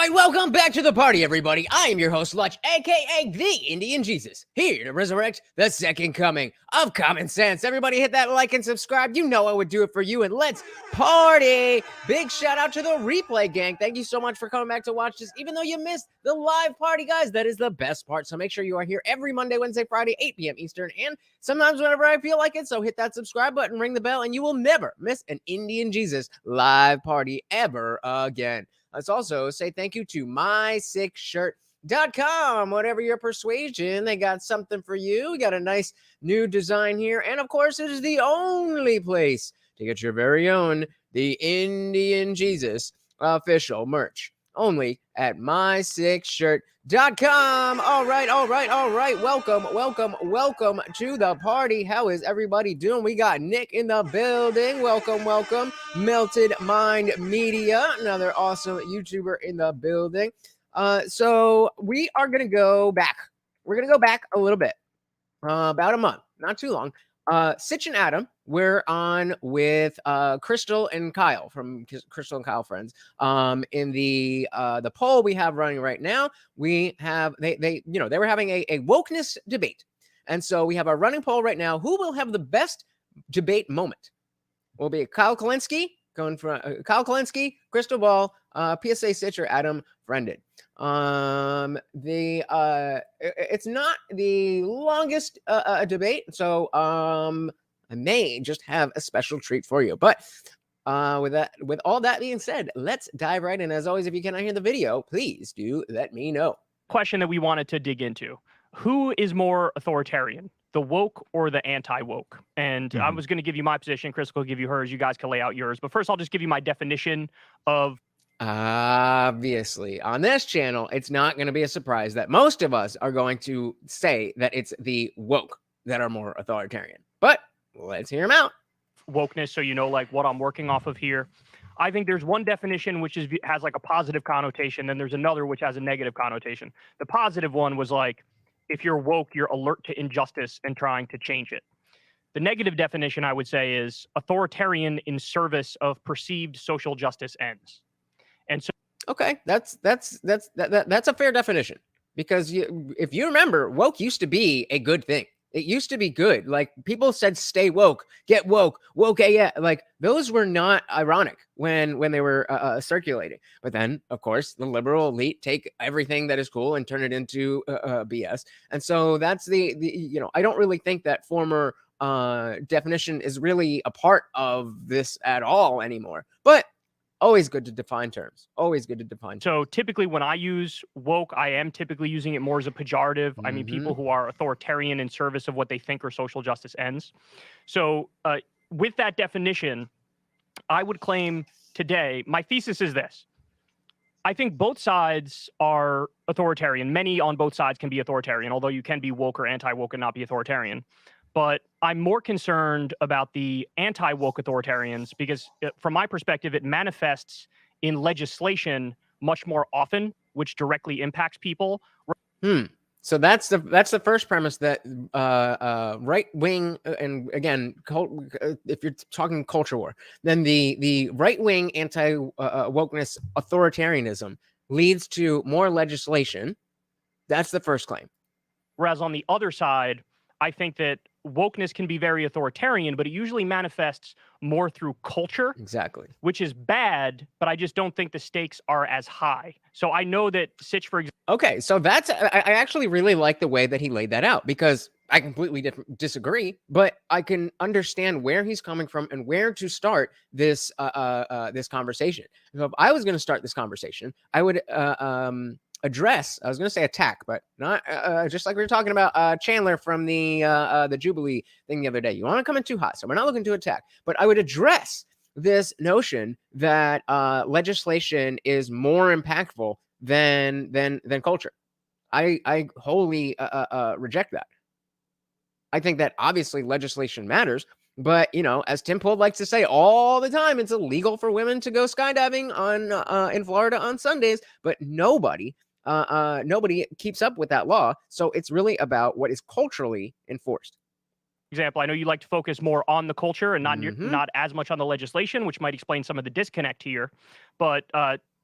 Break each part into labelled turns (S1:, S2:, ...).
S1: right, welcome back to the party, everybody. I am your host, Lutch, aka the Indian Jesus, here to resurrect the second coming of common sense. Everybody hit that like and subscribe. You know I would do it for you, and let's party. Big shout out to the replay gang. Thank you so much for coming back to watch this, even though you missed the live party, guys. That is the best part. So make sure you are here every Monday, Wednesday, Friday, 8 p.m. Eastern, and sometimes whenever I feel like it. So hit that subscribe button, ring the bell, and you will never miss an Indian Jesus live party ever again. Let's also say thank you to mysickshirt.com. Whatever your persuasion, they got something for you. We got a nice new design here. And of course, it is the only place to get your very own, the Indian Jesus official merch. Only at mysickshirt.com. All right. Welcome to the party. How is everybody doing? We got Nick in the building. Welcome. Melted Mind Media, another awesome YouTuber in the building. So we are going to go back. We're going to go back a little bit, about a month, not too long. Sitch and Adam, we're on with Krystal and Kyle from Krystal and Kyle Friends. In the poll we have running right now, we have they were having a wokeness debate, and so we have a running poll right now. Who will have the best debate moment? Will be Kyle Kulinski going from Kyle Kulinski, Crystal Ball, PSA Sitch, or Adam Friended. It's not the longest debate, so I may just have a special treat for you. But with all that being said, let's dive right in. As always, if you cannot hear the video, please do let me know.
S2: Question that we wanted to dig into: who is more authoritarian, the woke or the anti-woke? And I was going to give you my position. Krystal will give you hers. You guys can lay out yours. But first, I'll just give you my definition of.
S1: Obviously, on this channel, it's not going to be a surprise that most of us are going to say that it's the woke that are more authoritarian. But let's hear them out.
S2: Wokeness, so you know, like what I'm working off of here. I think there's one definition which has like a positive connotation, then there's another which has a negative connotation. The positive one was like, if you're woke, you're alert to injustice and trying to change it. The negative definition, I would say, is authoritarian in service of perceived social justice ends. And so,
S1: okay, that's a fair definition, because if you remember, woke used to be a good thing. It used to be good. Like, people said, stay woke, get woke, yeah. Like, those were not ironic when they were circulating. But then, of course, the liberal elite take everything that is cool and turn it into BS. And so that's I don't really think that former definition is really a part of this at all anymore. But always good to define terms.
S2: So typically when I use woke, I am typically using it more as a pejorative. I mean, people who are authoritarian in service of what they think are social justice ends. So with that definition, I would claim today, my thesis is this. I think both sides are authoritarian. Many on both sides can be authoritarian, although you can be woke or anti-woke and not be authoritarian. But I'm more concerned about the anti-woke authoritarians because, from my perspective, it manifests in legislation much more often, which directly impacts people.
S1: So that's the first premise, that right wing, and again, if you're talking culture war, then the right wing anti-wokeness authoritarianism leads to more legislation. That's the first claim.
S2: Whereas on the other side, I think that wokeness can be very authoritarian, but it usually manifests more through culture.
S1: Exactly.
S2: Which is bad, but I just don't think the stakes are as high. So I know that Sitch, for example.
S1: Okay, so I actually really like the way that he laid that out, because I completely disagree, but I can understand where he's coming from and where to start this this conversation. So if I was going to start this conversation, I would address, I was going to say attack, but not just like we were talking about Chandler from the Jubilee thing the other day. You want to come in too hot, so we're not looking to attack, but I would address this notion that legislation is more impactful than culture. I wholly reject that. I think that obviously legislation matters, but as Tim Pool likes to say all the time, it's illegal for women to go skydiving in Florida on Sundays, but nobody keeps up with that law. So it's really about what is culturally enforced.
S2: Example, I know you like to focus more on the culture and not as much on the legislation, which might explain some of the disconnect here. But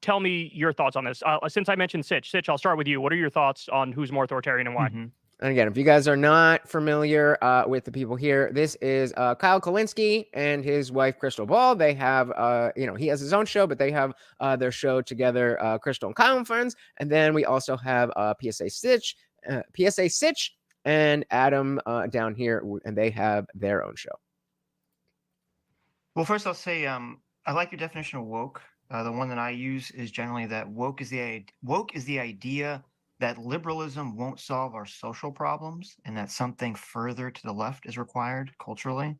S2: tell me your thoughts on this. Since I mentioned Sitch, I'll start with you. What are your thoughts on who's more authoritarian and why?
S1: And again, if you guys are not familiar with the people here, this is Kyle Kulinski and his wife, Krystal Ball. They have, he has his own show, but they have their show together, Krystal Kyle and Friends. And then we also have PSA Sitch and Adam down here, and they have their own show.
S3: Well, first I'll say I like your definition of woke. The one that I use is generally that woke is the idea that liberalism won't solve our social problems and that something further to the left is required culturally.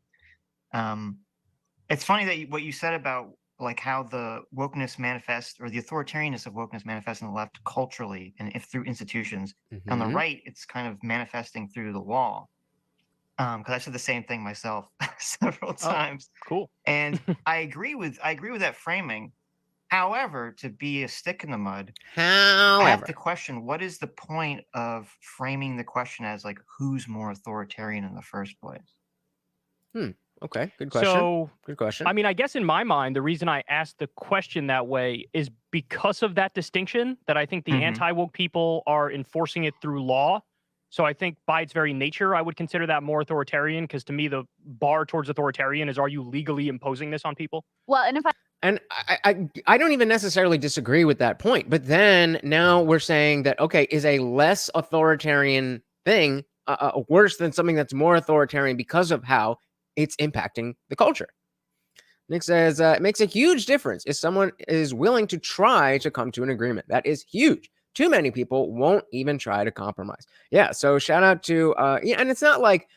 S3: It's funny that what you said about like how the wokeness manifests or the authoritarianness of wokeness manifests in the left culturally and if through institutions. On the right, it's kind of manifesting through the wall. Because I said the same thing myself several times.
S2: Cool.
S3: And I agree with that framing. However, to be a stick in the mud, I have to question what is the point of framing the question as like who's more authoritarian in the first place?
S1: Okay, good question.
S2: So,
S1: good question.
S2: I mean, I guess in my mind, the reason I asked the question that way is because of that distinction that I think the anti-woke people are enforcing it through law. So I think by its very nature, I would consider that more authoritarian because to me, the bar towards authoritarian is, are you legally imposing this on people?
S4: Well, and
S1: I don't even necessarily disagree with that point. But then now we're saying that, okay, is a less authoritarian thing worse than something that's more authoritarian because of how it's impacting the culture? Nick says, it makes a huge difference if someone is willing to try to come to an agreement. That is huge. Too many people won't even try to compromise. Yeah, so shout out to, and it's not like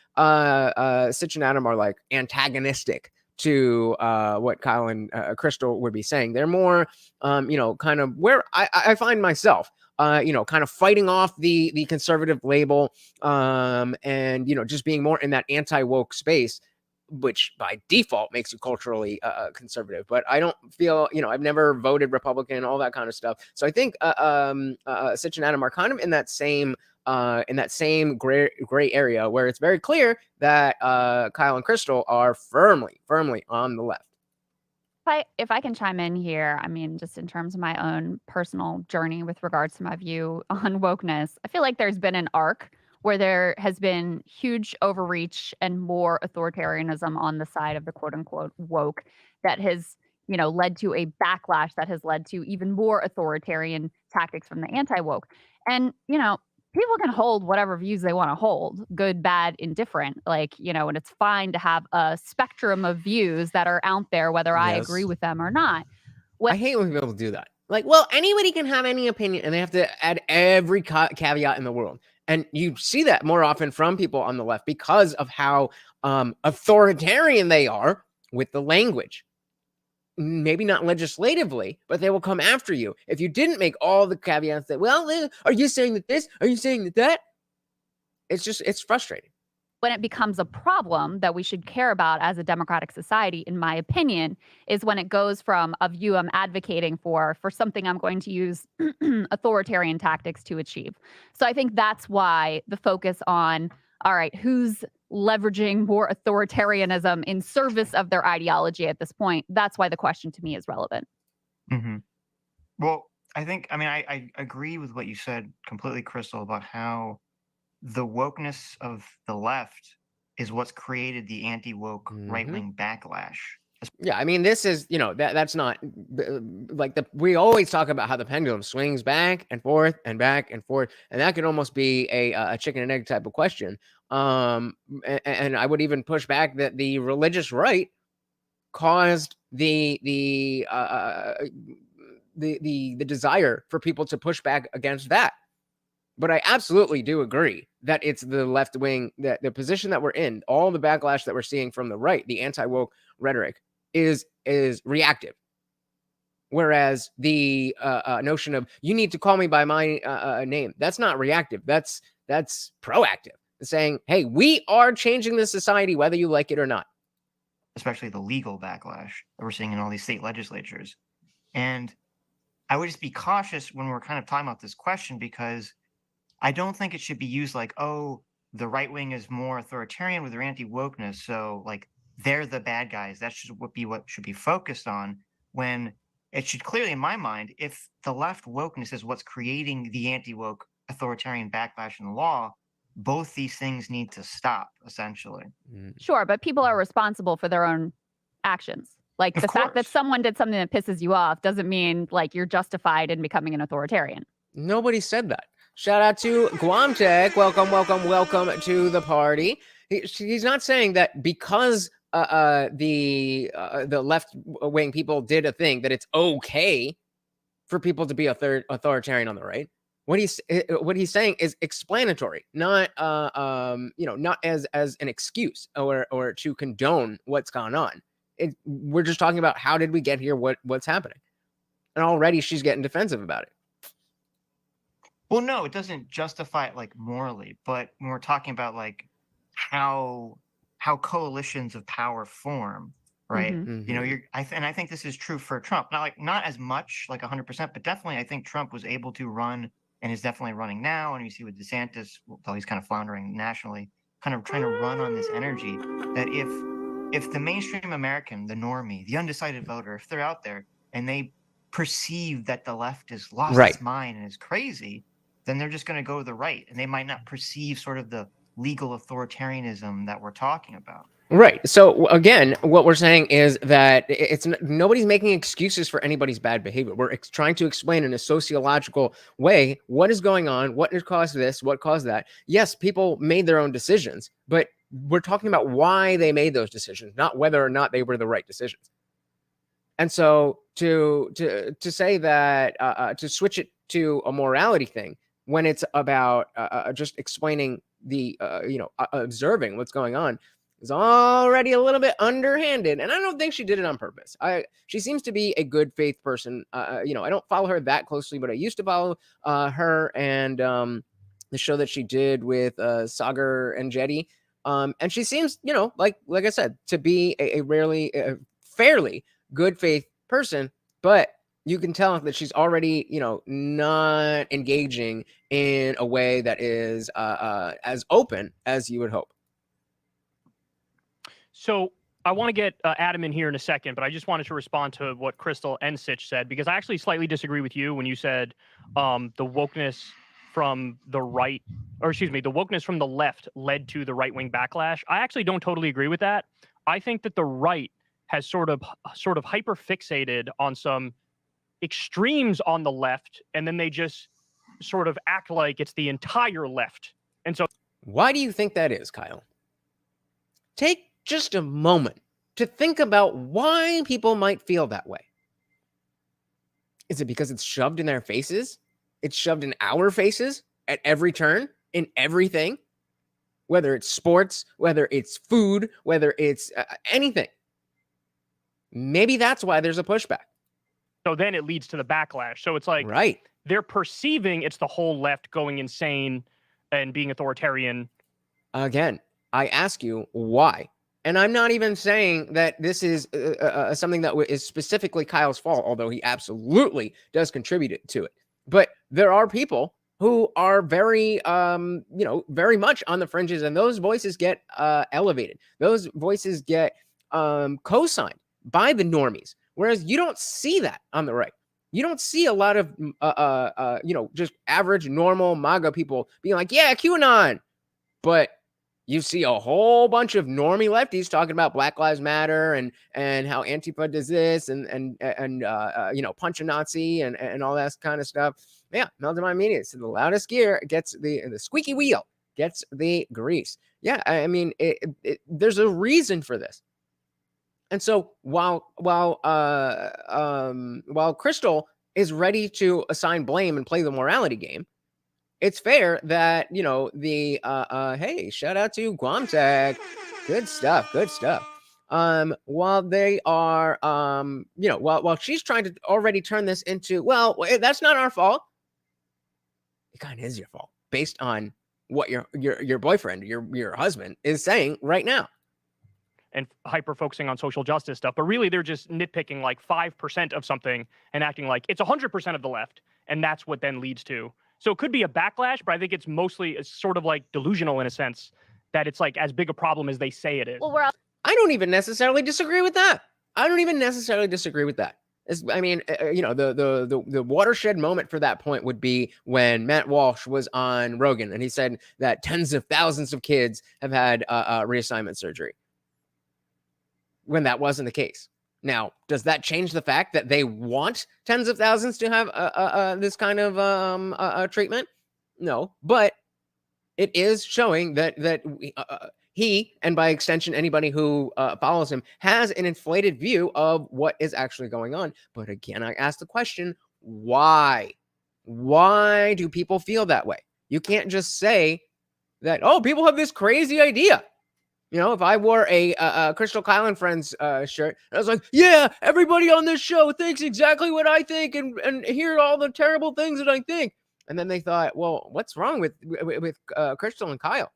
S1: Sitch and Adam are like antagonistic to what Kyle and Krystal would be saying. They're more, kind of where I find myself, kind of fighting off the conservative label and, just being more in that anti-woke space, which by default makes you culturally conservative. But I don't feel, I've never voted Republican, all that kind of stuff. So I think Sitch and Adam are kind of in that same gray area where it's very clear that Kyle and Krystal are firmly on the left.
S4: if I can chime in here, I mean, just in terms of my own personal journey with regards to my view on wokeness, I feel like there's been an arc where there has been huge overreach and more authoritarianism on the side of the quote unquote woke that has, led to a backlash that has led to even more authoritarian tactics from the anti-woke. And, people can hold whatever views they want to hold, good, bad, indifferent, and it's fine to have a spectrum of views that are out there, whether I agree with them or not.
S1: I hate when people do that. Like, well, anybody can have any opinion and they have to add every caveat in the world. And you see that more often from people on the left because of how authoritarian they are with the language. Maybe not legislatively, but they will come after you if you didn't make all the caveats that, well, are you saying that this? Are you saying that? It's frustrating.
S4: When it becomes a problem that we should care about as a democratic society, in my opinion, is when it goes from a view I'm advocating for something I'm going to use authoritarian tactics to achieve. So I think that's why the focus on, all right, who's leveraging more authoritarianism in service of their ideology at this point, that's why the question to me is relevant.
S3: Mm-hmm. Well, I agree with what you said completely, Krystal, about how the wokeness of the left is what's created the anti-woke right-wing backlash.
S1: Yeah, I mean, this is, that's not like we always talk about how the pendulum swings back and forth and back and forth, and that could almost be a chicken and egg type of question. And I would even push back that the religious right caused the desire for people to push back against that. But I absolutely do agree that it's the left wing, that the position that we're in, all the backlash that we're seeing from the right, the anti-woke rhetoric is reactive. Whereas the notion of you need to call me by my name, that's not reactive. That's proactive. Saying, hey, we are changing the society whether you like it or not.
S3: Especially the legal backlash that we're seeing in all these state legislatures. And I would just be cautious when we're kind of talking about this question, because I don't think it should be used like, oh, the right wing is more authoritarian with their anti-wokeness, so like they're the bad guys. That should be what should be focused on, when it should clearly, in my mind, if the left wokeness is what's creating the anti-woke authoritarian backlash in the law, both these things need to stop, essentially.
S4: Sure, but people are responsible for their own actions. Like the fact that someone did something that pisses you off doesn't mean like you're justified in becoming an authoritarian.
S1: Nobody said that. Shout out to Guam Tech. Welcome, welcome, welcome to the party. He's not saying that because the left-wing people did a thing that it's okay for people to be authoritarian on the right. What he's saying is explanatory, not not as an excuse or to condone what's gone on. We're just talking about how did we get here, what's happening, and already she's getting defensive about it.
S3: Well, no, it doesn't justify it like morally, but when we're talking about like how coalitions of power form, right?
S4: Mm-hmm.
S3: You know, and I think this is true for Trump. Not as much, like 100%, but definitely I think Trump was able to run and is definitely running now. And you see with DeSantis, though he's kind of floundering nationally, kind of trying to run on this energy that if the mainstream American, the normie, the undecided voter, if they're out there and they perceive that the left is lost its mind and is crazy, then they're just going to go to the right, and they might not perceive sort of the legal authoritarianism that we're talking about.
S1: Right. So again, what we're saying is that nobody's making excuses for anybody's bad behavior. We're trying to explain in a sociological way what is going on, what has caused this, what caused that. Yes, people made their own decisions, but we're talking about why they made those decisions, not whether or not they were the right decisions. And so to say that to switch it to a morality thing when it's about just explaining the observing what's going on is already a little bit underhanded, and I don't think she did it on purpose. She seems to be a good faith person. I don't follow her that closely, but I used to follow her and the show that she did with Sagar and Jetty, and she seems, like I said, to be a fairly good faith person, but you can tell that she's already, not engaging in a way that is as open as you would hope.
S2: So I want to get Adam in here in a second, but I just wanted to respond to what Krystal and Sitch said, because I actually slightly disagree with you when you said the wokeness from the right, or excuse me, the wokeness from the left led to the right-wing backlash. I actually don't totally agree with that. I think that the right has sort of hyper fixated on some extremes on the left, and then they just sort of act like it's the entire left. And so
S1: why do you think that is, Kyle? Take just a moment to think about why people might feel that way. Is it because it's shoved in their faces? It's shoved in our faces at every turn, in everything, whether it's sports, whether it's food, whether it's anything. Maybe that's why there's a pushback.
S2: So then it leads to the backlash. So it's like they're perceiving it's the whole left going insane and being authoritarian.
S1: Again, I ask you why. And I'm not even saying that this is something that is specifically Kyle's fault, although he absolutely does contribute to it. But there are people who are very, very much on the fringes, and those voices get elevated. Those voices get co-signed by the normies. Whereas you don't see that on the right. You don't see a lot of, just average, normal MAGA people being like, yeah, QAnon. But you see a whole bunch of normie lefties talking about Black Lives Matter and how Antifa does this and punch a Nazi and all that kind of stuff. Yeah, Meltdown Media. So the loudest gear gets the squeaky wheel gets the grease. Yeah, I mean, there's a reason for this. And so while Krystal is ready to assign blame and play the morality game, it's fair that, hey, shout out to Guam Tech. Good stuff. While they are, while she's trying to already turn this into, well, that's not our fault. It kind of is your fault based on what your boyfriend, your husband is saying right now.
S2: And hyper focusing on social justice stuff, but really they're just nitpicking like 5% of something and acting like it's 100% of the left, and that's what then leads to. So it could be a backlash, but I think it's mostly sort of like delusional in a sense that it's like as big a problem as they say it is.
S4: Well,
S1: I don't even necessarily disagree with that. I mean, the watershed moment for that point would be when Matt Walsh was on Rogan and he said that tens of thousands of kids have had reassignment surgery, when that wasn't the case. Now, does that change the fact that they want tens of thousands to have this kind of treatment? No, but it is showing that he, and by extension anybody who follows him, has an inflated view of what is actually going on. But again, I ask the question, why? Why do people feel that way? You can't just say that, oh, people have this crazy idea. You know, if I wore a Krystal Kyle and Friends shirt, I was like, yeah, everybody on this show thinks exactly what I think, and hear all the terrible things that I think. And then they thought, well, what's wrong with Krystal and Kyle?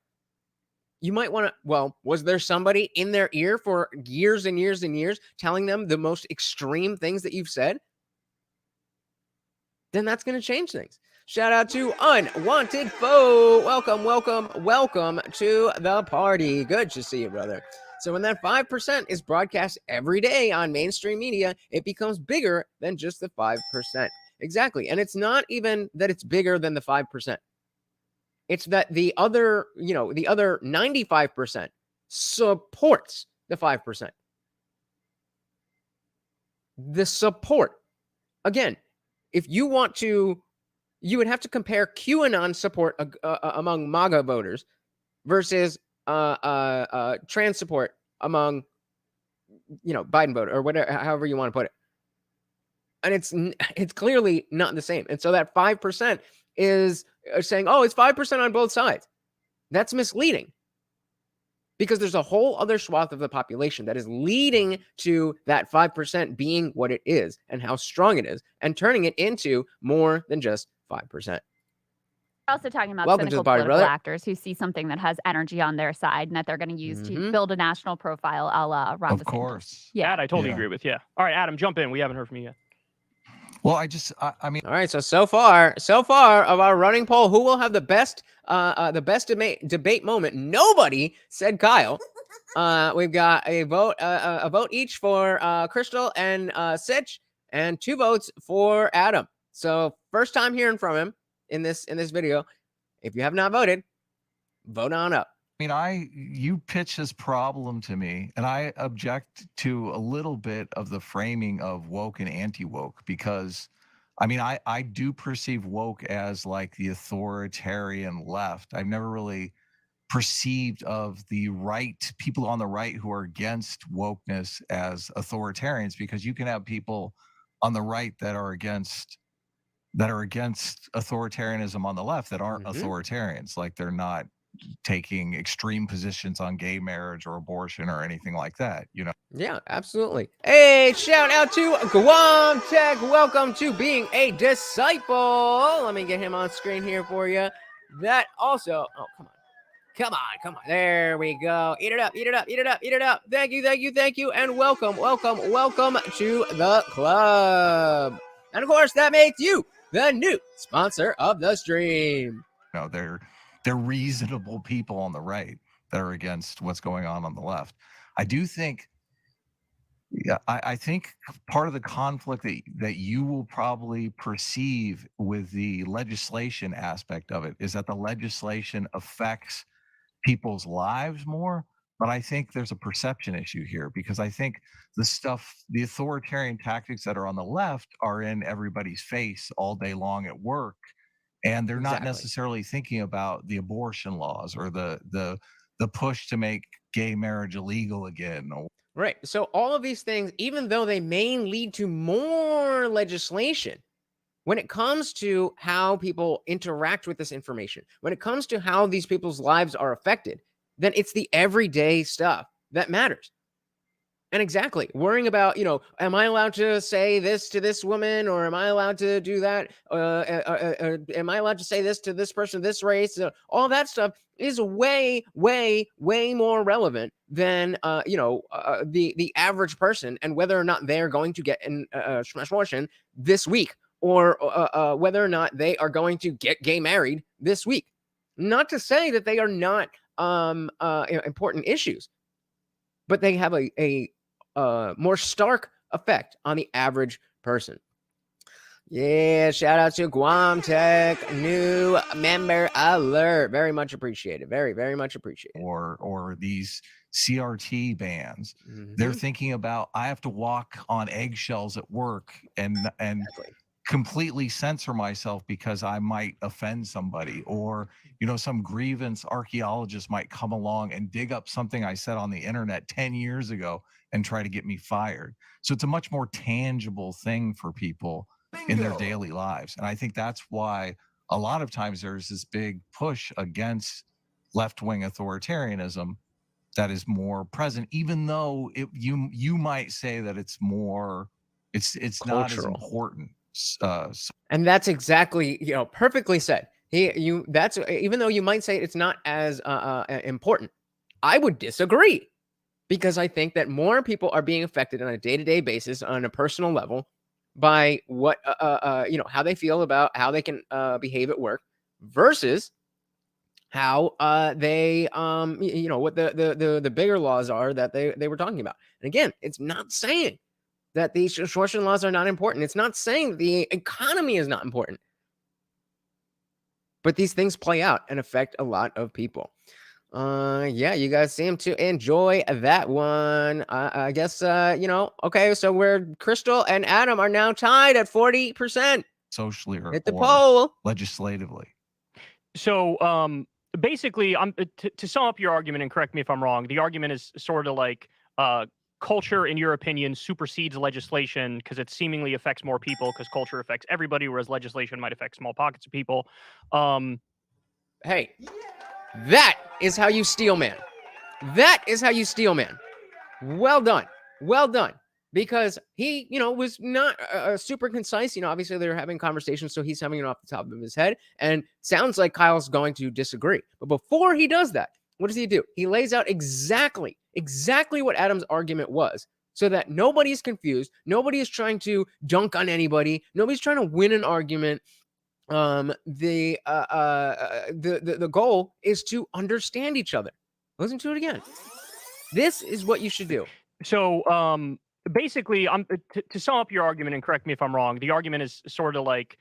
S1: You might want to, well, was there somebody in their ear for years and years and years telling them the most extreme things that you've said? Then that's going to change things. Shout out to Unwanted Foe. Welcome, welcome, welcome to the party. Good to see you, brother. So when that 5% is broadcast every day on mainstream media, it becomes bigger than just the 5%. Exactly. And it's not even that it's bigger than the 5%. It's that the other 95% supports the 5%. The support. Again, if you want to, you would have to compare QAnon support among MAGA voters versus trans support among, Biden voter, or whatever, however you want to put it. And it's clearly not the same. And so that 5% is saying, oh, it's 5% on both sides. That's misleading, because there's a whole other swath of the population that is leading to that 5% being what it is and how strong it is, and turning it into more than just 5%.
S4: We're also talking about
S1: Welcome to
S4: cynical
S1: the party,
S4: political
S1: brother.
S4: actors who see something that has energy on their side and that they're going to use to build a national profile, a la Ron
S5: Of
S4: DeSantis.
S5: course.
S4: Yeah,
S2: That I totally agree with. Yeah. All right, Adam, jump in. We haven't heard from you yet.
S5: Well, I mean,
S1: All right. So far of our running poll, who will have the best debate moment? Nobody said Kyle. We've got a vote each for Krystal and Sitch, and 2 votes for Adam. So first time hearing from him in this video. If you have not voted, vote on up.
S5: you pitch this problem to me, and I object to a little bit of the framing of woke and anti-woke, because I do perceive woke as like the authoritarian left. I've never really perceived of the right, people on the right who are against wokeness, as authoritarians, because you can have people on the right that are against authoritarianism on the left that aren't authoritarians. Like, they're not taking extreme positions on gay marriage or abortion or anything like that,
S1: Yeah, absolutely. Hey, shout out to Guam Tech. Welcome to being a disciple. Let me get him on screen here for you. That also, oh, come on. There we go. Eat it up. Thank you. And welcome to the club. And of course, that makes you the new sponsor of the stream.
S5: They're reasonable people on the right that are against what's going on the left. I do think, I think part of the conflict that you will probably perceive with the legislation aspect of it is that the legislation affects people's lives more. But I think there's a perception issue here, because I think the authoritarian tactics that are on the left are in everybody's face all day long at work. And they're not necessarily thinking about the abortion laws or the push to make gay marriage illegal again.
S1: Right. So all of these things, even though they may lead to more legislation, when it comes to how people interact with this information, when it comes to how these people's lives are affected, then it's the everyday stuff that matters. And exactly, worrying about, am I allowed to say this to this woman, or am I allowed to do that? Am I allowed to say this to this person, this race? All that stuff is way, way, way more relevant than, the average person, and whether or not they're going to get an abortion this week, or whether or not they are going to get gay married this week. Not to say that they are not important issues, but they have a more stark effect on the average person. Yeah, shout out to Guam Tech, new member alert. Very much appreciated. Very, very much appreciated.
S5: Or these CRT bans. They're
S1: Mhm.
S5: thinking about, I have to walk on eggshells at work and
S1: Exactly.
S5: completely censor myself because I might offend somebody, or some grievance archaeologist might come along and dig up something I said on the internet 10 years ago and try to get me fired. So it's a much more tangible thing for people in their daily lives. And I think that's why a lot of times there's this big push against left-wing authoritarianism that is more present, even though you might say that it's more, it's not as
S1: Cultural.
S5: important.
S1: And that's exactly, perfectly said. That's even though you might say it's not as important, I would disagree, because I think that more people are being affected on a day-to-day basis on a personal level by what how they feel about how they can behave at work versus how they what the bigger laws are that they were talking about. And again, it's not saying that these extortion laws are not important. It's not saying the economy is not important. But these things play out and affect a lot of people. Yeah, you guys seem to enjoy that one. I guess okay, so we're Krystal and Adam are now tied at 40%.
S5: Socially
S1: Hit the
S5: or
S1: poll.
S5: legislatively.
S2: So basically, to sum up your argument, and correct me if I'm wrong, the argument is sort of like culture, in your opinion, supersedes legislation because it seemingly affects more people because culture affects everybody, whereas legislation might affect small pockets of people.
S1: Hey, that is how you steal, man. That is how you steal, man. Well done. Well done. Because he, was not super concise. Obviously they're having conversations, so he's having it off the top of his head. And sounds like Kyle's going to disagree. But before he does that, what does he do? He lays out exactly what Adam's argument was, so that nobody's confused. Nobody is trying to dunk on anybody. Nobody's trying to win an argument. The goal is to understand each other. Listen to it again. This is what you should do.
S2: So basically, to sum up your argument, and correct me if I'm wrong, the argument is sort of like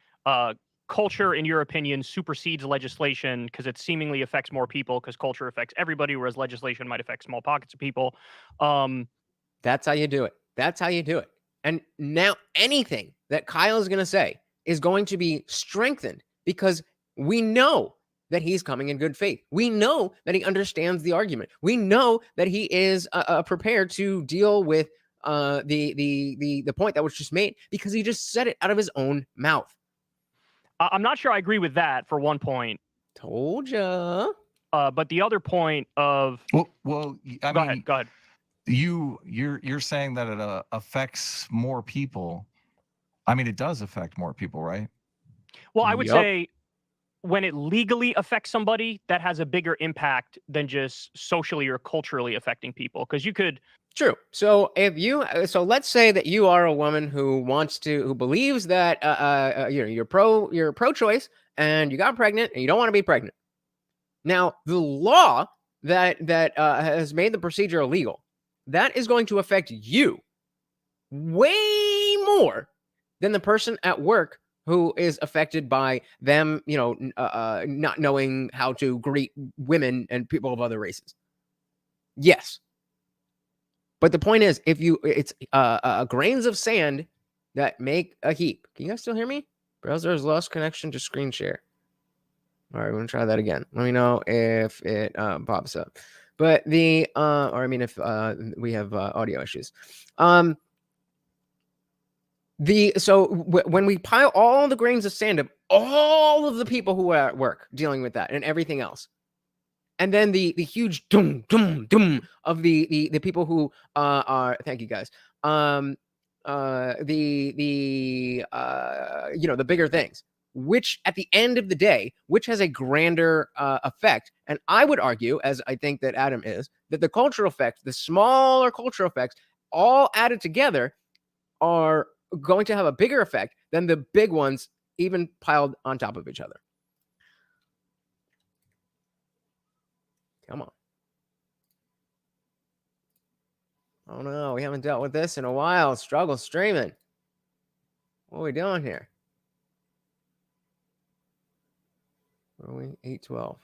S2: culture, in your opinion, supersedes legislation because it seemingly affects more people because culture affects everybody, whereas legislation might affect small pockets of people.
S1: That's how you do it. That's how you do it. And now anything that Kyle is going to say is going to be strengthened because we know that he's coming in good faith. We know that he understands the argument. We know that he is prepared to deal with the point that was just made because he just said it out of his own mouth.
S2: I'm not sure I agree with that for one point.
S1: Told ya.
S2: But the other point of
S5: well, I
S2: go
S5: mean,
S2: ahead.
S5: You're saying that it affects more people. I mean, it does affect more people, right?
S2: Well, I would say when it legally affects somebody, that has a bigger impact than just socially or culturally affecting people. Because you could.
S1: True. So let's say that you are a woman who believes that you're pro-choice and you got pregnant and you don't want to be pregnant. Now, the law that has made the procedure illegal, that is going to affect you way more than the person at work who is affected by them, not knowing how to greet women and people of other races. Yes. But the point is, it's grains of sand that make a heap. Can you guys still hear me? Browser has lost connection to screen share. All right, we're gonna try that again. Let me know if it pops up. But if we have audio issues. When we pile all the grains of sand of all of the people who are at work dealing with that and everything else, and then the huge dum dum dum of the people who are, thank you guys, the bigger things, which at the end of the day, which has a grander effect. And I would argue, as I think that Adam is, that the cultural effects, the smaller cultural effects, all added together are going to have a bigger effect than the big ones even piled on top of each other. Come on. Oh no, we haven't dealt with this in a while. Struggle streaming. What are we doing here? Where are we? 8:12.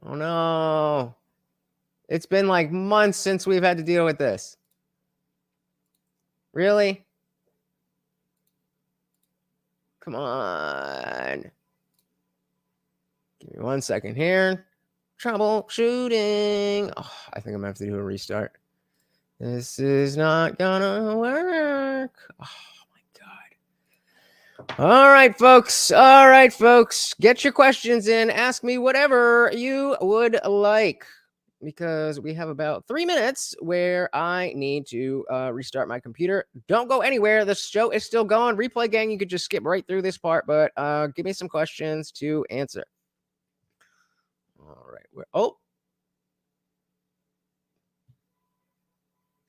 S1: Oh no. It's been like months since we've had to deal with this. Really? Come on. Give me 1 second here. Troubleshooting. Oh, I think I'm gonna have to do a restart. This is not gonna work. Oh my God. All right, folks. All right, folks. Get your questions in. Ask me whatever you would like, because we have about 3 minutes where I need to restart my computer. Don't go anywhere. The show is still going. Replay gang, you could just skip right through this part, but give me some questions to answer. All right. Oh,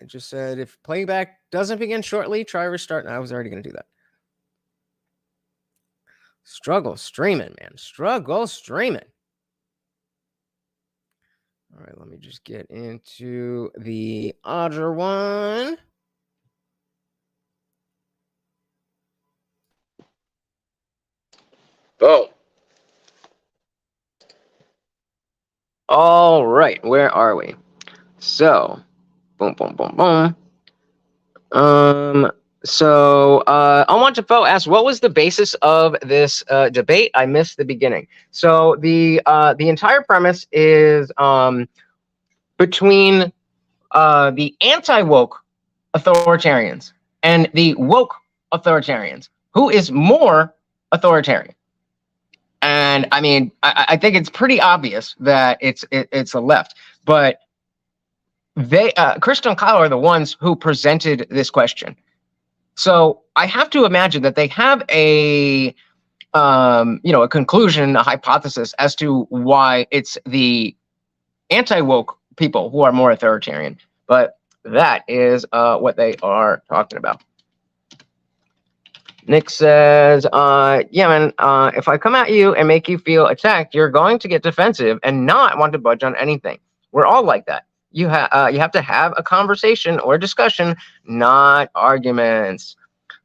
S1: it just said if playback doesn't begin shortly, try restart. And I was already going to do that. Struggle streaming, man. Struggle streaming. All right, let me just get into the other one. Boom. All right, where are we? So, boom, boom, boom, boom. Unwanted Foe asked, what was the basis of this debate? I missed the beginning. So the entire premise is between the anti-woke authoritarians and the woke authoritarians. Who is more authoritarian? And I mean, I think it's pretty obvious that it's the left, but Krystal and Kyle are the ones who presented this question. So I have to imagine that they have a conclusion, a hypothesis as to why it's the anti-woke people who are more authoritarian. But that is what they are talking about. Nick says, yeah, man, if I come at you and make you feel attacked, you're going to get defensive and not want to budge on anything. We're all like that. You have to have a conversation or discussion, not arguments.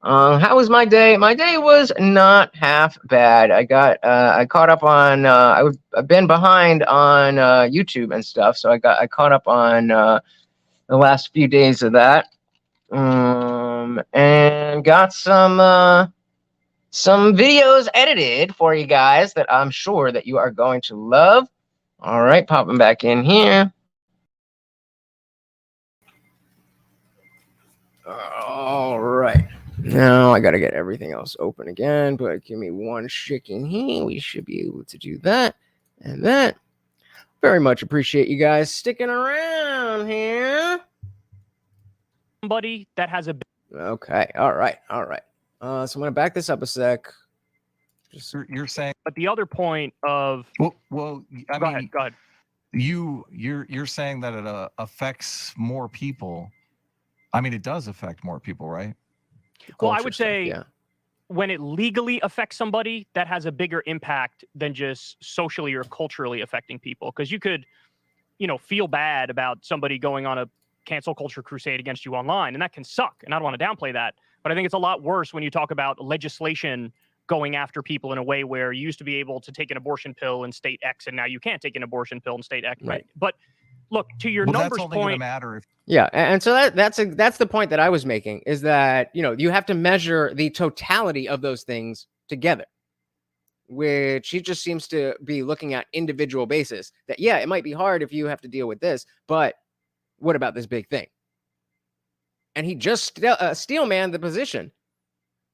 S1: How was my day? My day was not half bad. I caught up on, I've been behind on YouTube and stuff, so I caught up on the last few days of that. And got some videos edited for you guys that I'm sure that you are going to love. All right, popping back in here. All right. Now I got to get everything else open again, but give me one shaking here. We should be able to do that and that. Very much appreciate you guys sticking around here.
S2: Somebody that has a...
S1: Okay. All right. All right. So I'm going to back this up a sec.
S5: Just, you're saying...
S2: But the other point of...
S5: Well, I mean,
S2: go ahead.
S5: You're saying that it affects more people. I mean, it does affect more people, right?
S2: Well, I would say when it legally affects somebody, that has a bigger impact than just socially or culturally affecting people. Because you could, feel bad about somebody going on a cancel culture crusade against you online, and that can suck. And I don't want to downplay that. But I think it's a lot worse when you talk about legislation going after people in a way where you used to be able to take an abortion pill in state X, and now you can't take an abortion pill in state X. Right. But look, to your numbers
S5: that's only
S2: point,
S5: gonna matter if...
S1: Yeah, and so that's the point that I was making, is that you have to measure the totality of those things together, which he just seems to be looking at individual basis. That it might be hard if you have to deal with this, but what about this big thing? And he just steelman the position.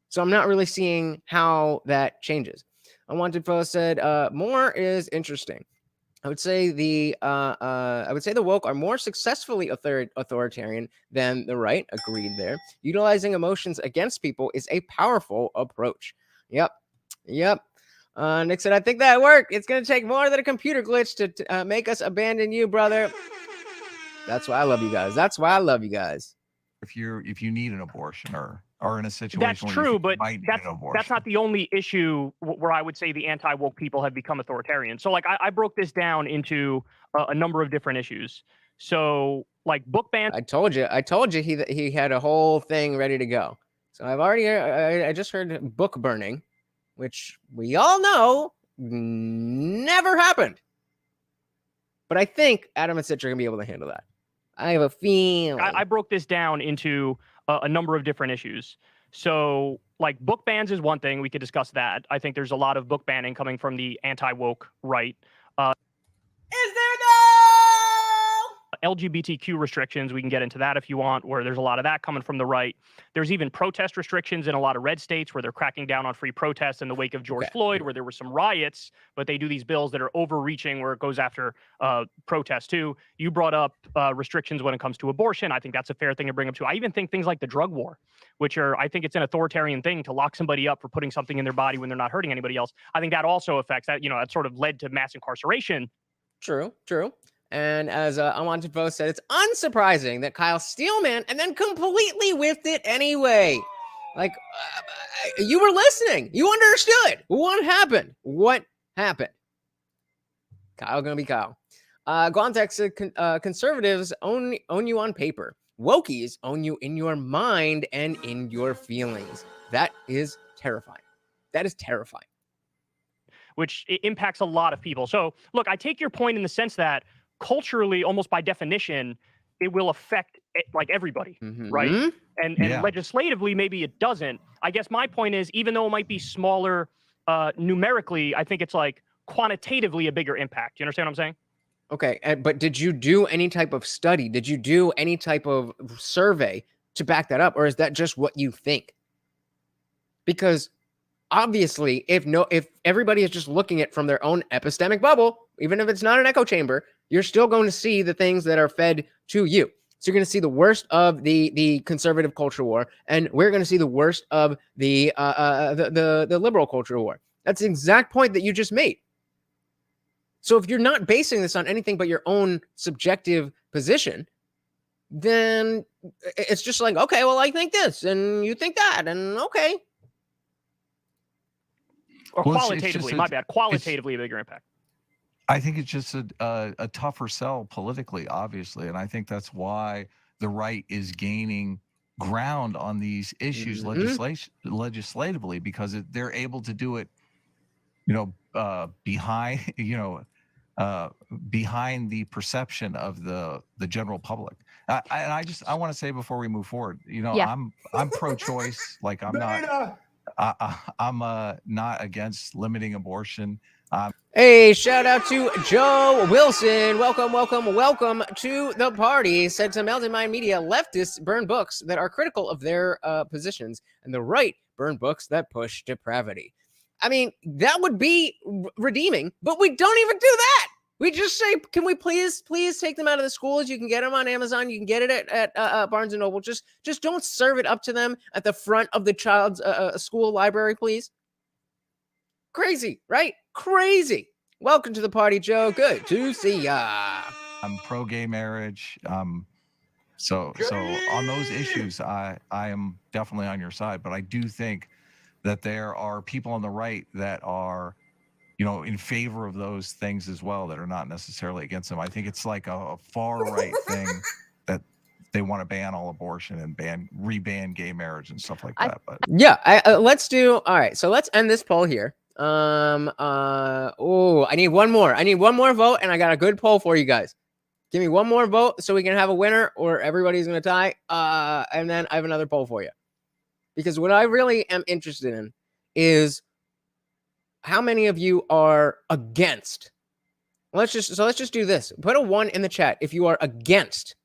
S1: So I'm not really seeing how that changes. Unwanted Foe said, more is interesting. I would say the woke are more successfully authoritarian than the right. Agreed there. Utilizing emotions against people is a powerful approach. Yep. Nick said, I think that worked. It's going to take more than a computer glitch to make us abandon you, brother. That's why I love you guys. That's why I love you guys.
S5: If you need an abortion or in a situation
S2: that's
S5: where
S2: true,
S5: you
S2: but
S5: might need an abortion.
S2: That's not the only issue where I would say the anti-woke people have become authoritarian. So like I broke this down into a number of different issues. So like book bans.
S1: I told you he had a whole thing ready to go. So I just heard book burning, which we all know never happened. But I think Adam and Sitch are gonna be able to handle that. I have a feeling.
S2: I broke this down into a number of different issues. So like book bans is one thing. We could discuss that. I think there's a lot of book banning coming from the anti-woke right.
S1: Is there no
S2: LGBTQ restrictions, we can get into that if you want, where there's a lot of that coming from the right. There's even protest restrictions in a lot of red states where they're cracking down on free protests in the wake of George Floyd, where there were some riots, but they do these bills that are overreaching where it goes after protests too. You brought up restrictions when it comes to abortion. I think that's a fair thing to bring up too. I even think things like the drug war, which are, I think it's an authoritarian thing to lock somebody up for putting something in their body when they're not hurting anybody else. I think that also affects that, that sort of led to mass incarceration.
S1: True. And as Unwanted Post said, it's unsurprising that Kyle Steelman and then completely whiffed it anyway. Like, you were listening. You understood. What happened? Kyle gonna be Kyle. Gontex, conservatives own you on paper. Wokies own you in your mind and in your feelings. That is terrifying.
S2: Which impacts a lot of people. So, look, I take your point in the sense that culturally, almost by definition, it will affect like everybody, right? And legislatively, maybe it doesn't. I guess my point is, even though it might be smaller numerically, I think it's like quantitatively a bigger impact. You understand what I'm saying?
S1: Okay, but did you do any type of study? Did you do any type of survey to back that up? Or is that just what you think? Because obviously, if everybody is just looking at it from their own epistemic bubble, even if it's not an echo chamber, you're still going to see the things that are fed to you. So you're going to see the worst of the conservative culture war, and we're going to see the worst of the liberal culture war. That's the exact point that you just made. So if you're not basing this on anything but your own subjective position, then it's just like, okay, well, I think this, and you think that, and okay.
S2: Or qualitatively, my bad. Qualitatively, a bigger impact.
S5: I think it's just a tougher sell politically, obviously. And I think that's why the right is gaining ground on these issues legislatively, because they're able to do it, behind the perception of the general public. I want to say before we move forward, I'm pro-choice. Like I'm not against limiting abortion.
S1: Hey, shout out to Joe Wilson. Welcome to the party. Said to Melted Mind Media, leftists burn books that are critical of their positions, and the right burn books that push depravity. I mean, that would be redeeming, but we don't even do that. We just say, can we please take them out of the schools? You can get them on Amazon. You can get it at Barnes & Noble. Just don't serve it up to them at the front of the child's school library, please. Crazy, right? Crazy. Welcome to the party, Joe. Good to see ya.
S5: I'm pro-gay marriage. So on those issues, I am definitely on your side. But I do think that there are people on the right that are, in favor of those things as well, that are not necessarily against them. I think it's like a far right thing that they want to ban all abortion and re-ban gay marriage and stuff like that. But
S1: yeah, let's do. All right, so let's end this poll here. I need one more. I need one more vote, and I got a good poll for you guys. Give me one more vote so we can have a winner, or everybody's gonna tie. And then I have another poll for you, because what I really am interested in is how many of you are against. Let's just do this. Put a 1 in the chat if you are against.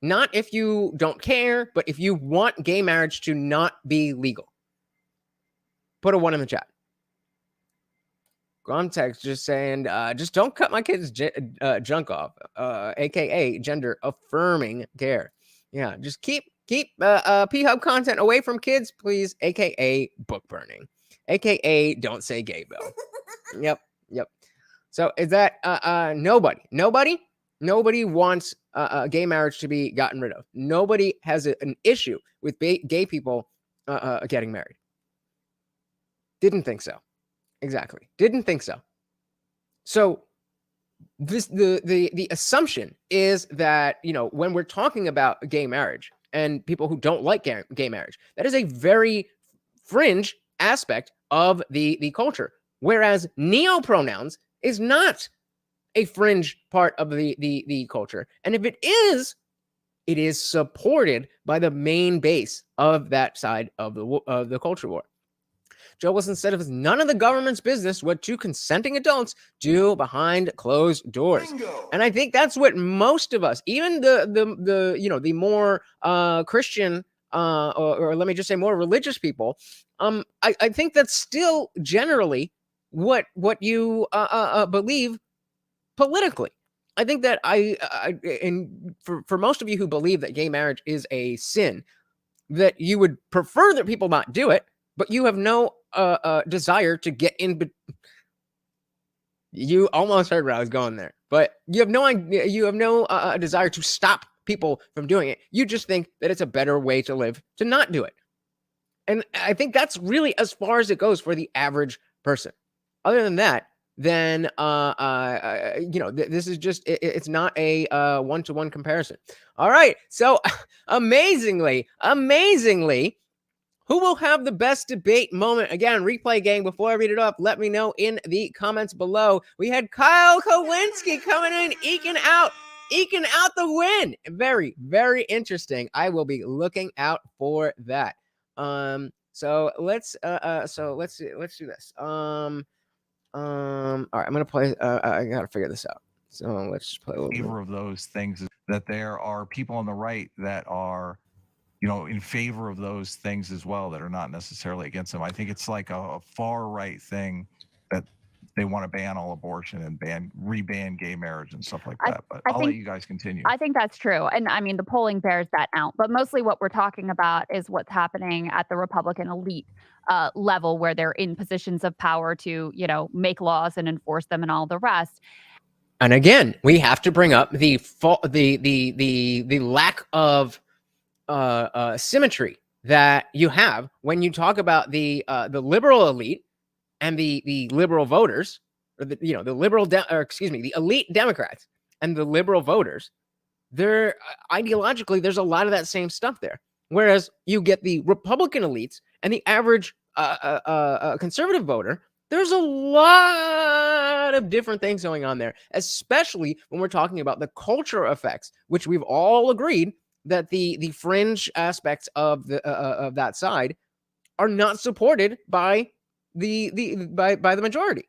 S1: Not if you don't care, but if you want gay marriage to not be legal. Put a 1 in the chat. Gromtex just saying, just don't cut my kids' junk off, aka gender affirming care. Yeah, just keep P-Hub content away from kids, please, aka book burning, aka don't say gay bill. Yep. So is that nobody wants gay marriage to be gotten rid of. Nobody has an issue with gay people getting married. Didn't think so. Exactly. Didn't think so. So the assumption is that, you know, when we're talking about gay marriage and people who don't like gay marriage, that is a very fringe aspect of the culture, whereas neo-pronouns is not a fringe part of the culture. And if it is supported by the main base of that side of the culture war. Joe Wilson said it was none of the government's business what two consenting adults do behind closed doors. Bingo. And I think that's what most of us, even the you know, the more Christian or let me just say more religious people, I think that's still generally what you believe politically. I think that and for most of you who believe that gay marriage is a sin, that you would prefer that people not do it, but you have no desire to get in. You almost heard where I was going there, but you have no idea. You have no desire to stop people from doing it. You just think that it's a better way to live to not do it. And I think that's really as far as it goes for the average person. Other than that, then you know, this is just it's not a one-to-one comparison. All right, so amazingly, who will have the best debate moment? Again, replay gang, before I read it up, let me know in the comments below. We had Kyle Kulinski coming in, eking out the win. Very, very interesting. I will be looking out for that. So let's do this. All right, I'm gonna play. I gotta figure this out. So let's just play a little
S5: favor of those things, that there are people on the right that are, you know, in favor of those things as well, that are not necessarily against them. I think it's like a far right thing that they want to ban all abortion and re-ban gay marriage and stuff like that. But I'll let you guys continue.
S4: I think that's true. And I mean, the polling bears that out. But mostly what we're talking about is what's happening at the Republican elite level, where they're in positions of power to, you know, make laws and enforce them and all the rest.
S1: And again, we have to bring up the lack of symmetry that you have when you talk about the liberal elite and the liberal voters, or the elite Democrats and the liberal voters. They're ideologically, there's a lot of that same stuff there. Whereas you get the Republican elites and the average conservative voter, there's a lot of different things going on there, especially when we're talking about the cultural effects, which we've all agreed that the fringe aspects of that side are not supported by the majority.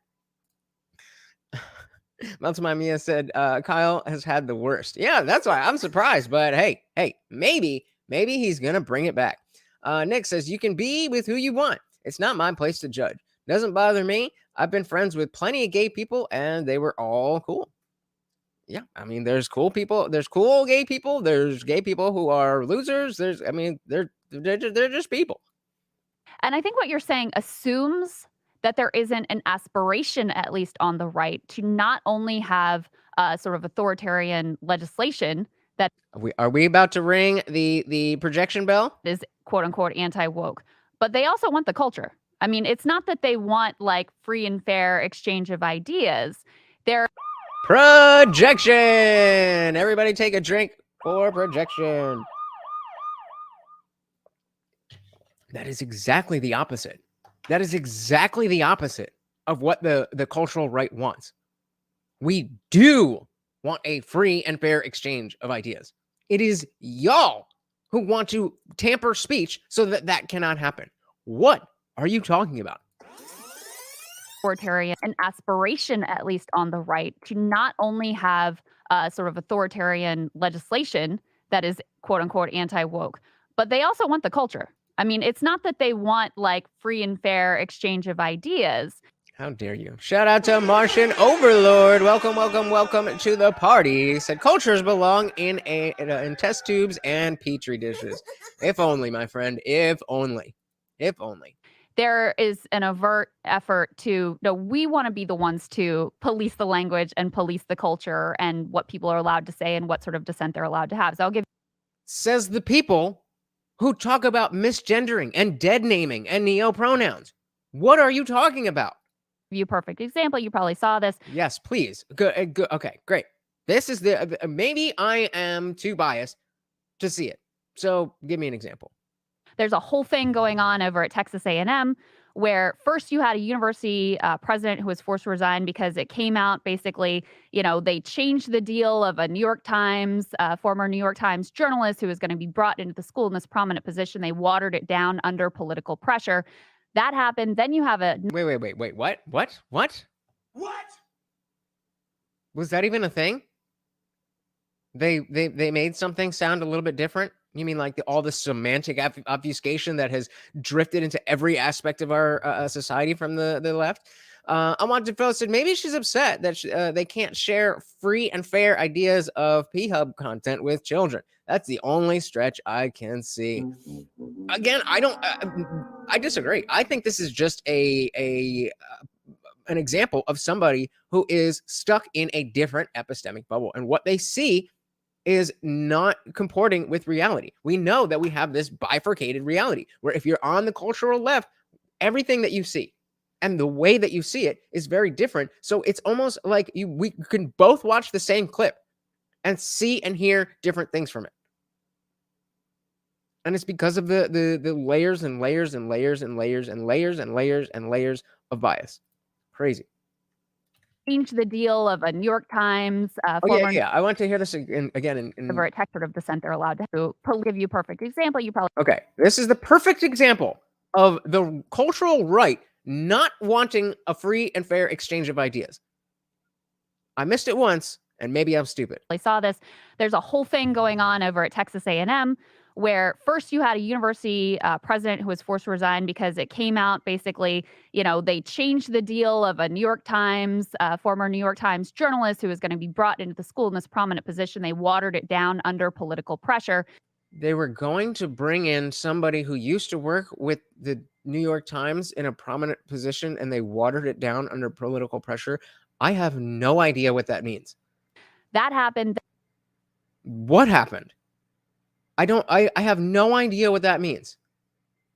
S1: Mountain Mia said Kyle has had the worst. Yeah, that's why I'm surprised. But hey, maybe he's gonna bring it back. Nick says you can be with who you want. It's not my place to judge. Doesn't bother me. I've been friends with plenty of gay people, and they were all cool. Yeah, I mean, there's cool people. There's cool gay people. There's gay people who are losers. They're just people.
S4: And I think what you're saying assumes that there isn't an aspiration, at least on the right, to not only have sort of authoritarian legislation that
S1: are we about to ring the projection bell?
S4: Is quote unquote anti-woke, but they also want the culture. I mean, it's not that they want like free and fair exchange of ideas. They're
S1: projection. Everybody take a drink for projection. That is exactly the opposite. That is exactly the opposite of what the cultural right wants. We do want a free and fair exchange of ideas. It is y'all who want to tamper speech so that cannot happen. What are you talking about?
S4: Authoritarian, an aspiration, at least on the right, to not only have sort of authoritarian legislation that is quote unquote anti-woke, but they also want the culture. I mean, it's not that they want like free and fair exchange of ideas.
S1: How dare you? Shout out to Martian Overlord. Welcome to the party. Said cultures belong in test tubes and petri dishes. If only, my friend. If only.
S4: There is an overt effort to, no, we want to be the ones to police the language and police the culture and what people are allowed to say and what sort of dissent they're allowed to have. So I'll give.
S1: Says the people who talk about misgendering and dead naming and neo-pronouns. What are you talking about?
S4: you a perfect example. You probably saw this.
S1: Yes, please. Good. Good. Okay, great. This is the maybe I am too biased to see it. So give me an example.
S4: There's a whole thing going on over at Texas A&M where first you had a university president who was forced to resign because it came out basically, they changed the deal of a New York Times, former New York Times journalist who was going to be brought into the school in this prominent position. They watered it down under political pressure. That happened. Then you have a
S1: Wait. What? Was that even a thing? They made something sound a little bit different? You mean like all the semantic obfuscation that has drifted into every aspect of our society from the left? Unwanted Fellow said maybe she's upset that they can't share free and fair ideas of P-Hub content with children. That's the only stretch I can see. Again, I disagree. I think this is just an example of somebody who is stuck in a different epistemic bubble, and what they see is not comporting with reality. We know that we have this bifurcated reality where if you're on the cultural left, everything that you see and the way that you see it is very different. So it's almost like we can both watch the same clip and see and hear different things from it. And it's because of the layers and layers and layers and layers and layers and layers and layers of bias. Crazy.
S4: Change the deal of a New York Times.
S1: Yeah. I want to hear this again.
S4: Over at Tech sort of dissent, they're allowed to give you a perfect example. You probably
S1: okay. This is the perfect example of the cultural right not wanting a free and fair exchange of ideas. I missed it once, and maybe I'm stupid.
S4: saw this. There's a whole thing going on over at Texas A&M where first you had a university president who was forced to resign because it came out basically, they changed the deal of a New York Times, former New York Times journalist who was going to be brought into the school in this prominent position. They watered it down under political pressure.
S1: They were going to bring in somebody who used to work with the New York Times in a prominent position, and they watered it down under political pressure. I have no idea what that means.
S4: That happened.
S1: What happened? I have no idea what that means.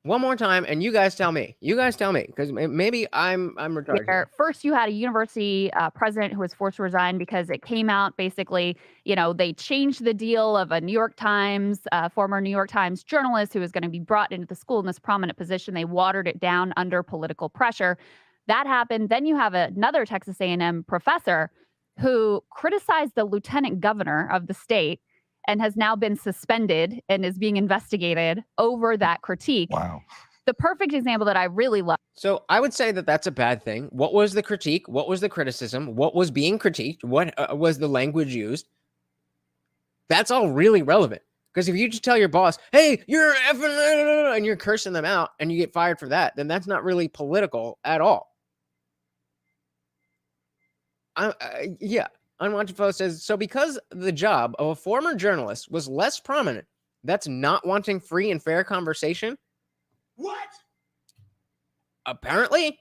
S1: One more time, and you guys tell me. Because maybe I'm retarded.
S4: Where first you had a university president who was forced to resign because it came out basically, they changed the deal of a New York Times, former New York Times journalist who was going to be brought into the school in this prominent position. They watered it down under political pressure. That happened. Then you have another Texas A&M professor who criticized the lieutenant governor of the state and has now been suspended and is being investigated over that critique.
S5: Wow.
S4: The perfect example that I really love.
S1: So I would say that that's a bad thing. What was the critique? What was the criticism? What was being critiqued? What was the language used? That's all really relevant. Because if you just tell your boss, hey, you're effing, and you're cursing them out and you get fired for that, then that's not really political at all. Yeah. Unwanted Fellow says, so because the job of a former journalist was less prominent, that's not wanting free and fair conversation? What? Apparently.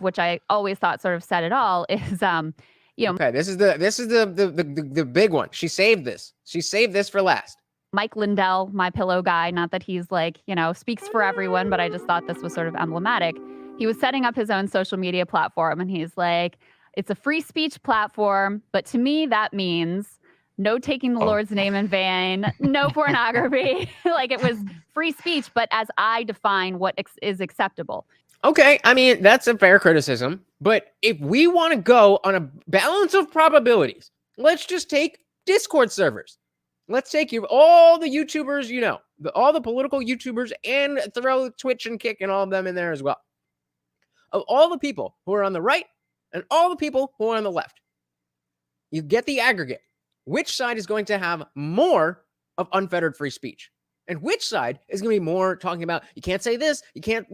S4: Which I always thought sort of said it all is,
S1: okay, this is the big one. She saved this. She saved this for last.
S4: Mike Lindell, my pillow guy, not that he's like, speaks for everyone, but I just thought this was sort of emblematic. He was setting up his own social media platform, and he's like, it's a free speech platform, but to me, that means no taking the Lord's name in vain, no pornography. Like it was free speech, but as I define what is acceptable.
S1: Okay, I mean, that's a fair criticism, but if we want to go on a balance of probabilities, let's just take Discord servers. Let's take all the YouTubers, all the political YouTubers, and throw Twitch and Kick and all of them in there as well. Of all the people who are on the right, and all the people who are on the left. You get the aggregate. Which side is going to have more of unfettered free speech? And which side is going to be more talking about, you can't say this, you can't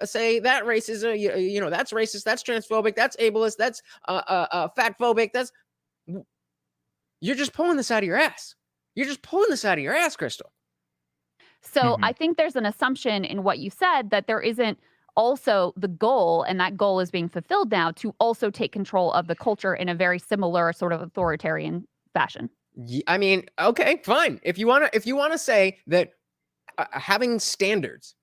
S1: say that racism, that's racist, that's transphobic, that's ableist, that's fatphobic, you're just pulling this out of your ass. Krystal.
S4: So I think there's an assumption in what you said that there isn't also the goal, and that goal is being fulfilled now, to also take control of the culture in a very similar sort of authoritarian fashion.
S1: I mean, okay, fine. If you want to say that having standards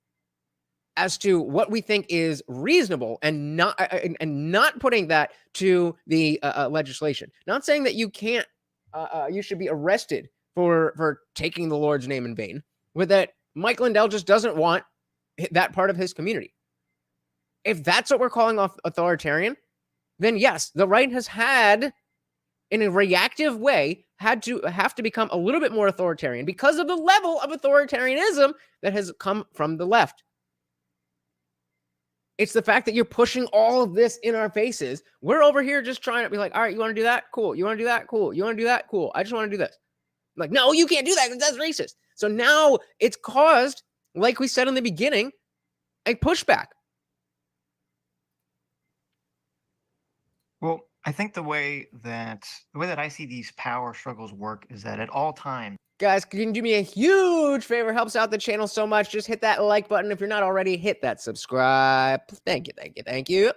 S1: as to what we think is reasonable, and not putting that to the legislation. Not saying that you can't, you should be arrested for taking the Lord's name in vain, but that Mike Lindell just doesn't want that part of his community. If that's what we're calling authoritarian, then yes, the right has had, in a reactive way, have to become a little bit more authoritarian because of the level of authoritarianism that has come from the left. It's the fact that you're pushing all of this in our faces. We're over here just trying to be like, all right, you want to do that? Cool. You want to do that? Cool. You want to do that? Cool. I just want to do this. Like, no, you can't do that because that's racist. So now it's caused, like we said in the beginning, a pushback.
S3: Well, I think the way that I see these power struggles work is that at all times,
S1: guys, can you do me a huge favor? Helps out the channel so much. Just hit that like button. If you're not already, hit that subscribe. Thank you, thank you, thank you.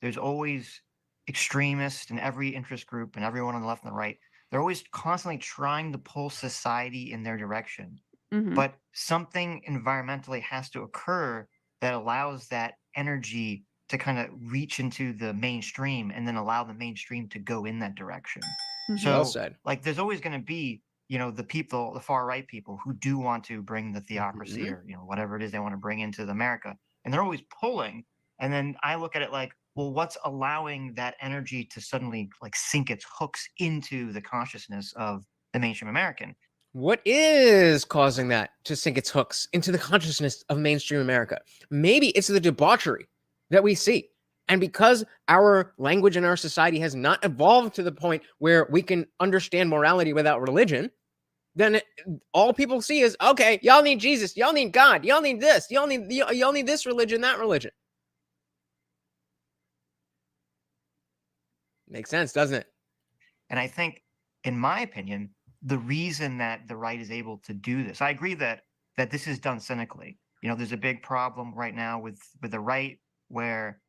S3: there's always extremists in every interest group and everyone on the left and the right. They're always constantly trying to pull society in their direction.
S4: Mhm.
S3: But something environmentally has to occur that allows that energy to kind of reach into the mainstream and then allow the mainstream to go in that direction.
S4: Mhm.
S1: Well
S3: So,
S1: said.
S3: like, there's always going to be, the people, the far right people who do want to bring the theocracy or, whatever it is they want to bring into America. And they're always pulling. And then I look at it like, well, what's allowing that energy to suddenly like sink its hooks into the consciousness of the mainstream American?
S1: What is causing that to sink its hooks into the consciousness of mainstream America? Maybe it's the debauchery that we see. And because our language and our society has not evolved to the point where we can understand morality without religion, then all people see is, okay, y'all need Jesus, y'all need God, y'all need this, y'all need this religion, that religion. Makes sense, doesn't it?
S3: And I think, in my opinion, the reason that the right is able to do this, I agree that this is done cynically. There's a big problem right now with the right where,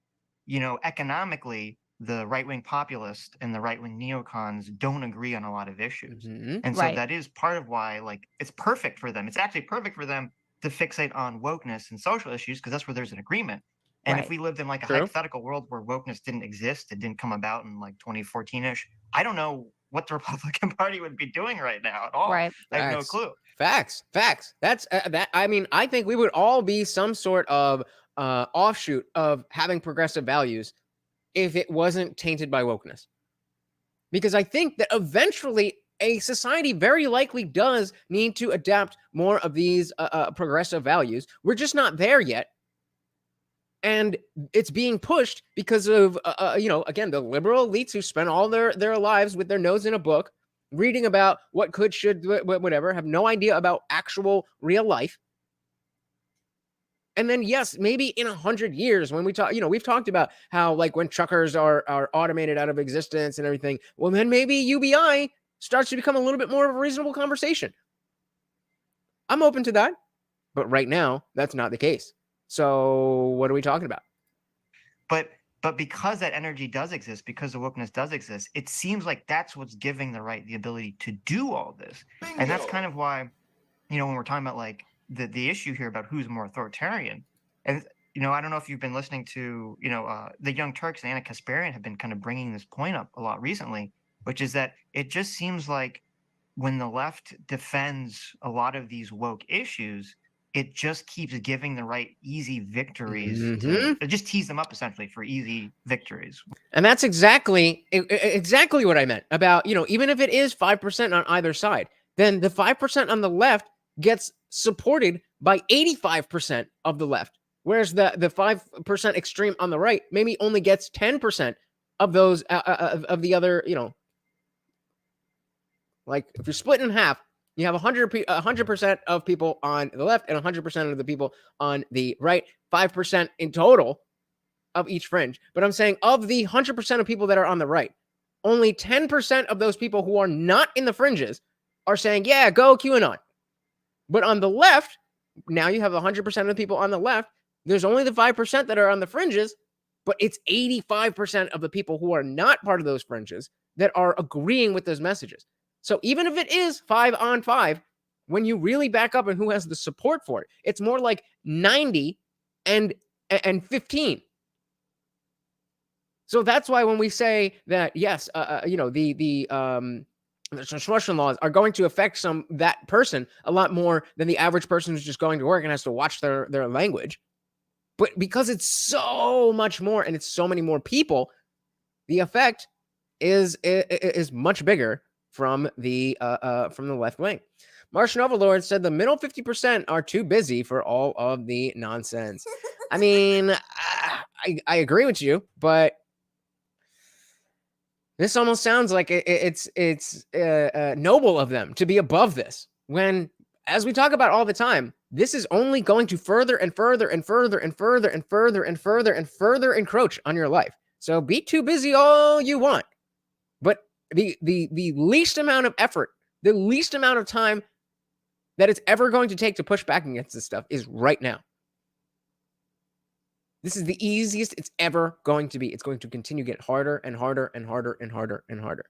S3: economically, the right-wing populist and the right-wing neocons don't agree on a lot of issues.
S1: Mhm.
S3: And so
S4: Right.
S3: that is part of why, like, it's perfect for them. It's actually perfect for them to fixate on wokeness and social issues because that's where there's an agreement. And if
S4: Right.
S3: we lived in like a
S1: True.
S3: hypothetical world where wokeness didn't exist, it didn't come about in like 2014-ish, I don't know what the Republican Party would be doing right now at all.
S4: Right.
S3: I have no
S1: Facts.
S3: clue.
S1: Facts. That's that. I mean, I think we would all be some sort of offshoot of having progressive values if it wasn't tainted by wokeness. Because I think that eventually a society very likely does need to adapt more of these progressive values. We're just not there yet. And it's being pushed because of, again, the liberal elites who spend all their lives with their nose in a book, reading about what could, should, whatever, have no idea about actual real life. And then, yes, maybe in 100 years, when we talk, we've talked about how, like, when truckers are automated out of existence and everything, well, then maybe UBI starts to become a little bit more of a reasonable conversation. I'm open to that. But right now, that's not the case. So what are we talking about?
S3: But because that energy does exist, because the wokeness does exist, it seems like that's what's giving the right the ability to do all this. Bingo. And that's kind of why, when we're talking about like the issue here about who's more authoritarian, and I don't know if you've been listening to the Young Turks and Anna Kasparian have been kind of bringing this point up a lot recently, which is that it just seems like when the left defends a lot of these woke issues, it just keeps giving the right easy victories. It just tease them up essentially for easy victories.
S1: And that's exactly what I meant about, even if it is 5% on either side, then the 5% on the left gets supported by 85% of the left. Whereas the 5% extreme on the right maybe only gets 10% of those, of the other, like if you're split in half, you have 100% of people on the left and 100% of the people on the right, 5% in total of each fringe. But I'm saying of the 100% of people that are on the right, only 10% of those people who are not in the fringes are saying, yeah, go QAnon. But on the left, now you have 100% of the people on the left. There's only the 5% that are on the fringes, but it's 85% of the people who are not part of those fringes that are agreeing with those messages. So even if it is 5 on 5, when you really back up and who has the support for it, it's more like 90 and 15. So that's why when we say that, yes, the transgression laws are going to affect that person a lot more than the average person who's just going to work and has to watch their language. But because it's so much more and it's so many more people, the effect is much bigger from the left wing. Martian Overlord said the middle 50% are too busy for all of the nonsense. I mean, I agree with you, but this almost sounds like it's noble of them to be above this, when, as we talk about all the time, this is only going to further and further and further and further and further and further and further encroach on your life. So be too busy all you want, but the least amount of effort, the least amount of time that it's ever going to take to push back against this stuff is right now. This is the easiest it's ever going to be. It's going to continue to get harder and harder and harder and harder and harder.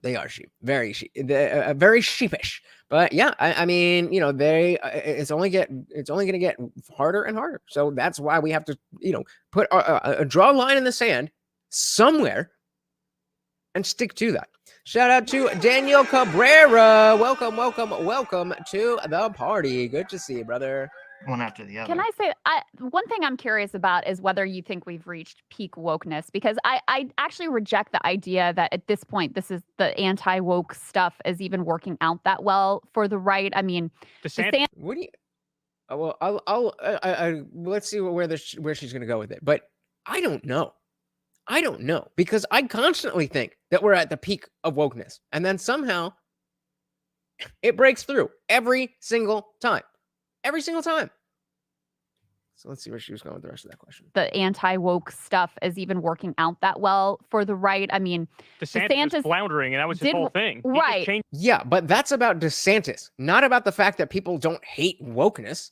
S1: They are very sheepish. But yeah, I mean, it's only going to get harder and harder. So that's why we have to, put draw a line in the sand somewhere and stick to that. Shout out to Daniel Cabrera. Welcome to the party. Good to see you, brother.
S3: One after the other.
S4: Can I say, one thing I'm curious about is whether you think we've reached peak wokeness, because I actually reject the idea that at this point, this is the anti-woke stuff is even working out that well for the right. I mean,
S1: what do you? Well, I'll let's see where she's going to go with it. But I don't know, because I constantly think that we're at the peak of wokeness, and then somehow it breaks through every single time. Every single time. So let's see where she was going with the rest of that question.
S4: The anti-woke stuff is even working out that well for the right. I mean,
S2: DeSantis was floundering, and that was his whole thing.
S4: Right.
S1: Yeah, but that's about DeSantis, not about the fact that people don't hate wokeness.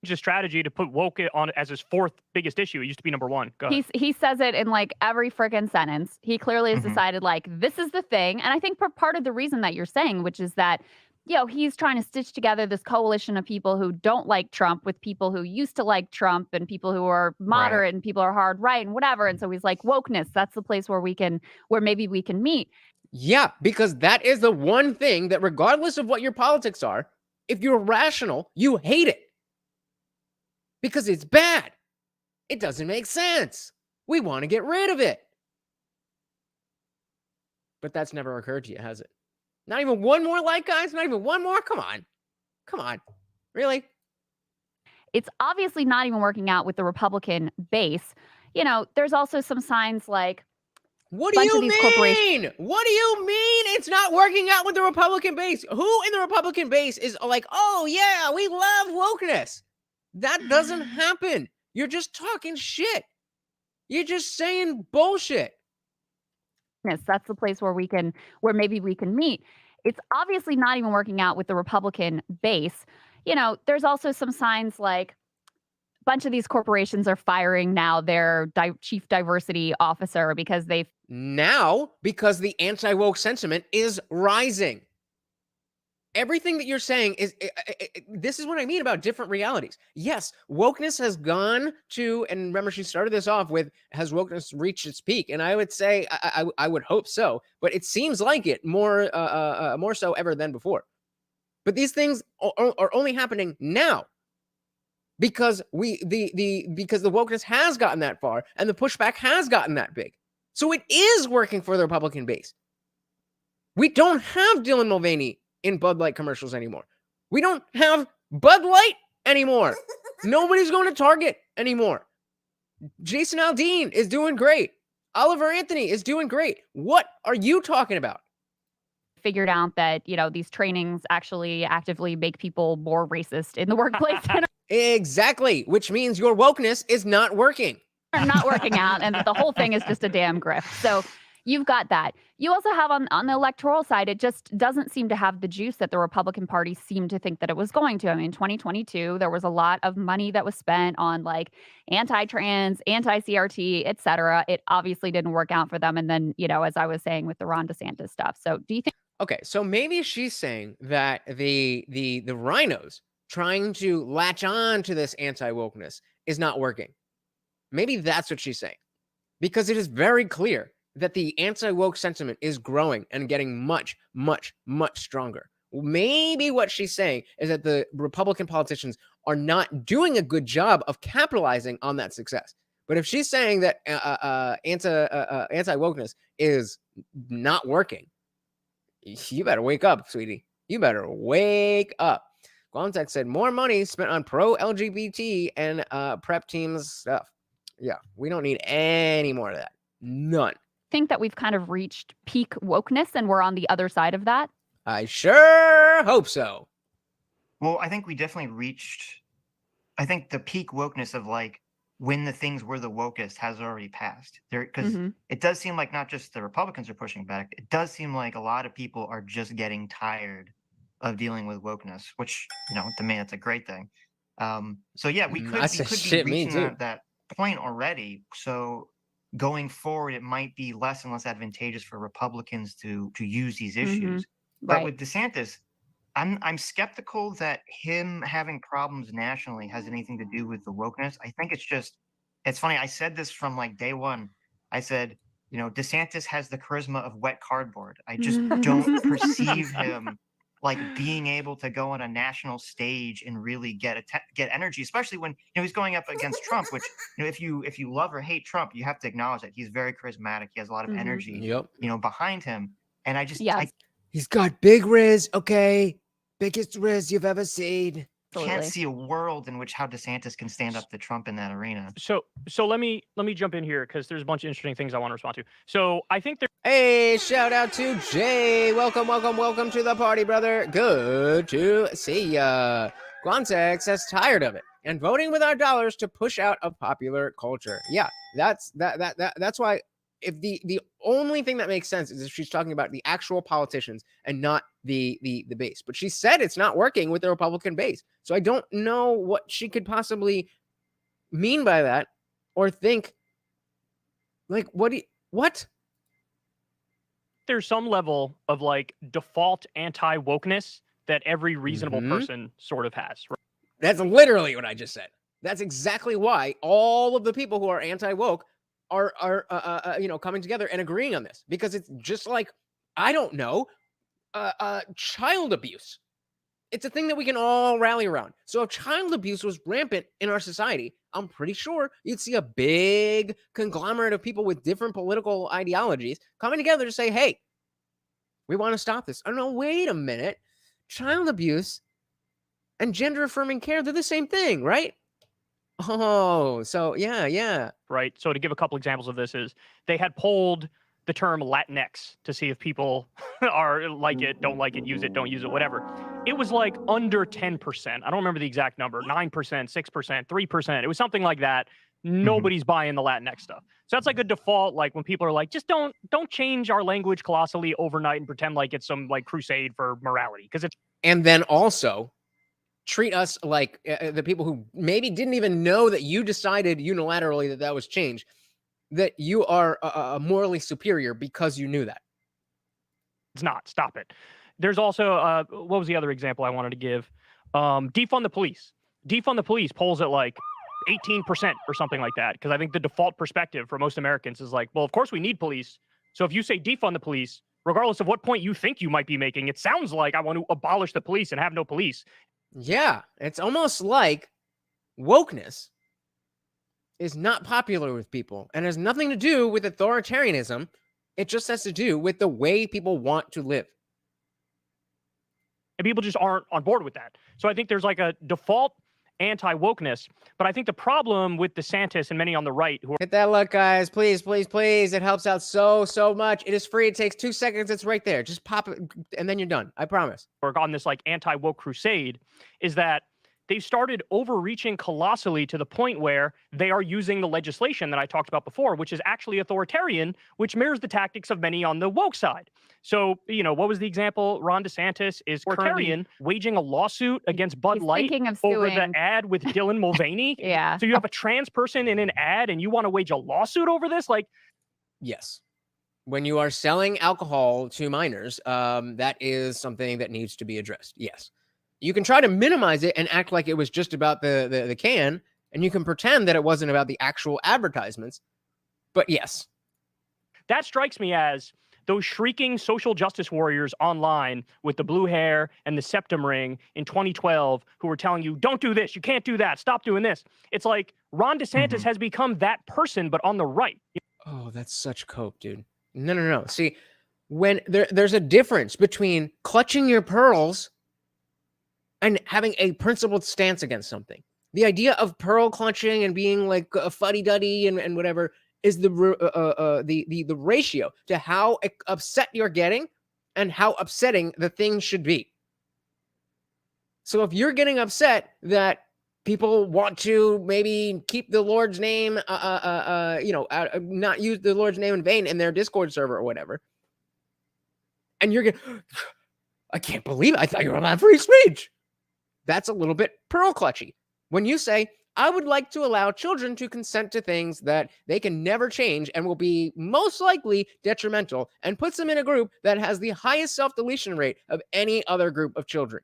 S2: A strategy to put woke on as his fourth biggest issue. It used to be number one. Go ahead.
S4: He says it in like every freaking sentence. He clearly has decided like this is the thing. And I think part of the reason that you're saying, which is that he's trying to stitch together this coalition of people who don't like Trump with people who used to like Trump and people who are moderate and people who are hard right and whatever. And so he's like, wokeness, that's the place where maybe we can meet.
S1: Yeah, because that is the one thing that regardless of what your politics are, if you're rational, you hate it. Because it's bad. It doesn't make sense. We want to get rid of it. But that's never occurred to you, has it? Not even one more like, guys? Not even one more? Come on. Really?
S4: It's obviously not even working out with the Republican base. There's also some signs like,
S1: what do you mean? What do you mean it's not working out with the Republican base? Who in the Republican base is like, oh yeah, we love wokeness? That doesn't happen. You're just talking shit. You're just saying bullshit.
S4: That's the place where maybe we can meet. It's obviously not even working out with the Republican base. There's also some signs like a bunch of these corporations are firing now their chief diversity officer because the anti-woke sentiment is rising. Everything that you're saying is, this is what I mean about different realities. Yes, wokeness has gone to, and remember she started this off with, has wokeness reached its peak? And I would say, I would hope so, but it seems like it more so ever than before. But these things are only happening now because because the wokeness has gotten that far and the pushback has gotten that big. So it is working for the Republican base. We don't have Dylan Mulvaney in Bud Light commercials anymore. We don't have Bud Light anymore. Nobody's going to Target anymore. Jason Aldean is doing great. Oliver Anthony is doing great. What are you talking about? Figured out that, these trainings actually actively make people more racist in the workplace.
S1: Exactly, which means your wokeness is not working.
S4: Not working out, and the whole thing is just a damn grift. So you've got that. You also have on the electoral side, it just doesn't seem to have the juice that the Republican Party seemed to think that it was going to. I mean, 2022, there was a lot of money that was spent on like anti-trans, anti-CRT, et cetera. It obviously didn't work out for them. And then, as I was saying with the Ron DeSantis stuff. So do you think?
S1: Okay, so maybe she's saying that the rhinos trying to latch on to this anti-wokeness is not working. Maybe that's what she's saying, because it is very clear that the anti-woke sentiment is growing and getting much, much, much stronger. Maybe what she's saying is that the Republican politicians are not doing a good job of capitalizing on that success. But if she's saying that anti-wokeness is not working, you better wake up, sweetie. You better wake up. Quantek said more money spent on pro-LGBT and prep teams stuff. Yeah, we don't need any more of that. None.
S4: Think that we've kind of reached peak wokeness and we're on the other side of that?
S1: I sure hope so.
S3: Well, I think we definitely reached, I think the peak wokeness of like when the things were the wokest has already passed. There, because it does seem like not just the Republicans are pushing back. It does seem like a lot of people are just getting tired of dealing with wokeness, which, you know, to me, that's a great thing. So yeah, we could be reaching that point already. So going forward, it might be less and less advantageous for Republicans to use these issues. But with DeSantis, I'm skeptical that him having problems nationally has anything to do with the wokeness. I think it's funny. I said this from like day one. I said, you know, DeSantis has the charisma of wet cardboard. I just don't perceive him like being able to go on a national stage and really get energy, especially when, you know, he's going up against Trump, which, you know, if you love or hate Trump, you have to acknowledge that he's very charismatic. He has a lot of energy, you know, behind him. And I just,
S1: he's got big riz, okay? Biggest riz you've ever seen.
S3: Can't see a world in which how DeSantis can stand up to Trump in that arena.
S2: So let me jump in here because there's a bunch of interesting things I want to respond to. So I think there.
S1: Hey, shout out to Jay. Welcome to the party, brother. Good to see ya. Guantex is tired of it and voting with our dollars to push out a popular culture. Yeah, that's why. If the only thing that makes sense is if she's talking about the actual politicians and not the base. But she said it's not working with the Republican base. So I don't know what she could possibly mean by that or think. Like, what?
S2: There's some level of like default anti-wokeness that every reasonable person sort of has. Right?
S1: That's literally what I just said. That's exactly why all of the people who are anti-woke are you know, coming together and agreeing on this, because it's just like, I don't know, child abuse. It's a thing that we can all rally around. So if child abuse was rampant in our society, I'm pretty sure you'd see a big conglomerate of people with different political ideologies coming together to say, hey, we want to stop this. Oh, no, wait a minute. Child abuse and gender affirming care, they're the same thing, right? Oh, so yeah.
S2: Right. So to give a couple examples of this is they had polled the term Latinx to see if people are like it, don't like it, use it, don't use it, whatever. It was like under 10%. I don't remember the exact number, 9%, 6%, 3%. It was something like that. Nobody's buying the Latinx stuff. So that's like a default, like when people are like, just don't change our language colossally overnight and pretend like it's some like crusade for morality. Because it's.
S1: And then also treat us like the people who maybe didn't even know that you decided unilaterally that was change, that you are morally superior because you knew that.
S2: It's not. Stop it. There's also, what was the other example I wanted to give? Defund the police. Defund the police polls at like 18% or something like that. Because I think the default perspective for most Americans is like, well, of course we need police. So if you say defund the police, regardless of what point you think you might be making, it sounds like I want to abolish the police and have no police.
S1: Yeah, it's almost like wokeness is not popular with people and has nothing to do with authoritarianism. It just has to do with the way people want to live.
S2: And people just aren't on board with that. So I think there's like a default anti-wokeness, but I think the problem with DeSantis and many on the right who are—
S1: hit that like, guys, please. It helps out so much. It is free. It takes 2 seconds. It's right there. Just pop it and then you're done. I promise.
S2: Or on this like anti-woke crusade is that they've started overreaching colossally to the point where they are using the legislation that I talked about before, which is actually authoritarian, which mirrors the tactics of many on the woke side. So, you know, what was the example? Ron DeSantis is currently waging a lawsuit against Bud Light over the ad with Dylan Mulvaney.
S4: Yeah.
S2: So you have a trans person in an ad and you want to wage a lawsuit over this? Like,
S1: yes. When you are selling alcohol to minors, that is something that needs to be addressed. Yes. You can try to minimize it and act like it was just about the can, and you can pretend that it wasn't about the actual advertisements. But yes.
S2: That strikes me as those shrieking social justice warriors online with the blue hair and the septum ring in 2012 who were telling you, don't do this, you can't do that, stop doing this. It's like Ron DeSantis has become that person, but on the right.
S1: Oh, that's such cope, dude. No. See, when there's a difference between clutching your pearls and having a principled stance against something. The idea of pearl clutching and being like a fuddy-duddy and whatever is the ratio to how upset you're getting and how upsetting the thing should be. So if you're getting upset that people want to maybe keep the Lord's name, not use the Lord's name in vain in their Discord server or whatever, and you're going, I can't believe it. I thought you were allowed free speech. That's a little bit pearl clutchy. When you say, I would like to allow children to consent to things that they can never change and will be most likely detrimental, and puts them in a group that has the highest self-deletion rate of any other group of children.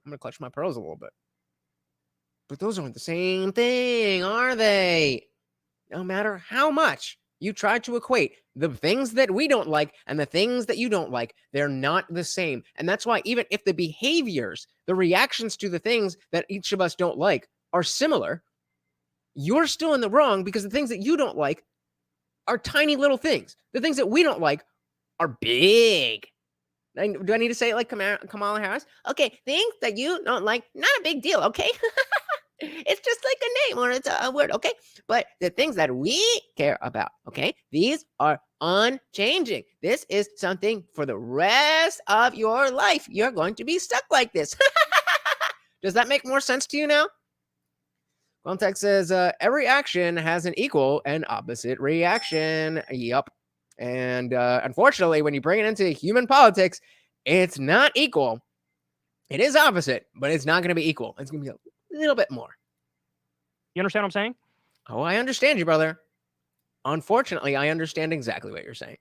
S1: I'm going to clutch my pearls a little bit. But those aren't the same thing, are they? No matter how much you try to equate the things that we don't like and the things that you don't like, they're not the same. And that's why even if the behaviors, the reactions to the things that each of us don't like are similar, you're still in the wrong because the things that you don't like are tiny little things. The things that we don't like are big. Do I need to say it like Kamala Harris? Okay, things that you don't like, not a big deal, okay? It's just like a name or it's a word, okay? But the things that we care about, okay, these are unchanging. This is something for the rest of your life. You're going to be stuck like this. Does that make more sense to you now? Context says, every action has an equal and opposite reaction. Yup. And unfortunately, when you bring it into human politics, it's not equal. It is opposite, but it's not going to be equal. It's going to be a little bit more.
S2: You understand what I'm saying?
S1: Oh, I understand you, brother. Unfortunately, I understand exactly what you're saying.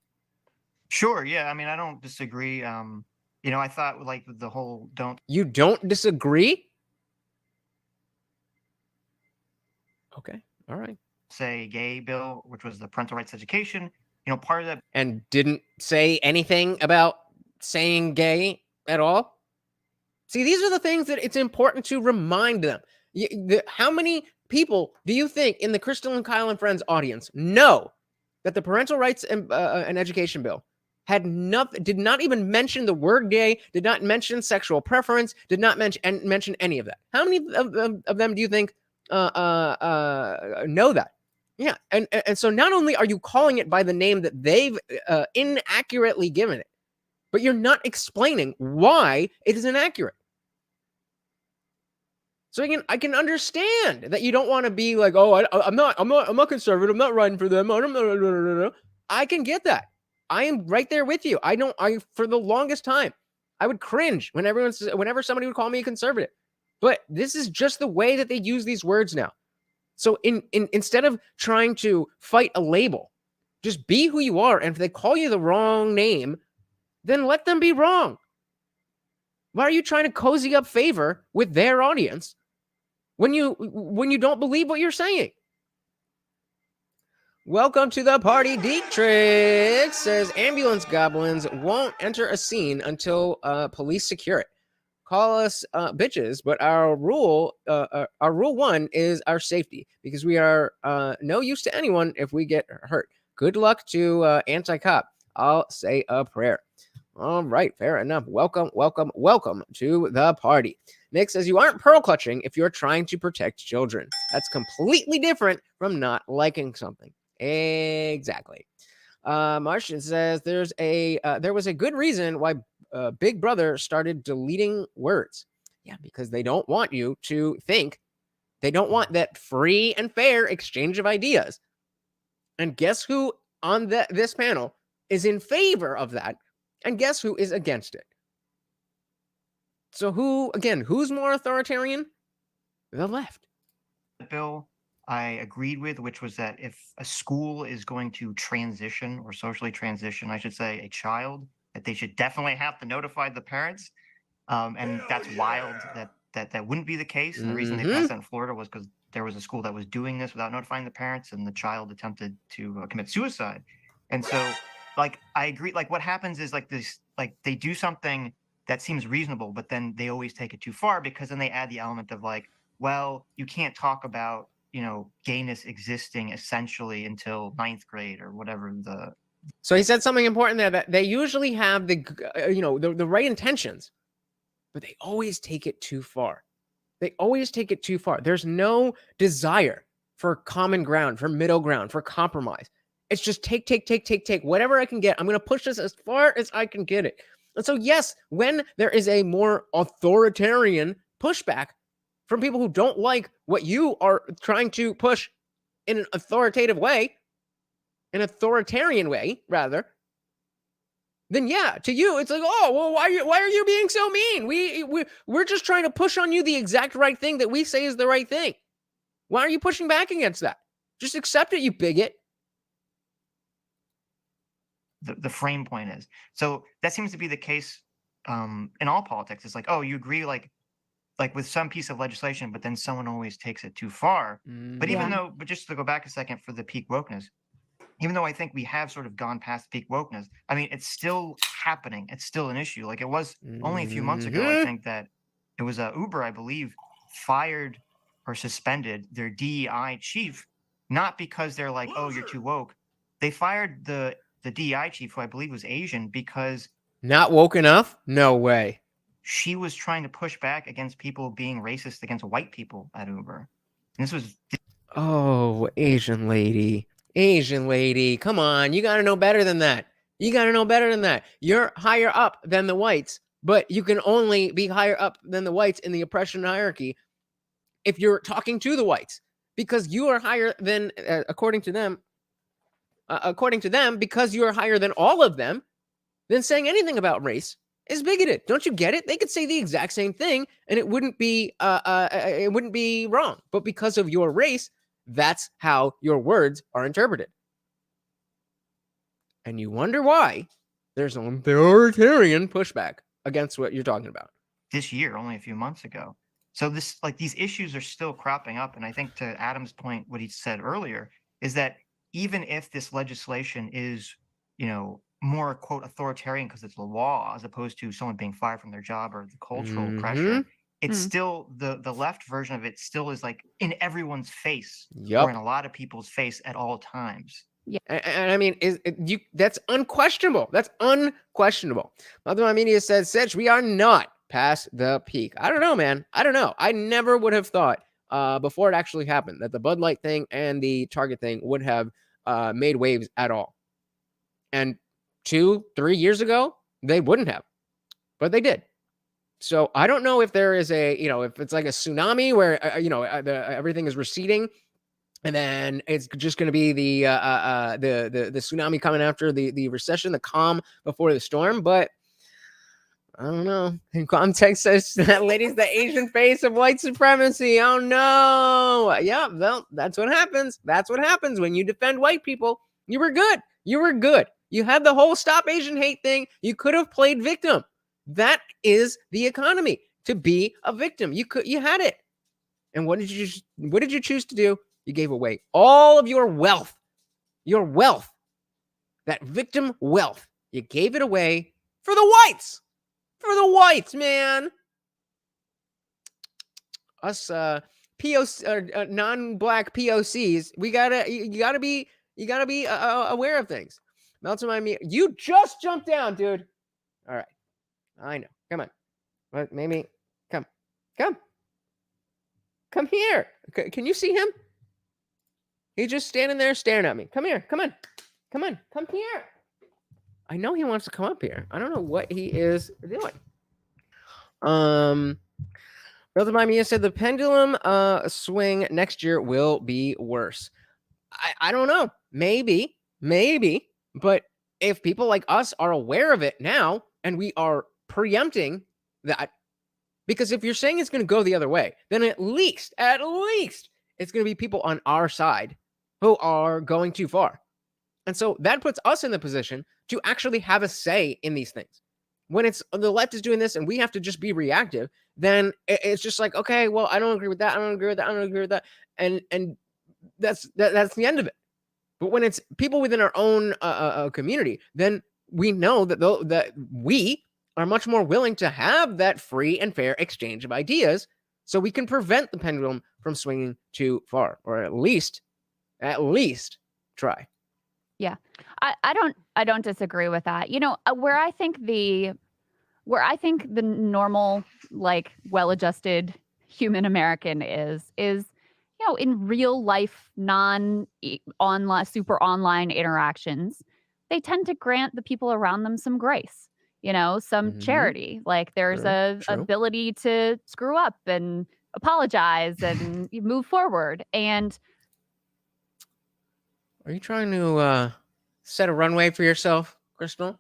S3: Sure. Yeah. I mean, I don't disagree. I thought like the whole
S1: You don't disagree? Okay. All right.
S3: Say gay bill, which was the parental rights education, part of that.
S1: And didn't say anything about saying gay at all? See, these are the things that it's important to remind them. How many people do you think in the Krystal Kyle and Friends audience know that the parental rights and education bill did not even mention the word gay, did not mention sexual preference, did not mention any of that? How many of them do you think know that? Yeah, and so not only are you calling it by the name that they've inaccurately given it, but you're not explaining why it is inaccurate. So again, I can understand that you don't want to be like, oh, I'm not conservative. I'm not riding for them. I can get that. I am right there with you. For the longest time, I would cringe whenever somebody would call me a conservative. But this is just the way that they use these words now. So instead of trying to fight a label, just be who you are. And if they call you the wrong name, then let them be wrong. Why are you trying to cozy up favor with their audience when you don't believe what you're saying? Welcome to the party, Dietrich says ambulance goblins won't enter a scene until police secure it. Call us bitches, but our rule one is our safety, because we are no use to anyone if we get hurt. Good luck to anti-cop. I'll say a prayer. All right, fair enough. Welcome to the party. Nick says you aren't pearl clutching if you're trying to protect children. That's completely different from not liking something. Exactly. Martian says there was a good reason why Big Brother started deleting words. Yeah, because they don't want you to think. They don't want that free and fair exchange of ideas. And guess who on this panel is in favor of that? And guess who is against it? So who's more authoritarian? The left.
S3: Bill I agreed with, which was that if a school is going to transition or socially transition, I should say, a child, that they should definitely have to notify the parents. And that's wild that wouldn't be the case. And the reason they passed that in Florida was because there was a school that was doing this without notifying the parents, and the child attempted to commit suicide. And so, like, I agree. Like, what happens is like this, like they do something that seems reasonable, but then they always take it too far, because then they add the element of like, well, you can't talk about, gayness existing essentially until 9th grade or whatever the.
S1: So he said something important there, that they usually have the right intentions, but they always take it too far. They always take it too far. There's no desire for common ground, for middle ground, for compromise. It's just take whatever I can get. I'm going to push this as far as I can get it. And so, yes, when there is a more authoritarian pushback from people who don't like what you are trying to push in an authoritative way, an authoritarian way, rather, then yeah, to you, it's like, oh, well, why are you being so mean? We're just trying to push on you the exact right thing that we say is the right thing. Why are you pushing back against that? Just accept it, you bigot.
S3: The frame point is. So that seems to be the case in all politics. It's like, oh, you agree like with some piece of legislation, but then someone always takes it too far. But but just to go back a second for the peak wokeness, even though I think we have sort of gone past peak wokeness, I mean, it's still happening. It's still an issue. Like it was only a few months ago, I think that it was Uber, I believe, fired or suspended their DEI chief, not because they're like, oh, you're too woke. They fired the DEI chief, who I believe was Asian, because
S1: not woke enough? No way.
S3: She was trying to push back against people being racist against white people at Uber. And this was...
S1: Oh, Asian lady, come on. You got to know better than that. You're higher up than the whites, but you can only be higher up than the whites in the oppression hierarchy if you're talking to the whites, because you are higher than, according to them, because you are higher than all of them, then saying anything about race is bigoted. Don't you get it? They could say the exact same thing and it wouldn't be wrong. But because of your race, that's how your words are interpreted. And you wonder why there's an authoritarian pushback against what you're talking about.
S3: This year, only a few months ago. So these issues are still cropping up. And I think, to Adam's point, what he said earlier is that even if this legislation is, more, quote, authoritarian because it's a law, as opposed to someone being fired from their job or the cultural pressure, it's still the left version of it still is like in everyone's face, or in a lot of people's face at all times.
S1: Yeah, and I mean, that's unquestionable. Mother Media says, Sitch, we are not past the peak. I don't know, man. I don't know. I never would have thought before it actually happened that the Bud Light thing and the Target thing would have made waves at all. And 2-3 years ago, they wouldn't have, but they did. So I don't know if there is if it's like a tsunami where everything is receding, and then it's just going to be the tsunami coming after the recession, the calm before the storm. But I don't know. In context says that lady's the Asian face of white supremacy. Oh no! Yeah, well, that's what happens. That's what happens when you defend white people. You were good. You had the whole Stop Asian Hate thing. You could have played victim. That is the economy, to be a victim. You had it. And what did you choose to do? You gave away all of your wealth. That victim wealth. You gave it away for the whites. Man. Us POC non-black POCs, you gotta be aware of things. Melton mind me. You just jumped down, dude. All right. I know. Come on. But maybe come here. Can you see him? He's just standing there staring at me. Come here. Come here. I know he wants to come up here. I don't know what he is doing. Brother Mimia said the pendulum swing next year will be worse. I don't know. Maybe. But if people like us are aware of it now, and we are preempting that, because if you're saying it's going to go the other way, then at least it's going to be people on our side who are going too far. And so that puts us in the position to actually have a say in these things. when it's the left is doing this and we have to just be reactive, then it's just like, okay, well, I don't agree with that. I don't agree with that. I don't agree with that. And that's the end of it. But when it's people within our own community, then we know that we are much more willing to have that free and fair exchange of ideas, so we can prevent the pendulum from swinging too far, or at least try.
S4: Yeah, I don't disagree with that. You know, where I think the normal, like, well-adjusted human American is, you know, in real life, non-online, super online interactions, they tend to grant the people around them some grace, you know, some charity. Like, there's a ability to screw up and apologize and move forward. And
S1: are you trying to set a runway for yourself, Krystal?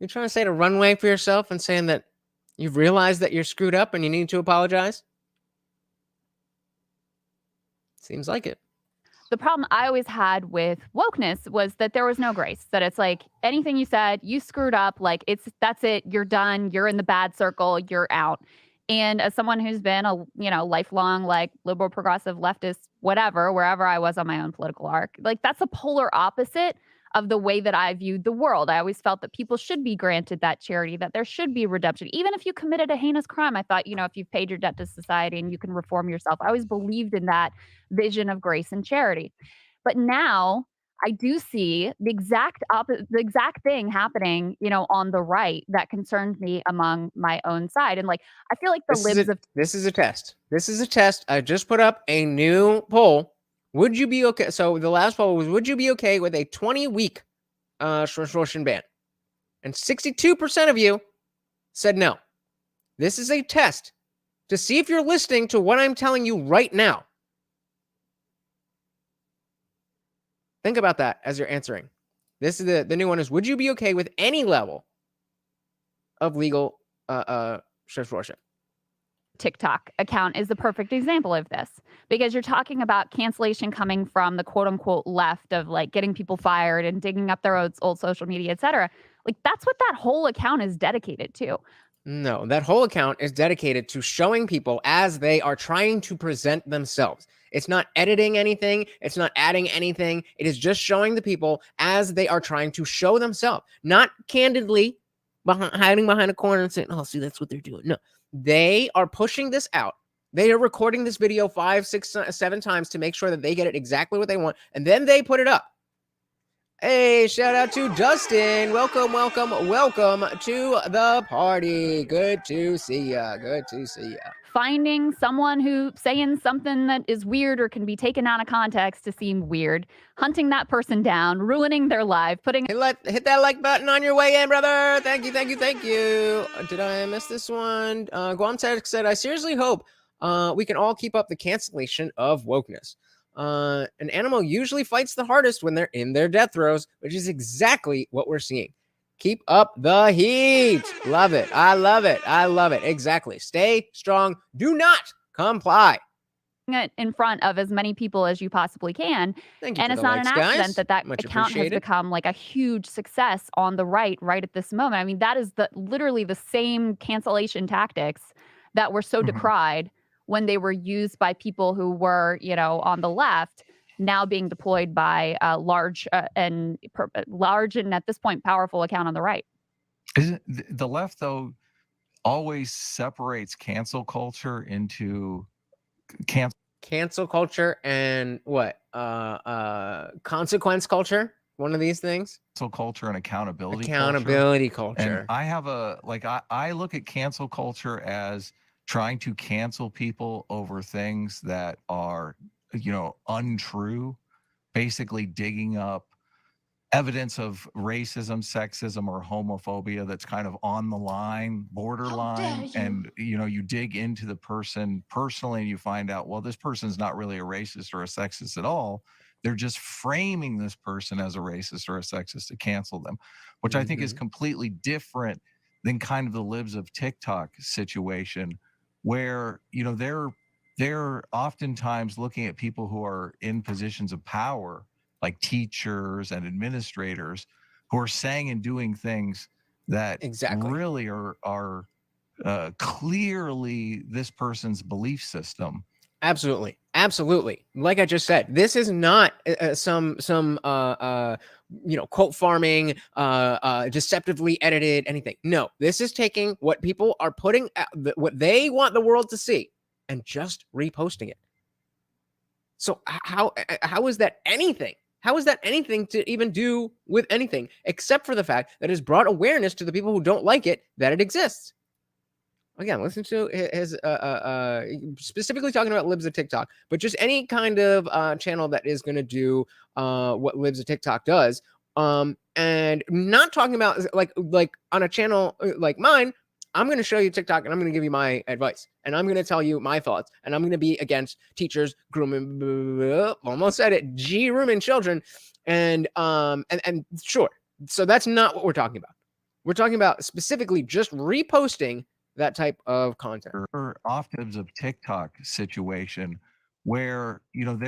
S1: You trying to set a runway for yourself and saying that you've realized that you're screwed up and you need to apologize? Seems like it.
S4: the problem I always had with wokeness was that there was no grace, that it's like anything you said, you screwed up, like that's it, you're done, you're in the bad circle, you're out. And as someone who's been a, you know, lifelong, like, liberal, progressive, leftist, whatever, wherever I was on my own political arc, like, that's a polar opposite of the way that I viewed the world. I always felt that people should be granted that charity, that there should be redemption. Even if you committed a heinous crime, I thought, you know, if you've paid your debt to society and you can reform yourself, I always believed in that vision of grace and charity. But now I do see the exact thing happening, you know, on the right that concerns me among my own side. And, like, I feel like the libs of
S1: this is a test. This is a test. I just put up a new poll. Would you be okay? So the last poll was, would you be okay with a 20-week short ban? And 62% of you said no. This is a test to see if you're listening to what I'm telling you right now. Think about that as you're answering. This is the new one is, would you be okay with any level of legal censorship?
S4: TikTok account is the perfect example of this, because you're talking about cancellation coming from the quote unquote left, of like getting people fired and digging up their old social media, etc. Like, that's what that whole account is dedicated to.
S1: No, that whole account is dedicated to showing people as they are trying to present themselves. It's not editing anything. It's not adding anything. It is just showing the people as they are trying to show themselves, not candidly hiding behind a corner and saying, oh, see, that's what they're doing. No, they are pushing this out. They are recording this video 5, 6, 7 times to make sure that they get it exactly what they want. And then they put it up. Hey, shout out to Dustin. Welcome to the party. Good to see ya. Good to see ya.
S4: Finding someone who saying something that is weird or can be taken out of context to seem weird, hunting that person down, ruining their life, putting...
S1: Hit that like button on your way in, brother. Thank you. Did I miss this one? Guam said, I seriously hope we can all keep up the cancellation of wokeness. An animal usually fights the hardest when they're in their death throes, which is exactly what we're seeing. Keep up the heat. Love it. I love it. Exactly. Stay strong. Do not comply.
S4: It in front of as many people as you possibly can.
S1: Thank you.
S4: And it's not an accident that account has become like a huge success on the right at this moment. I mean, that is literally the same cancellation tactics that were so decried when they were used by people who were, you know, on the left, now being deployed by large and at this point powerful account on the right.
S5: Isn't the left, though, always separates cancel culture into
S1: cancel culture and what consequence culture? One of these things.
S5: Cancel culture and accountability
S1: culture.
S5: And I have I look at cancel culture as trying to cancel people over things that are, you know, untrue, basically digging up evidence of racism, sexism, or homophobia that's kind of on the line, borderline, and, you know, you dig into the person personally and you find out, well, this person's not really a racist or a sexist at all. They're just framing this person as a racist or a sexist to cancel them, which I think is completely different than kind of the libs of TikTok situation, where, you know, they're oftentimes looking at people who are in positions of power, like teachers and administrators, who are saying and doing things that
S1: Exactly.
S5: really are clearly this person's belief system.
S1: Absolutely. Absolutely. Like I just said, this is not some cult farming, deceptively edited anything. No, this is taking what people are putting out, what they want the world to see, and just reposting it. So how is that anything? How is that anything to even do with anything, except for the fact that it has brought awareness to the people who don't like it that it exists? Again, listen to his specifically talking about Libs of TikTok, but just any kind of channel that is going to do what Libs of TikTok does, and not talking about like on a channel like mine. I'm going to show you TikTok, and I'm going to give you my advice, and I'm going to tell you my thoughts, and I'm going to be against teachers grooming, almost said it, grooming children, and sure. So that's not what we're talking about. We're talking about specifically just reposting that type of content.
S5: Or often of TikTok situation where, you know,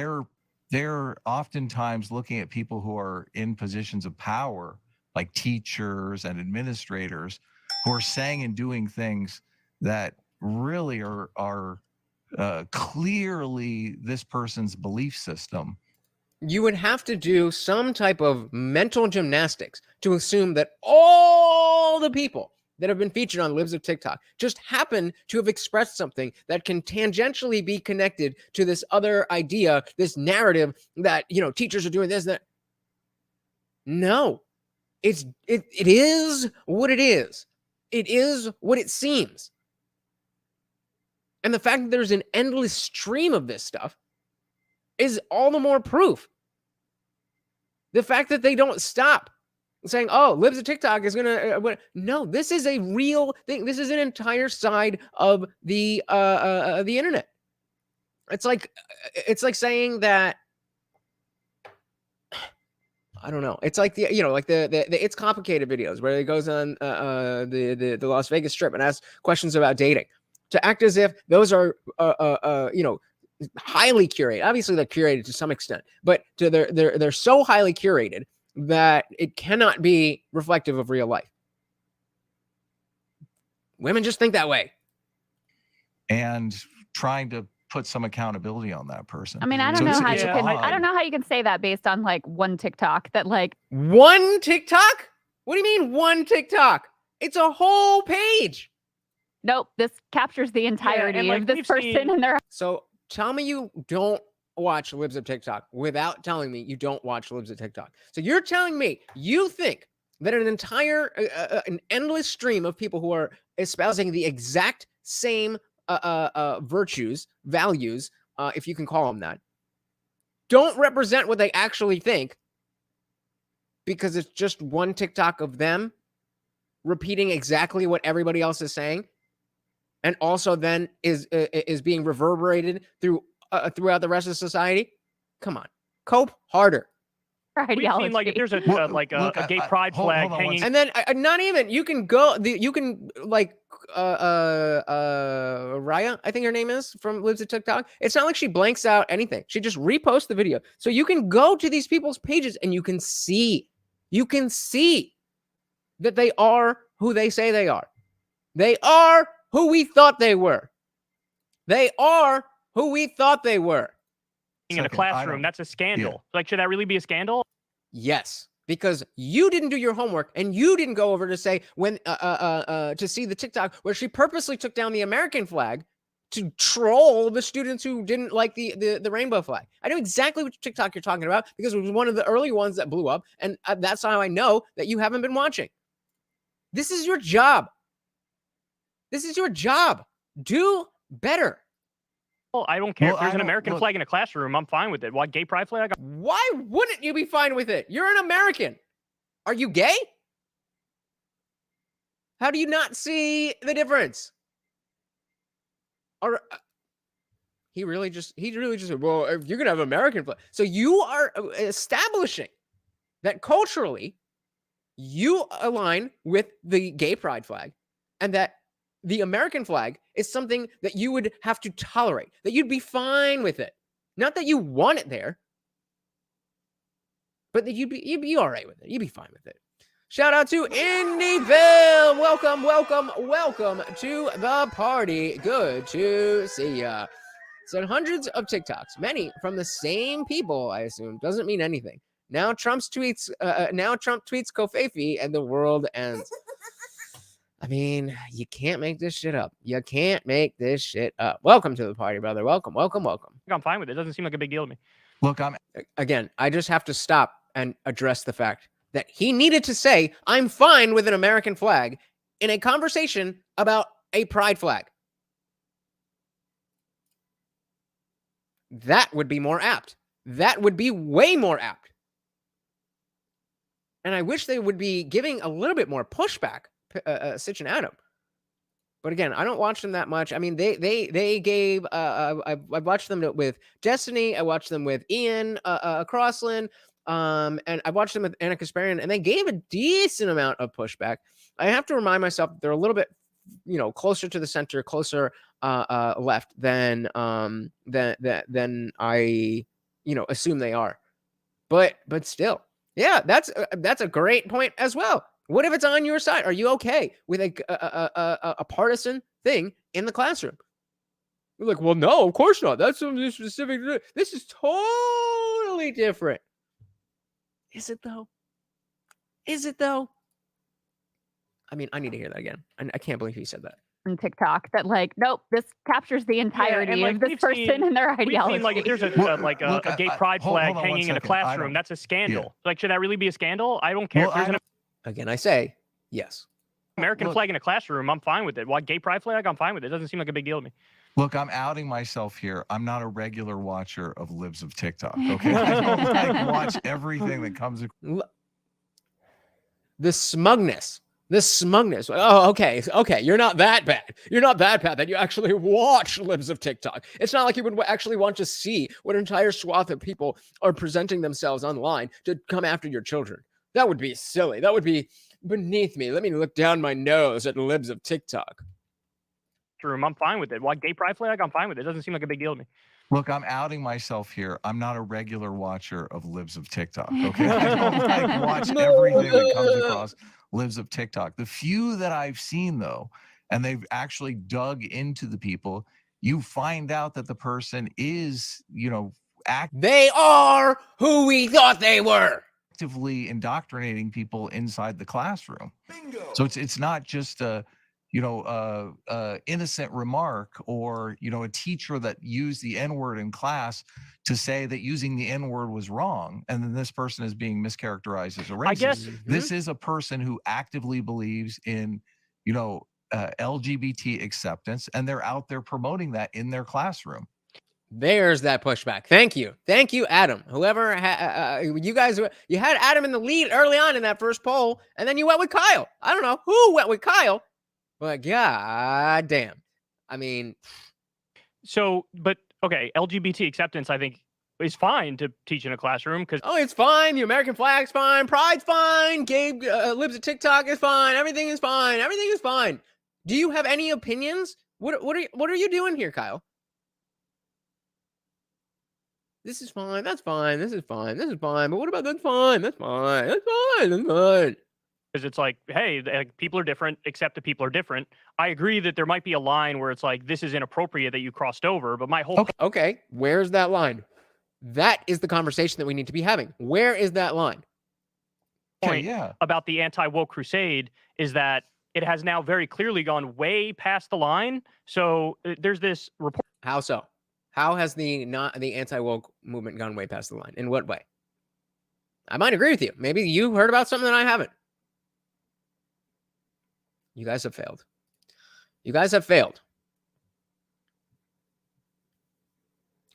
S5: they're oftentimes looking at people who are in positions of power, like teachers and administrators, who are saying and doing things that really are clearly this person's belief system.
S1: You would have to do some type of mental gymnastics to assume that all the people that have been featured on Libs of TikTok just happen to have expressed something that can tangentially be connected to this other idea, this narrative that, you know, teachers are doing this, that. No, it is what it is. It is what it seems. And the fact that there's an endless stream of this stuff is all the more proof. The fact that they don't stop saying, oh, Libs of TikTok is going to, no, this is a real thing. This is an entire side of the internet. It's like saying that, I don't know. It's like the It's Complicated videos where it goes on the Las Vegas Strip and asks questions about dating, to act as if those are highly curated. Obviously, they're curated to some extent, but they're so highly curated that it cannot be reflective of real life. Women just think that way,
S5: and trying to put some accountability on that person.
S4: I mean, I don't know how you can. I don't know how you can say that based on like one TikTok. That like
S1: one TikTok. What do you mean one TikTok? It's a whole page.
S4: Nope, this captures the entirety of this person and their.
S1: So tell me you don't watch Libs of TikTok without telling me you don't watch Libs of TikTok. So you're telling me you think that an entire, an endless stream of people who are espousing the exact same virtues, values, if you can call them that, don't represent what they actually think because it's just one TikTok of them repeating exactly what everybody else is saying, and also then is being reverberated throughout the rest of society? Come on, cope harder.
S2: We've seen like if there's a gay pride flag hanging,
S1: and then not even you can like Raya, I think her name is, from Libs of TikTok. It's not like she blanks out anything. She just reposts the video, so you can go to these people's pages and you can see that they are who they say they are. They are who we thought they were. They are who we thought they were.
S2: In a classroom, that's a scandal. Yeah. Like, should that really be a scandal?
S1: Yes, because you didn't do your homework and you didn't go over to say when to see the TikTok where she purposely took down the American flag to troll the students who didn't like the rainbow flag. I know exactly which TikTok you're talking about because it was one of the early ones that blew up, and that's how I know that you haven't been watching. This is your job. This is your job. Do better.
S2: Well, I don't care if there's an American flag in a classroom. I'm fine with it. Why gay pride flag?
S1: Why wouldn't you be fine with it? You're an American. Are you gay? How do you not see the difference? Or he really just said, well, if you're gonna have American flag, so you are establishing that culturally you align with the gay pride flag, and that the American flag is something that you would have to tolerate, that you'd be fine with it. Not that you want it there, but that you'd be all right with it. You'd be fine with it. Shout out to Indyville. Welcome, welcome, welcome to the party. Good to see ya. Sent hundreds of TikToks, many from the same people, I assume. Doesn't mean anything. Now Trump tweets Kofafi and the world ends. I mean, you can't make this shit up. You can't make this shit up. Welcome to the party, brother. Welcome, welcome, welcome.
S2: I'm fine with it. It doesn't seem like a big deal to me.
S5: Look,
S1: Again, I just have to stop and address the fact that he needed to say, I'm fine with an American flag in a conversation about a pride flag. That would be more apt. That would be way more apt. And I wish they would be giving a little bit more pushback, Sitch and Adam. But again, I don't watch them that much. I mean, they gave, I watched them with Destiny. I watched them with Ian Crossland. And I watched them with Anna Kasparian, and they gave a decent amount of pushback. I have to remind myself they're a little bit, closer to the center, closer left than I, assume they are. But still, yeah, that's a great point as well. What if it's on your side? Are you okay with a partisan thing in the classroom? You're like, well, no, of course not. That's something specific. This is totally different. Is it though? Is it though? I mean, I need to hear that again. I can't believe he said that.
S4: On TikTok that nope, this captures the entirety of this person and their ideology.
S2: We've seen, if there's a gay pride flag hanging in a classroom, that's a scandal. Yeah. Should that really be a scandal? I don't care.
S5: Well,
S1: Again, I say yes.
S2: American flag in a classroom, I'm fine with it. Why gay pride flag? I'm fine with it. It doesn't seem like a big deal to me.
S5: Look, I'm outing myself here. I'm not a regular watcher of Libs of TikTok. Okay, I don't watch everything that comes.
S1: The smugness. Oh, okay. You're not that bad. You're not that bad that you actually watch Libs of TikTok. It's not like you would actually want to see what an entire swath of people are presenting themselves online to come after your children. That would be silly. That would be beneath me. Let me look down my nose at Libs of TikTok.
S2: I'm fine with it. Why gay pride flag? I'm fine with it. It doesn't seem like a big deal to me.
S5: Look, I'm outing myself here. I'm not a regular watcher of Libs of TikTok. Okay, I don't watch everything that comes across Libs of TikTok. The few that I've seen, though, and they've actually dug into the people, you find out that the person is,
S1: they are who we thought they were.
S5: Actively indoctrinating people inside the classroom. Bingo. So it's not just a innocent remark or a teacher that used the N-word in class to say that using the N-word was wrong, and then this person is being mischaracterized as a racist.
S2: I guess
S5: this is a person who actively believes in LGBT acceptance, and they're out there promoting that in their classroom.
S1: There's that pushback. Thank you, Adam. Whoever you guys, you had Adam in the lead early on in that first poll, and then you went with Kyle. I don't know who went with Kyle, but god damn. I mean,
S2: but okay, LGBT acceptance, I think, is fine to teach in a classroom because
S1: it's fine. The American flag's fine. Pride's fine. Gay Libs of TikTok is fine. Everything is fine. Everything is fine. Do you have any opinions? What are you doing here, Kyle? This is fine. That's fine. This is fine. This is fine. But what about that's fine? That's fine. That's fine. That's fine.
S2: Because it's like, hey, people are different, except that people are different. I agree that there might be a line where it's like, this is inappropriate that you crossed over, but my whole...
S1: Okay, where's that line? That is the conversation that we need to be having. Where is that line?
S2: Point about the anti-woke crusade is that it has now very clearly gone way past the line. So there's this report...
S1: How so? How has the anti-woke movement gone way past the line? In what way? I might agree with you. Maybe you heard about something that I haven't. You guys have failed. You guys have failed.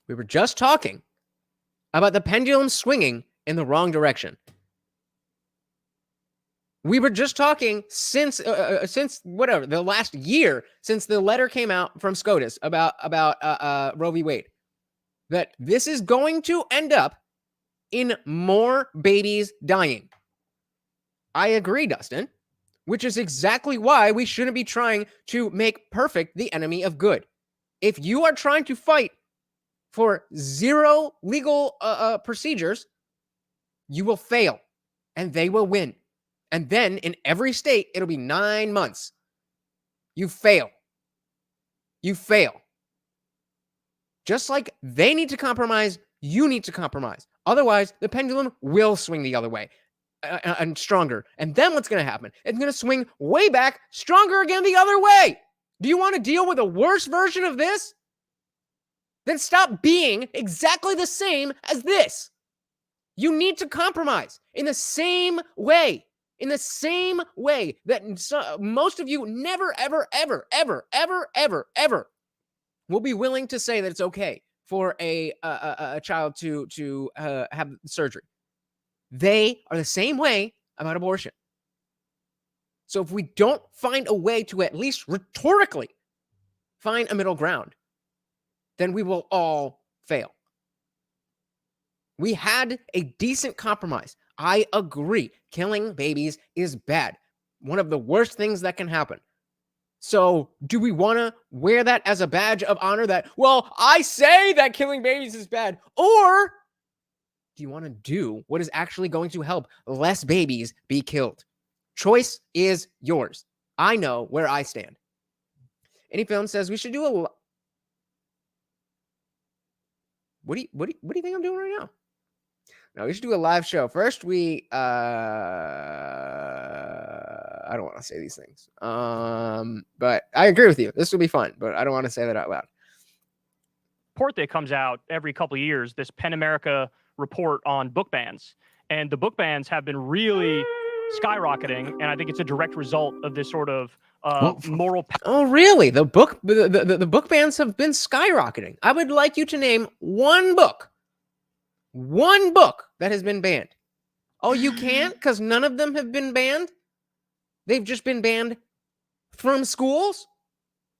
S1: We were just talking about the pendulum swinging in the wrong direction. We were just talking since whatever, the last year, since the letter came out from SCOTUS about Roe v. Wade, that this is going to end up in more babies dying. I agree, Dustin, which is exactly why we shouldn't be trying to make perfect the enemy of good. If you are trying to fight for zero legal procedures, you will fail and they will win. And then in every state, it'll be 9 months. You fail. You fail. Just like they need to compromise, you need to compromise. Otherwise, the pendulum will swing the other way and stronger. And then what's going to happen? It's going to swing way back, stronger again the other way. Do you want to deal with a worse version of this? Then stop being exactly the same as this. You need to compromise in the same way. In the same way that most of you never, ever, ever, ever, ever, ever, ever will be willing to say that it's okay for a child to have surgery. They are the same way about abortion. So if we don't find a way to at least rhetorically find a middle ground, then we will all fail. We had a decent compromise. I agree. Killing babies is bad. One of the worst things that can happen. So do we want to wear that as a badge of honor that, well, I say that killing babies is bad? Or do you want to do what is actually going to help less babies be killed? Choice is yours. I know where I stand. Any Film says we should do a... What do you think I'm doing right now? No, we should do a live show. First, I don't want to say these things. But I agree with you. This will be fun, but I don't want to say that out loud.
S2: Report that comes out every couple of years, this PEN America report on book bans. And the book bans have been really skyrocketing, and I think it's a direct result of this sort of moral...
S1: Oh, really? The book bans have been skyrocketing. I would like you to name one book that has been banned. Oh, you can't? Because none of them have been banned? They've just been banned from schools?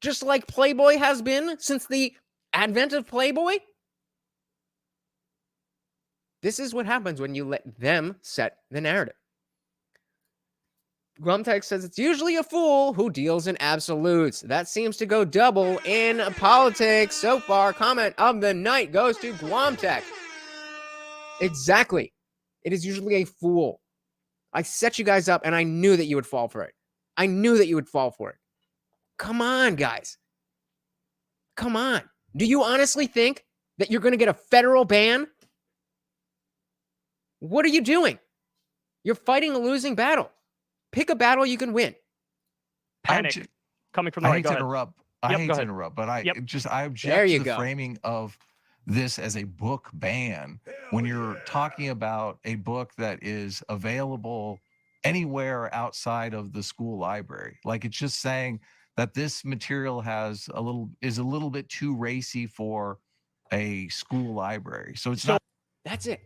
S1: Just like Playboy has been since the advent of Playboy? This is what happens when you let them set the narrative. Glumtex says it's usually a fool who deals in absolutes. That seems to go double in politics. So far, comment of the night goes to Glumtex. Exactly. It is usually a fool. I set you guys up and I knew that you would fall for it. I knew that you would fall for it. Come on, guys. Come on. Do you honestly think that you're going to get a federal ban? What are you doing? You're fighting a losing battle. Pick a battle you can win.
S2: Panic. Coming from the
S5: I
S2: right.
S5: hate to interrupt. I hate to interrupt, but I object to the framing of this as a book ban when you're talking about a book that is available anywhere outside of the school library. Like, it's just saying that this material is a little bit too racy for a school library. So it's not.
S1: That's it.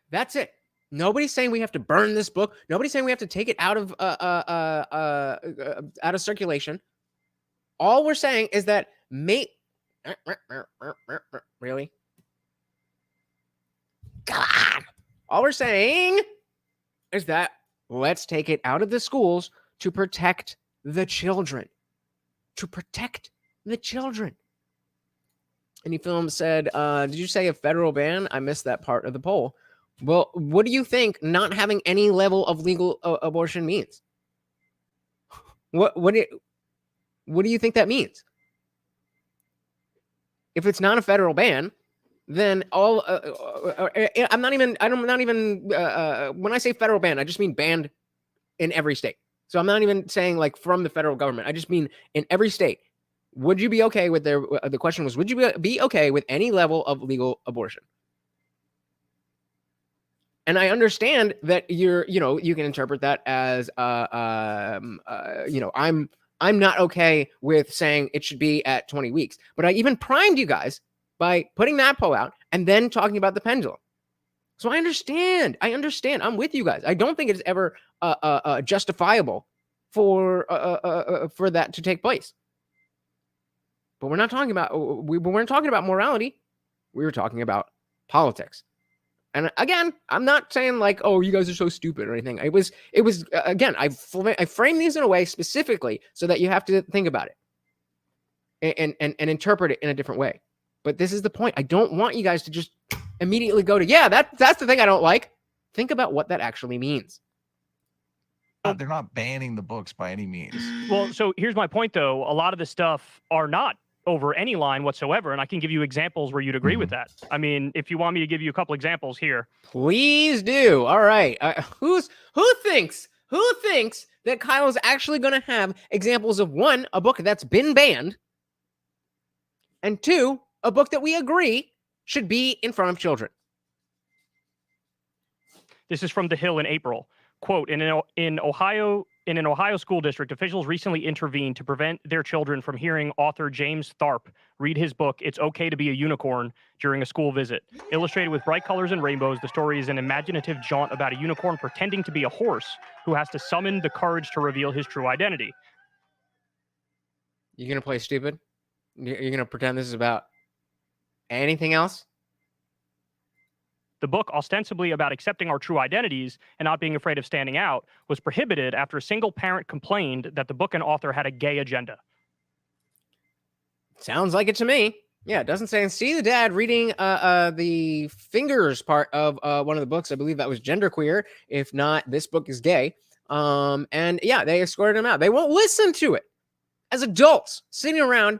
S1: That's it. Nobody's saying we have to burn this book. Nobody's saying we have to take it out of circulation. All we're saying is that really? God. All we're saying is that let's take it out of the schools to protect the children. To protect the children. Any Film said, did you say a federal ban? I missed that part of the poll. Well, what do you think not having any level of legal abortion means? What do you think that means? If it's not a federal ban, then all I'm not even when I say federal ban, I just mean banned in every state. So I'm not even saying like from the federal government. I just mean in every state. Would you be okay with the question was, would you be okay with any level of legal abortion? And I understand that you can interpret that as, I'm not okay with saying it should be at 20 weeks. But I even primed you guys by putting that poll out and then talking about the pendulum. So I understand. I'm with you guys. I don't think it's ever justifiable for that to take place. But we're not talking about we weren't talking about morality. We were talking about politics. And again, I'm not saying like, oh, you guys are so stupid or anything. It was again, I framed these in a way specifically so that you have to think about it and interpret it in a different way. But this is the point. I don't want you guys to just immediately go to, yeah, that's the thing I don't like. Think about what that actually means.
S5: they're not banning the books by any means.
S2: Well, so here's my point, though. A lot of the stuff are not over any line whatsoever, and I can give you examples where you'd agree with that. I mean, if you want me to give you a couple examples here.
S1: Please do. All right. Who thinks that Kyle's actually going to have examples of, one, a book that's been banned, and two, a book that we agree should be in front of children?
S2: This is from The Hill in April. Quote, in an Ohio school district, officials recently intervened to prevent their children from hearing author James Tharp read his book, It's Okay to Be a Unicorn, during a school visit. Illustrated with bright colors and rainbows, the story is an imaginative jaunt about a unicorn pretending to be a horse who has to summon the courage to reveal his true identity.
S1: You going to play stupid? You're going to pretend this is about anything else?
S2: The book, ostensibly about accepting our true identities and not being afraid of standing out, was prohibited after a single parent complained that the book and author had a gay agenda.
S1: Sounds like it to me. Yeah, it doesn't say. And see the dad reading the fingers part of one of the books. I believe that was genderqueer. If not, this book is gay. And yeah, they escorted him out. They won't listen to it. As adults, sitting around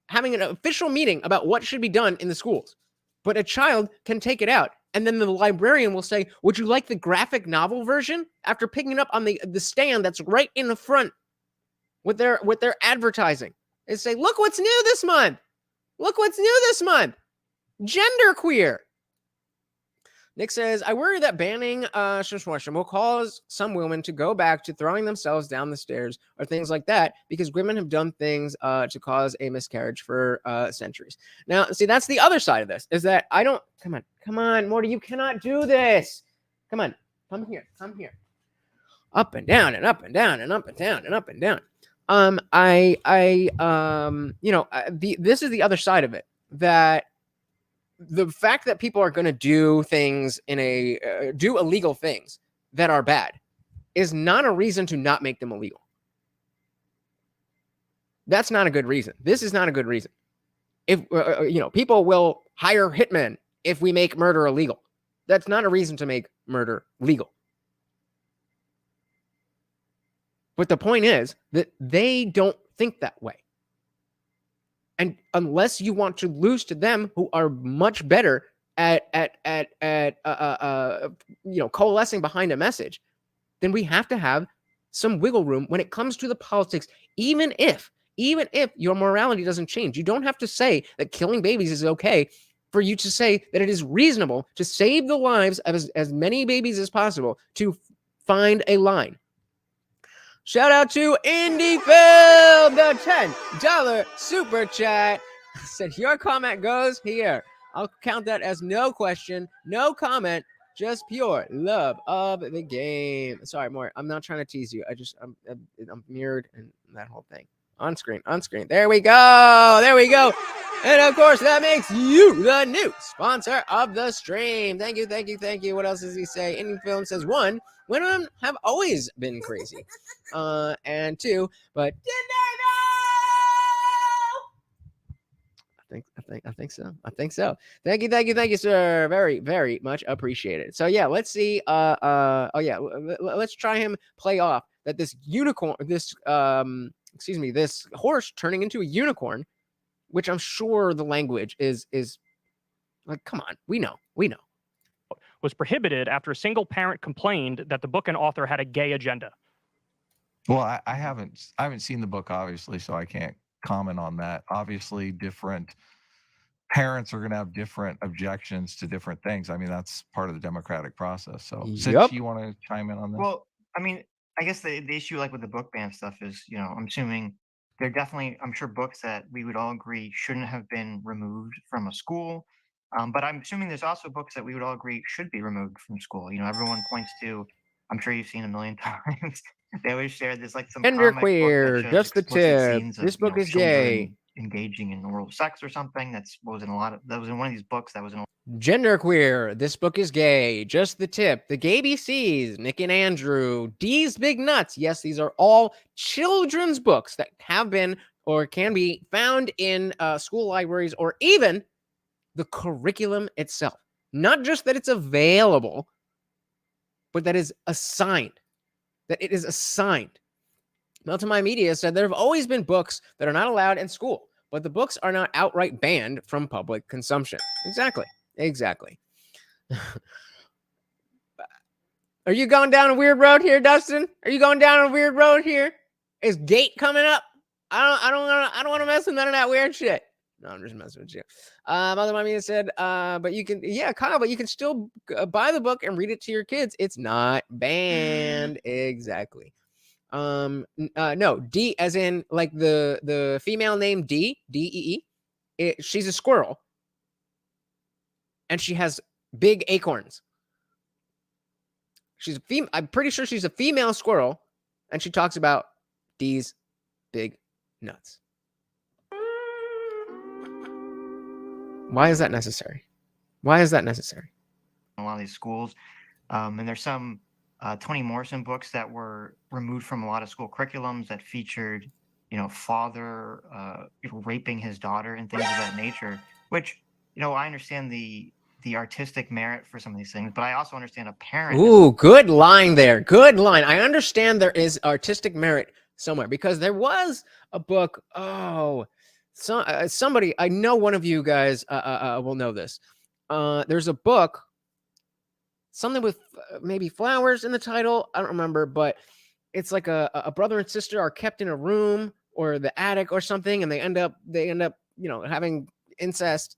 S1: having an official meeting about what should be done in the schools. But a child can take it out, and then the librarian will say, would you like the graphic novel version? After picking it up on the stand that's right in the front with their advertising. They say, look what's new this month. Look what's new this month. Genderqueer. Nick says, I worry that banning will cause some women to go back to throwing themselves down the stairs or things like that, because women have done things to cause a miscarriage for centuries. Now, see, that's the other side of this, is that I don't, come on, Morty, you cannot do this. Come on, come here. Up and down and up and down and up and down and up and down. This is the other side of it, that the fact that people are going to do things do illegal things that are bad is not a reason to not make them illegal. That's not a good reason. This is not a good reason. If, people will hire hitmen if we make murder illegal. That's not a reason to make murder legal. But the point is that they don't think that way. And unless you want to lose to them, who are much better at coalescing behind a message, then we have to have some wiggle room when it comes to the politics. Even if your morality doesn't change, you don't have to say that killing babies is okay for you to say that it is reasonable to save the lives of as many babies as possible to find a line. Shout out to Indie Phil, the $10 super chat. Said your comment goes here. I'll count that as no question, no comment, just pure love of the game. Sorry, more. I'm not trying to tease you. I'm mirrored and that whole thing. On screen. There we go. And of course, that makes you the new sponsor of the stream. Thank you. What else does he say? Indie Film says, 1, women have always been crazy. And 2, but I think so. Thank you, sir. Very, very much appreciated. So yeah, let's see. Let's try him play off that this unicorn, this horse turning into a unicorn, which I'm sure the language is like, come on, we know.
S2: Was prohibited after a single parent complained that the book and author had a gay agenda.
S5: Well, I haven't seen the book, obviously, so I can't comment on that. Obviously, different parents are going to have different objections to different things. I mean, that's part of the democratic process. So, Sitch, you want to chime in on this?
S3: Well, I mean, I guess the issue, like with the book ban stuff, is, I'm assuming I'm sure books that we would all agree shouldn't have been removed from a school. But I'm assuming there's also books that we would all agree should be removed from school. Everyone points to, I'm sure you've seen a million times, they always share this like some
S1: genderqueer, just the tip. This book is gay.
S3: Engaging in oral sex or something. That was in one of these books. That was in
S1: genderqueer. This book is gay. Just the tip. The Gay BCs, Nick and Andrew, D's Big Nuts. Yes, these are all children's books that have been or can be found in school libraries or even the curriculum itself. Not just that it's available, but that is assigned that it is assigned. Melton My Media said there have always been books that are not allowed in school, but the books are not outright banned from public consumption. Exactly. Are you going down a weird road here, Dustin? Are you going down a weird road here? Is Gate coming up? I don't want to mess with none of that weird shit. No, I'm just messing with you. Mother Mommy said, but you can, yeah, Kyle, but you can still buy the book and read it to your kids. It's not banned. Exactly. No, D as in like the female name D-E-E. She's a squirrel. And she has big acorns. She's a female. I'm pretty sure she's a female squirrel, and she talks about D's big nuts. Why is that necessary? Why is that necessary?
S3: A lot of these schools, and there's some Toni Morrison books that were removed from a lot of school curriculums that featured, father raping his daughter and things of that nature. Which, I understand the artistic merit for some of these things, but I also understand a parent.
S1: Ooh, good line there. Good line. I understand there is artistic merit somewhere because there was a book. Oh, somebody, I know one of you guys will know this. There's a book, something with maybe flowers in the title. I don't remember, but it's like a brother and sister are kept in a room or the attic or something, and they end up having incest.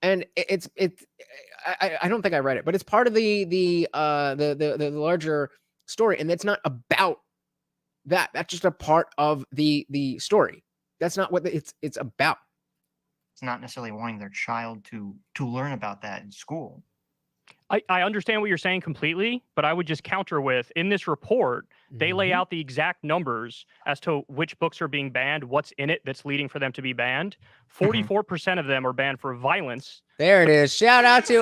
S1: And I don't think I read it, but it's part of the larger story, and it's not about that. That's just a part of the story. That's not what it's about.
S3: It's not necessarily wanting their child to learn about that in school.
S2: I understand what you're saying completely, but I would just counter with, in this report, they lay out the exact numbers as to which books are being banned, what's in it that's leading for them to be banned. 44% of them are banned for violence.
S1: There it is. Shout out to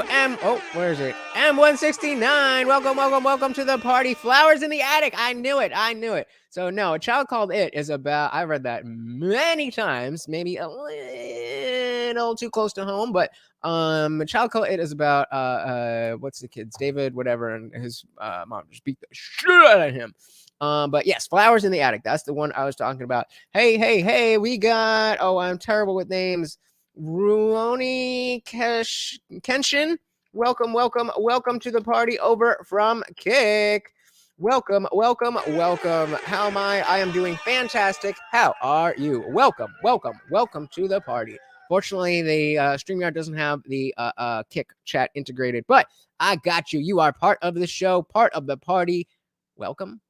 S1: where is it? M169. Welcome to the party. Flowers in the attic. I knew it. So no, A Child Called It is about, I read that many times, maybe a little too close to home, but A Child Called It is about what's the kid's, David, whatever, and his mom just beat the shit out of him. But yes, Flowers in the Attic. That's the one I was talking about. Hey, we got, I'm terrible with names. Ruoni Kenshin. Welcome to the party over from Kick. Welcome. How am I? I am doing fantastic. How are you? Welcome to the party. Fortunately, the StreamYard doesn't have the Kick chat integrated, but I got you. You are part of the show, part of the party. Welcome.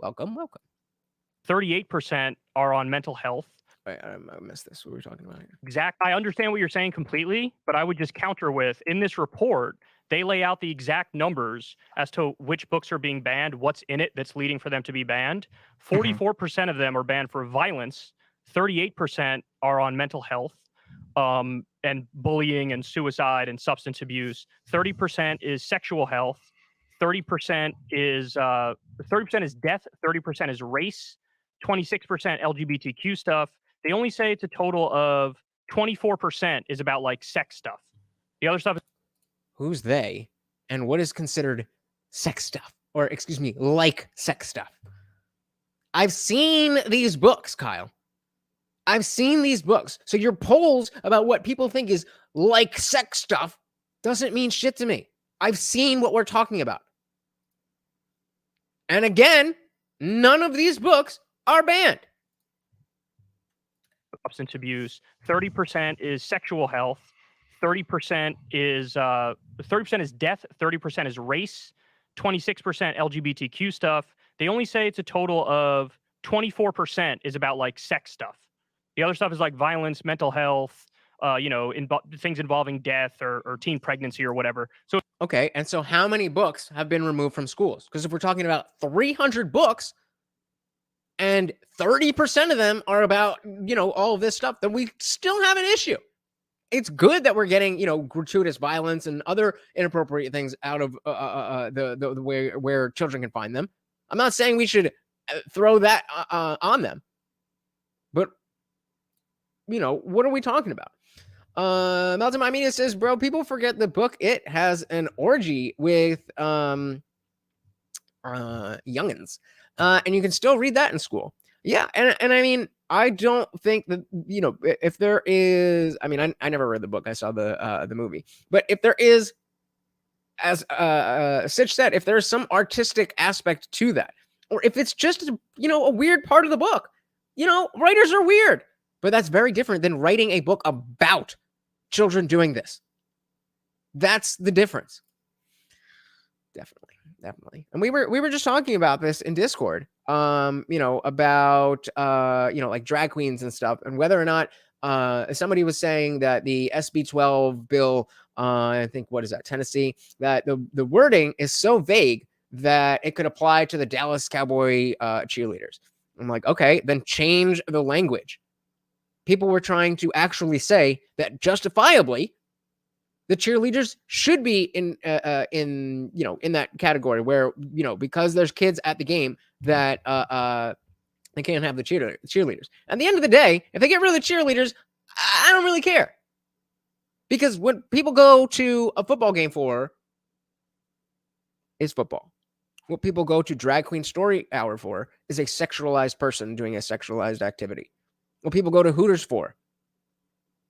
S2: 38% are on mental health.
S1: Wait, I missed this. What were we talking about here?
S2: Exactly. I understand what you're saying completely, but I would just counter with, in this report, they lay out the exact numbers as to which books are being banned, what's in it that's leading for them to be banned. 44% of them are banned for violence. 38% are on mental health and bullying and suicide and substance abuse. 30% is sexual health. 30% is death. 30% is race. 26% LGBTQ stuff. They only say it's a total of 24% is about like sex stuff. The other stuff is...
S1: Who's they? And what is considered sex stuff? Or excuse me, like sex stuff? I've seen these books, Kyle. I've seen these books. So your polls about what people think is like sex stuff doesn't mean shit to me. I've seen what we're talking about. And again, none of these books are banned.
S2: Substance abuse. 30% is sexual health. 30% is death. 30% is race. 26% LGBTQ stuff. They only say it's a total of 24% is about like sex stuff. The other stuff is like violence, mental health, things involving death or teen pregnancy or whatever. So
S1: okay, and so how many books have been removed from schools? Because if we're talking about 300 books, and 30% of them are about, all of this stuff, then we still have an issue. It's good that we're getting, gratuitous violence and other inappropriate things out of the where children can find them. I'm not saying we should throw that on them. But, what are we talking about? Melton My Media says, bro, people forget the book It has an orgy with youngins, and you can still read that in school. Yeah, and I mean, I don't think that, you know, if there is, I mean, I never read the book, I saw the movie, but if there is, as Sitch said, if there's some artistic aspect to that, or if it's just, you know, a weird part of the book, you know, writers are weird, but that's very different than writing a book about children doing this. That's the difference. Definitely. And we were just talking about this in Discord, you know, about you know, like drag queens and stuff, and whether or not somebody was saying that the SB 12 bill, I think, what is that, Tennessee, that the wording is so vague that it could apply to the Dallas Cowboy cheerleaders. I'm like, okay, then change the language. People were trying to actually say that justifiably the cheerleaders should be in you know, in that category where, you know, because there's kids at the game that they can't have the cheerleaders. At the end of the day, if they get rid of the cheerleaders, I don't really care, because what people go to a football game for is football. What people go to Drag Queen Story Hour for is a sexualized person doing a sexualized activity. What people go to Hooters for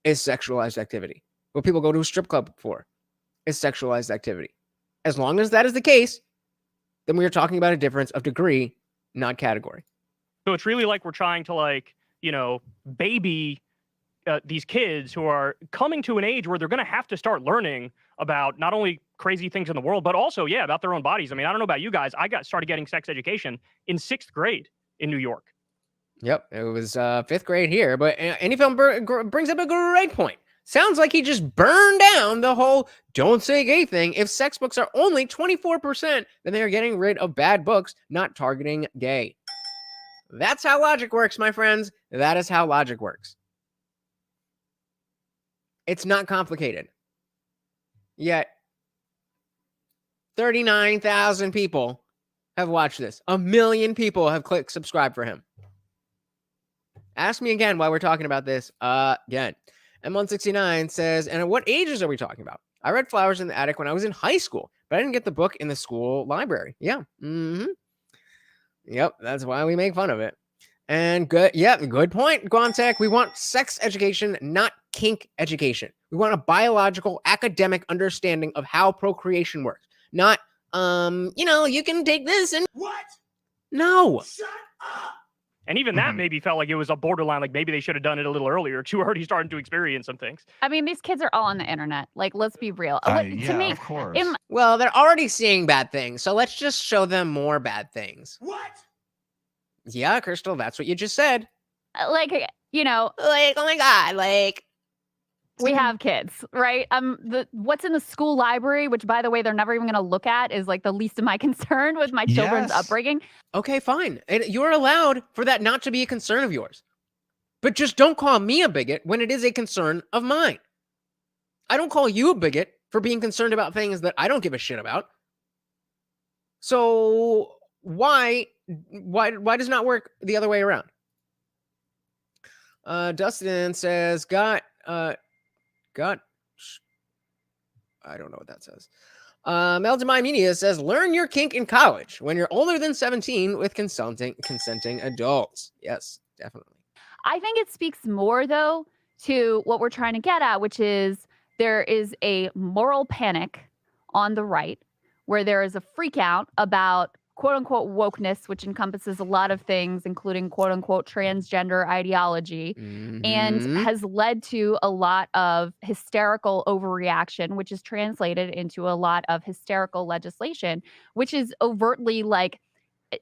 S1: is sexualized activity. What people go to a strip club for is sexualized activity. As long as that is the case, then we are talking about a difference of degree, not category.
S2: So it's really like we're trying to, like, you know, baby these kids who are coming to an age where they're going to have to start learning about not only crazy things in the world, but also, yeah, about their own bodies. I mean, I don't know about you guys. I started getting sex education in 6th grade in New York.
S1: Yep, it was 5th grade here, but Any Film brings up a great point. Sounds like he just burned down the whole don't say gay thing. If sex books are only 24%, then they are getting rid of bad books, not targeting gay. That's how logic works, my friends. That is how logic works. It's not complicated. Yet 39,000 people have watched this. 1 million people have clicked subscribe for him. Ask me again while we're talking about this again. M169 says, and at what ages are we talking about? I read Flowers in the Attic when I was in high school, but I didn't get the book in the school library. Yeah. Yep, that's why we make fun of it. And good point, Guantech. We want sex education, not kink education. We want a biological, academic understanding of how procreation works. Not, you know, you can take this and... What? No.
S6: Shut up!
S2: And even that maybe felt like it was a borderline, like maybe they should have done it a little earlier. Too already starting to experience some things.
S4: I mean, these kids are all on the internet. Like, let's be real.
S5: Yeah,
S4: To me,
S5: of course.
S1: Well, they're already seeing bad things, so let's just show them more bad things.
S6: What?
S1: Yeah, Krystal, that's what you just said.
S4: like, you know,
S1: Like, oh my God, like...
S4: we have kids, right? What's in the school library, which, by the way, they're never even going to look at, is like the least of my concern with my children's
S5: Yes.
S4: upbringing.
S1: Okay, fine. And you're allowed for that not to be a concern of yours. But just don't call me a bigot when it is a concern of mine. I don't call you a bigot for being concerned about things that I don't give a shit about. So why does it not work the other way around? Dustin says, I don't know what that says. Meldemai Media says, learn your kink in college when you're older than 17 with consenting adults. Yes, definitely.
S4: I think it speaks more, though, to what we're trying to get at, which is there is a moral panic on the right where there is a freak out about quote unquote wokeness, which encompasses a lot of things, including quote unquote transgender ideology, and has led to a lot of hysterical overreaction, which is translated into a lot of hysterical legislation, which is overtly like,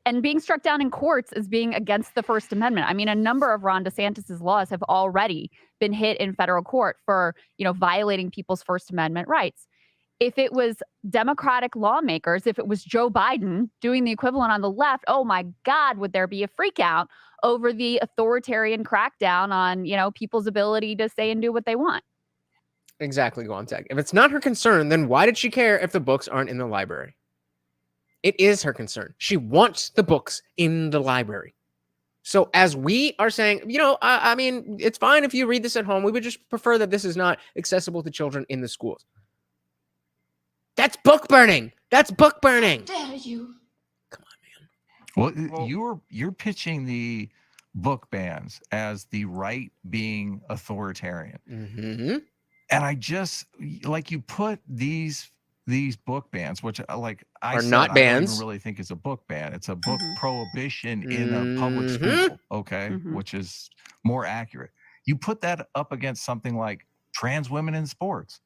S4: and being struck down in courts as being against the First Amendment. I mean, a number of Ron DeSantis's laws have already been hit in federal court for, you know, violating people's First Amendment rights. If it was Democratic lawmakers, if it was Joe Biden doing the equivalent on the left, oh my God, would there be a freak out over the authoritarian crackdown on, you know, people's ability to say and do what they want?
S1: Exactly, Guantech. If it's not her concern, then why did she care if the books aren't in the library? It is her concern. She wants the books in the library. So as we are saying, you know, I mean, it's fine if you read this at home. We would just prefer that this is not accessible to children in the schools. That's book burning. That's book burning.
S6: Dare you?
S1: Come on.
S5: Well,
S3: Well-
S5: you're pitching the book bans as the right being authoritarian.
S1: Mm-hmm.
S5: And I just like you put these book bans, which like I
S1: Are
S5: said,
S1: not
S5: I don't
S1: bans.
S5: even really think it's a book ban. It's a book
S4: Mhm.
S5: prohibition in a public
S1: Mhm.
S5: school, okay,
S4: Mhm.
S5: which is more accurate. You put that up against something like trans women in sports,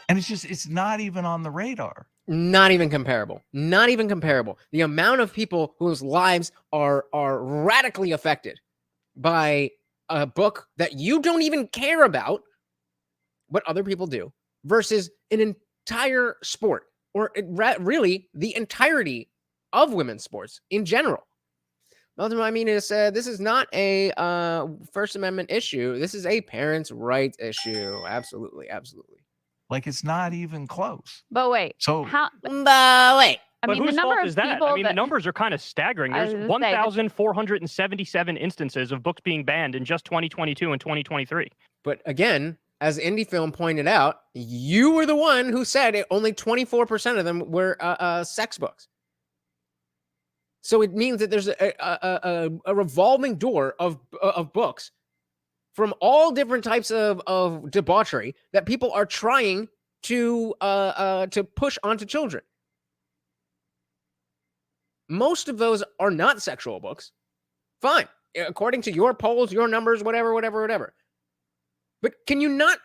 S5: and it's not even on the radar.
S1: Not even comparable. Not even comparable. The amount of people whose lives are radically affected by a book that you don't even care about, what other people do, versus an entire sport, or really the entirety of women's sports in general. Ultimately, I mean, this is not a First Amendment issue. This is a parents' rights issue. Absolutely, absolutely.
S5: Like it's not even close.
S4: But wait,
S5: So
S4: how?
S1: Wait.
S4: I
S2: But
S4: mean, the
S2: whose
S4: number
S2: fault
S4: of
S2: is that?
S4: people
S2: I mean, the
S4: that
S2: numbers are kind of staggering.
S4: I
S2: There's
S4: was gonna say,
S2: 1,477 instances of books being banned in just 2022 and 2023.
S1: But again, as Indie Film pointed out, you were the one who said only 24% of them were sex books. So it means that there's a revolving door of books from all different types of debauchery that people are trying to push onto children. Most of those are not sexual books. Fine, according to your polls, your numbers, whatever. But can you not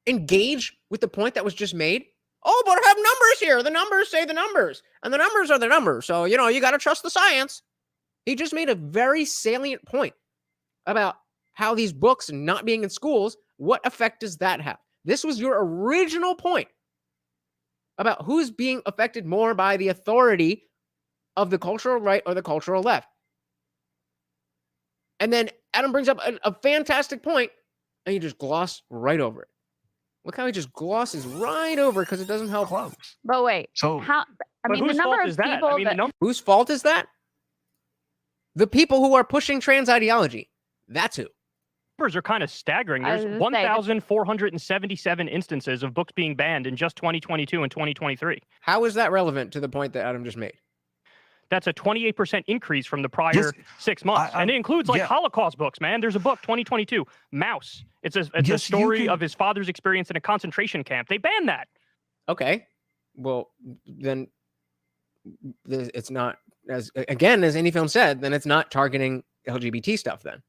S1: engage with the point that was just made? Oh, but I have numbers here. The numbers say the numbers, and the numbers are the numbers. So, you got to trust the science. He just made a very salient point about how these books not being in schools, what effect does that have? This was your original point about who's being affected more by the authority of the cultural right or the cultural left. And then Adam brings up a fantastic point, and you just gloss right over it. Look how he just glosses right over because it doesn't help.
S5: close.
S4: But wait,
S5: So
S4: how? I
S2: But
S4: mean, the
S2: whose
S4: number
S2: fault
S4: of
S2: is that?
S4: people
S2: I mean, the
S1: Whose fault is that? The people who are pushing trans ideology. That's who.
S2: numbers are kind of staggering.
S4: I
S2: There's
S4: was gonna say,
S2: 1,477 instances of books being banned in just 2022 and 2023.
S1: How is that relevant to the point that Adam just made?
S2: That's a 28% increase from the prior
S5: Yes,
S2: 6 months. And it includes like
S5: yeah.
S2: Holocaust books, man. There's a book, 2022, Mouse. It's a
S5: Yes, you
S2: story
S5: can-
S2: of his father's experience in a concentration camp. They banned that.
S1: Okay. Well, then it's not, as Indie Film said, then it's not targeting LGBT stuff then.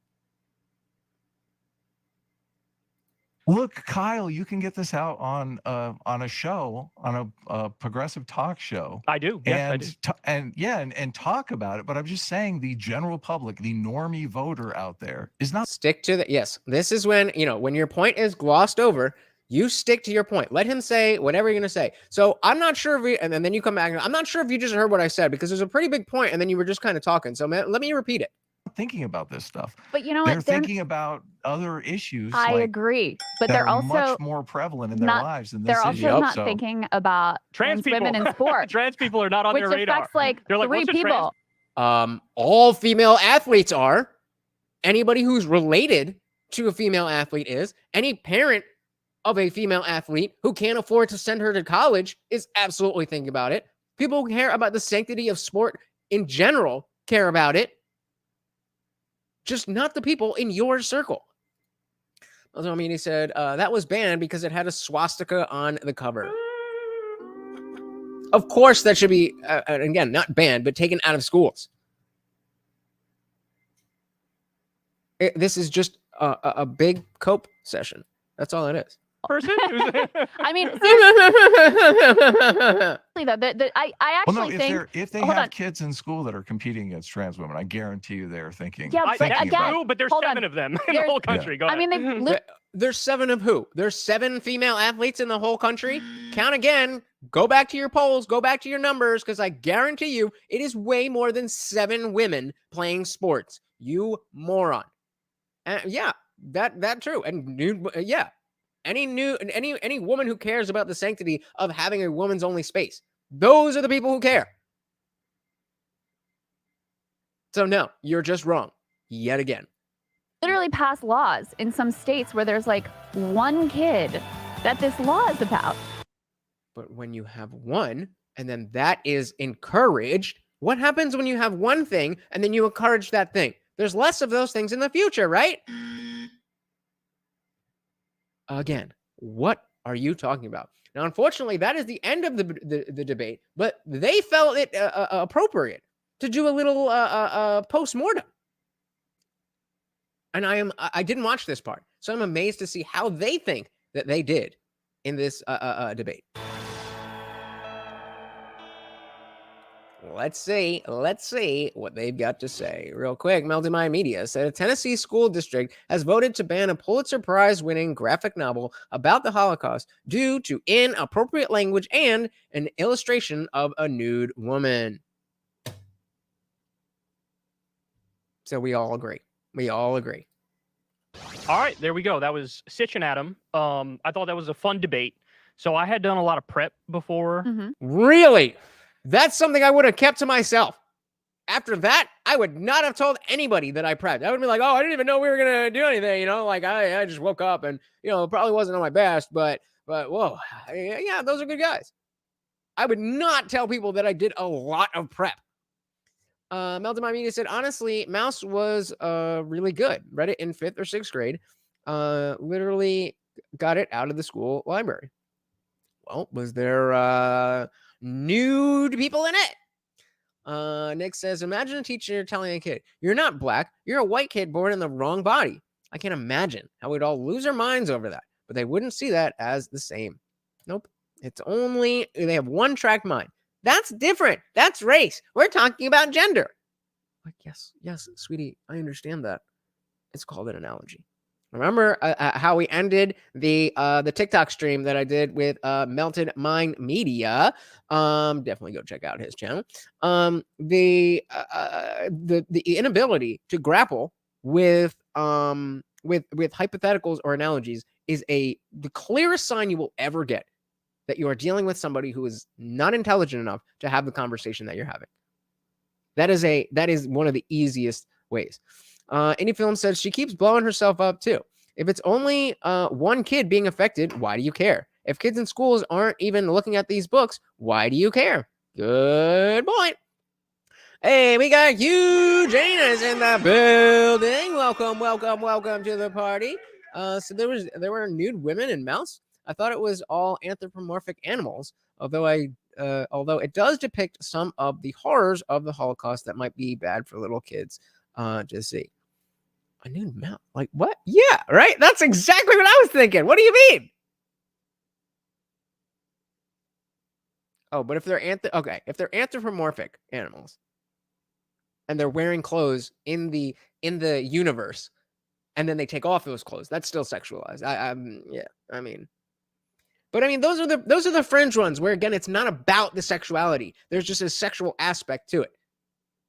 S5: Look, Kyle, you can get this out on a show, on a progressive talk show.
S2: I do. Yes, I do.
S5: And talk about it. But I'm just saying, the general public, the normie voter out there, is not.
S1: Stick to the, yes. This is when, when your point is glossed over, you stick to your point. Let him say whatever you're going to say. So I'm not sure if we, and then you come back, I'm not sure if you just heard what I said, because there's a pretty big point and then you were just kind of talking. So let me repeat it.
S5: Thinking about this stuff.
S4: But you know
S5: They're
S4: what?
S5: thinking about other issues.
S4: I
S5: like,
S4: agree, but
S5: that
S4: they're
S5: are
S4: also
S5: much more prevalent in their
S4: not-
S5: lives than this
S4: they're also
S5: issue.
S4: not
S5: So-
S4: thinking about
S2: Trans
S4: trans women
S2: people.
S4: in sport,
S2: Trans people are not on
S4: which
S2: their radar.
S4: affects like
S2: They're like,
S4: 3
S2: what's a trans-
S4: people.
S1: All female athletes are. Anybody who's related to a female athlete is. Any parent of a female athlete who can't afford to send her to college is absolutely thinking about it. People who care about the sanctity of sport in general care about it. Just not the people in your circle. I mean, he said that was banned because it had a swastika on the cover. Of course, that should be, again, not banned, but taken out of schools. This is just a big cope session. That's all it is.
S2: person?
S4: I mean, seriously though, I
S5: Well,
S4: actually
S5: no,
S4: think
S5: if they
S4: hold
S5: have
S4: on.
S5: kids in school that are competing against trans women, I guarantee you they're thinking.
S4: Yeah, but
S5: thinking
S4: again,
S5: about-
S2: true, but there's
S4: hold
S2: 7
S4: on.
S2: of them in the
S4: There's-
S2: whole country. Go
S4: I mean,
S2: ahead.
S4: they've
S1: There's 7 of who? There's 7 female athletes in the whole country? Count again. Go back to your polls. Go back to your numbers, because I guarantee you it is way more than 7 women playing sports. You moron. Yeah, that true. And yeah, any woman who cares about the sanctity of having a woman's only space, those are the people who care. So no, you're just wrong yet again.
S4: literally pass laws in some states where there's like 1 kid that this law is about.
S1: But when you have one, and then that is encouraged, What happens when you have one thing and then you encourage that thing? There's less of those things in the future, right? Again, what are you talking about? Now, unfortunately, that is the end of the debate, but they felt it appropriate to do a little post-mortem. And I didn't watch this part, so I'm amazed to see how they think that they did in this debate. Let's see what they've got to say. Real quick, Melted Mind Media said a Tennessee school district has voted to ban a Pulitzer Prize-winning graphic novel about the Holocaust due to inappropriate language and an illustration of a nude woman. So we all agree.
S2: All right, there we go. That was Sitch and Adam. I thought that was a fun debate. So I had done a lot of prep before.
S1: Really? That's something I would have kept to myself. After that, I would not have told anybody that I prepped. I would be like, oh, I didn't even know we were going to do anything. You know, like I just woke up and, you know, it probably wasn't on my best, but whoa, yeah, those are good guys. I would not tell people that I did a lot of prep. Melted My Media said, honestly, Mouse was really good. Read it in 5th or 6th grade. Literally got it out of the school library. Well, was there nude people in it? Nick says, imagine a teacher telling a kid, you're not black, you're a white kid born in the wrong body. I can't imagine how we'd all lose our minds over that, but they wouldn't see that as the same. Nope. It's only, they have one-track mind. That's different. That's race. We're talking about gender. Like, yes, sweetie, I understand that. It's called an analogy. Remember how we ended the TikTok stream that I did with Melted Mind Media? Definitely go check out his channel. The inability to grapple with hypotheticals or analogies is the clearest sign you will ever get that you are dealing with somebody who is not intelligent enough to have the conversation that you're having. That is one of the easiest ways. Indie Film says she keeps blowing herself up too. If it's only one kid being affected, why do you care? If kids in schools aren't even looking at these books, why do you care? Good point. Hey, we got Hugh Janus in the building. Welcome to the party. So there were nude women in Mouse. I thought it was all anthropomorphic animals, although it does depict some of the horrors of the Holocaust that might be bad for little kids to see. A nude mouse? Like what? Yeah, right? That's exactly what I was thinking. What do you mean? Oh, but if they're anthropomorphic animals and they're wearing clothes in the universe and then they take off those clothes, that's still sexualized. But I mean, those are the fringe ones where, again, it's not about the sexuality. There's just a sexual aspect to it.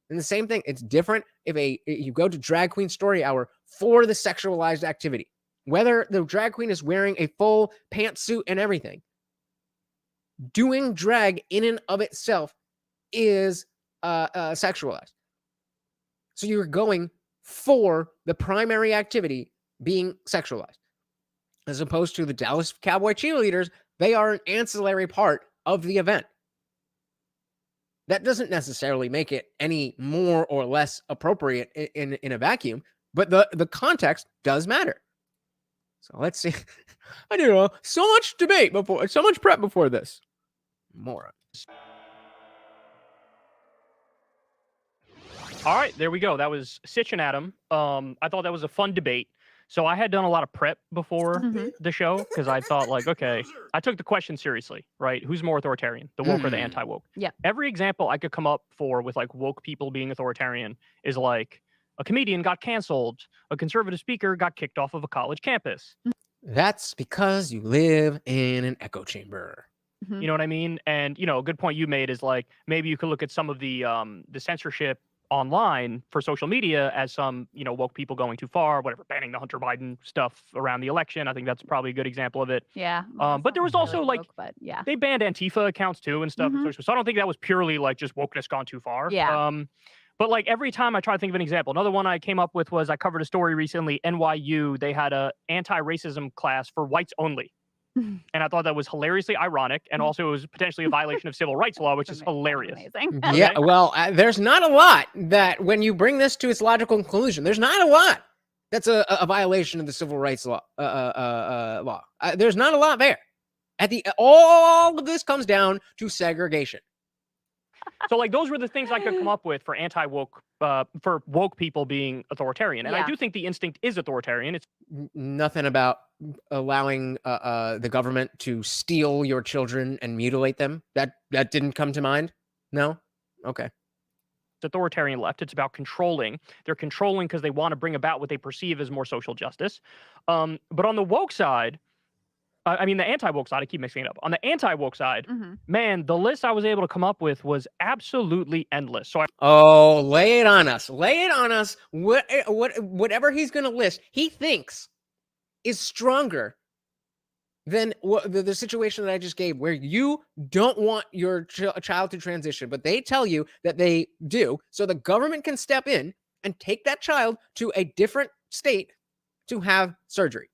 S1: And the same thing, it's different if you go to Drag Queen Story Hour for the sexualized activity. Whether the drag queen is wearing a full pantsuit and everything, doing drag in and of itself is sexualized. So you're going for the primary activity being sexualized. As opposed to the Dallas Cowboy cheerleaders, they are an ancillary part of the event. That doesn't necessarily make it any more or less appropriate in a vacuum, but the context does matter. So let's see. I do so much debate before, so much prep before this. Moron.
S2: All right, there we go. That was Sitch and Adam. I thought that was a fun debate. So I had done a lot of prep before the show because I thought, like, okay, I took the question seriously, right? Who's more authoritarian, the woke or the anti-woke?
S4: Yeah.
S2: Every example I could come up for with like woke people being authoritarian is like a comedian got canceled, a conservative speaker got kicked off of a college campus.
S1: That's because you live in an echo chamber.
S2: You know what I mean? And, you know, a good point you made is like maybe you could look at some of the censorship online for social media as some, you know, woke people going too far, whatever, banning the Hunter Biden stuff around the election. I think that's probably a good example of it.
S4: Yeah.
S2: But there was also
S4: really
S2: like,
S4: woke, but yeah,
S2: they banned Antifa accounts too and stuff. So I don't think that was purely like just wokeness gone too far.
S4: Yeah.
S2: But like every time I try to think of an example, another one I came up with was I covered a story recently, NYU, they had a anti-racism class for whites only. And I thought that was hilariously ironic, and also it was potentially a violation of civil rights law, which is hilarious.
S4: Amazing.
S1: Yeah, well, there's not a lot that when you bring this to its logical conclusion, there's not a lot that's a violation of the civil rights law. There's not a lot there. All of this comes down to segregation.
S2: So, like, those were the things I could come up with for anti-woke, for woke people being authoritarian. And I do think the instinct is authoritarian. It's
S1: nothing about allowing the government to steal your children and mutilate them. That didn't come to mind. No? Okay.
S2: Authoritarian left. It's about controlling. They're controlling because they want to bring about what they perceive as more social justice. But on the woke side, I mean, the anti-woke side, I keep mixing it up. On the anti-woke side, man, the list I was able to come up with was absolutely endless. So
S1: lay it on us. Lay it on us. Whatever he's going to list, he thinks is stronger than the situation that I just gave, where you don't want your child to transition, but they tell you that they do, so the government can step in and take that child to a different state to have surgery.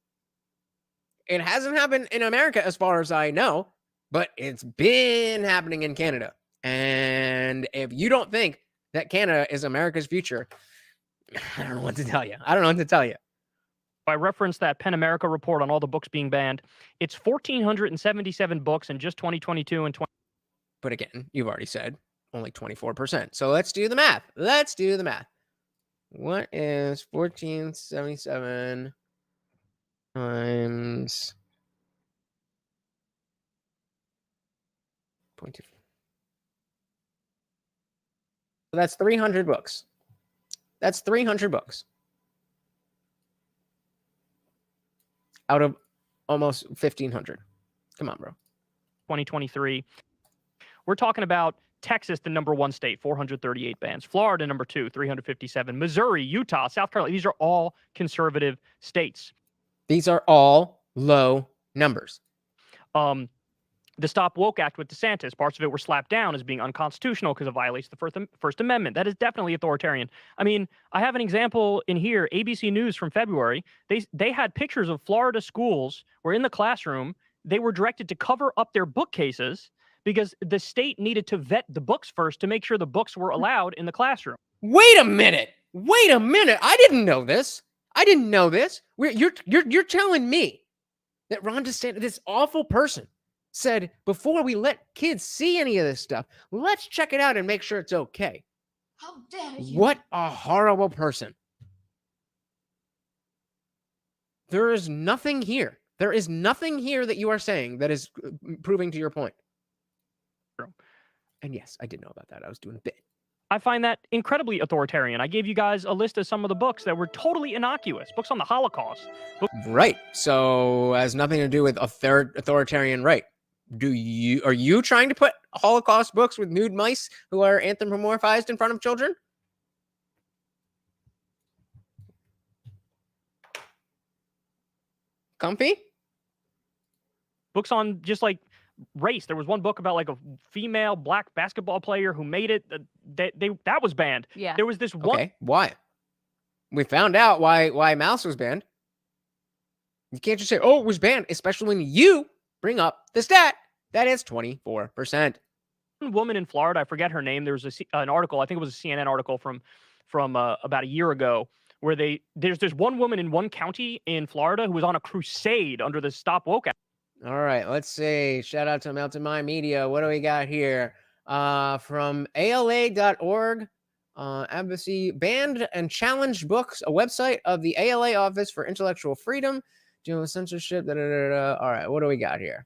S1: It hasn't happened in America as far as I know, but it's been happening in Canada. And if you don't think that Canada is America's future, I don't know what to tell you.
S2: I referenced that PEN America report on all the books being banned. It's 1,477 books in just 2022 and 20.
S1: But again, you've already said only 24%. So let's do the math. What is 1477 times 0.2? So that's 300 books. That's 300 books out of almost 1,500. Come on, bro.
S2: 2023. We're talking about Texas, the #1 state, 438 bans. Florida, #2, 357. Missouri, Utah, South Carolina. These are all conservative states.
S1: These are all low numbers.
S2: The Stop Woke Act with DeSantis, parts of it were slapped down as being unconstitutional because it violates the First Amendment. That is definitely authoritarian. I mean, I have an example in here, ABC News from February. They had pictures of Florida schools where in the classroom, they were directed to cover up their bookcases because the state needed to vet the books first to make sure the books were allowed in the classroom.
S1: Wait a minute. I didn't know this. You're telling me that Ron DeSantis, this awful person, said, before we let kids see any of this stuff, let's check it out and make sure it's okay.
S6: How dare you?
S1: What a horrible person. There is nothing here. That you are saying that is proving to your point. And yes, I did know about that. I was doing a bit.
S2: I find that incredibly authoritarian. I gave you guys a list of some of the books that were totally innocuous. Books on the Holocaust.
S1: Right. So it has nothing to do with authoritarian right. Are you trying to put Holocaust books with nude mice who are anthropomorphized in front of children? Comfy?
S2: Books on just like race. There was one book about like a female black basketball player who made it. That was banned.
S4: Yeah.
S2: There was this one.
S1: Okay, why? We found out why Mouse was banned. You can't just say, oh, it was banned, especially when you bring up the stat that is 24%.
S2: One woman in Florida, I forget her name. There was an article, I think it was a CNN article from about a year ago, where there's this one woman in one county in Florida who was on a crusade under the Stop Woke Act.
S1: All right, let's see. Shout out to Mountain Mind Media. What do we got here? From ALA.org, Embassy Banned and Challenged Books, a website of the ALA Office for Intellectual Freedom, dealing with censorship. All right, what do we got here?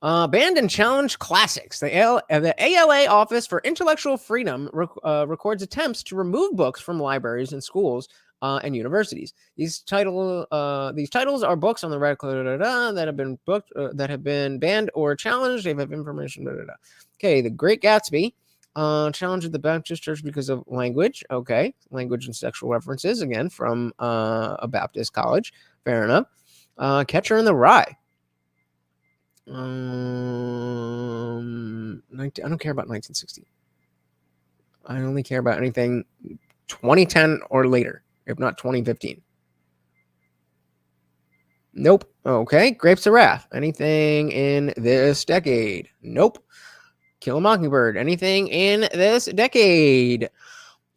S1: Banned and Challenged Classics. The ALA Office for Intellectual Freedom records attempts to remove books from libraries and schools and universities. These titles are books on the red that have been banned or challenged. They have information. Okay, The Great Gatsby challenged the Baptist Church because of language. Okay, language and sexual references again from a Baptist college. Fair enough. Catcher in the Rye. I don't care about 1960. I only care about anything 2010 or later, if not 2015. Nope. Okay. Grapes of Wrath. Anything in this decade? Nope. Kill a Mockingbird. Anything in this decade?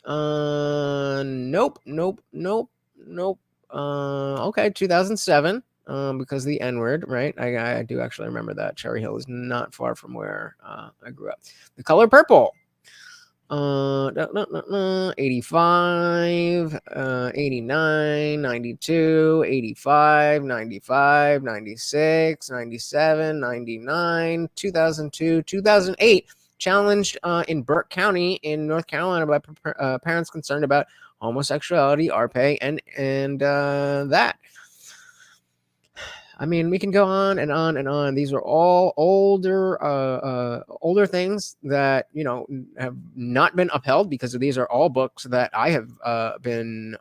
S1: Nope. Okay, 2007. Because the N-word, right? I do actually remember that. Cherry Hill is not far from where I grew up. The Color Purple. 85, 89, 92, 85, 95, 96, 97, 99, 2002, 2008. Challenged in Burke County in North Carolina by parents concerned about homosexuality, RPA, and that. I mean, we can go on and on and on. These are all older things that, you know, have not been upheld because these are all books that I have been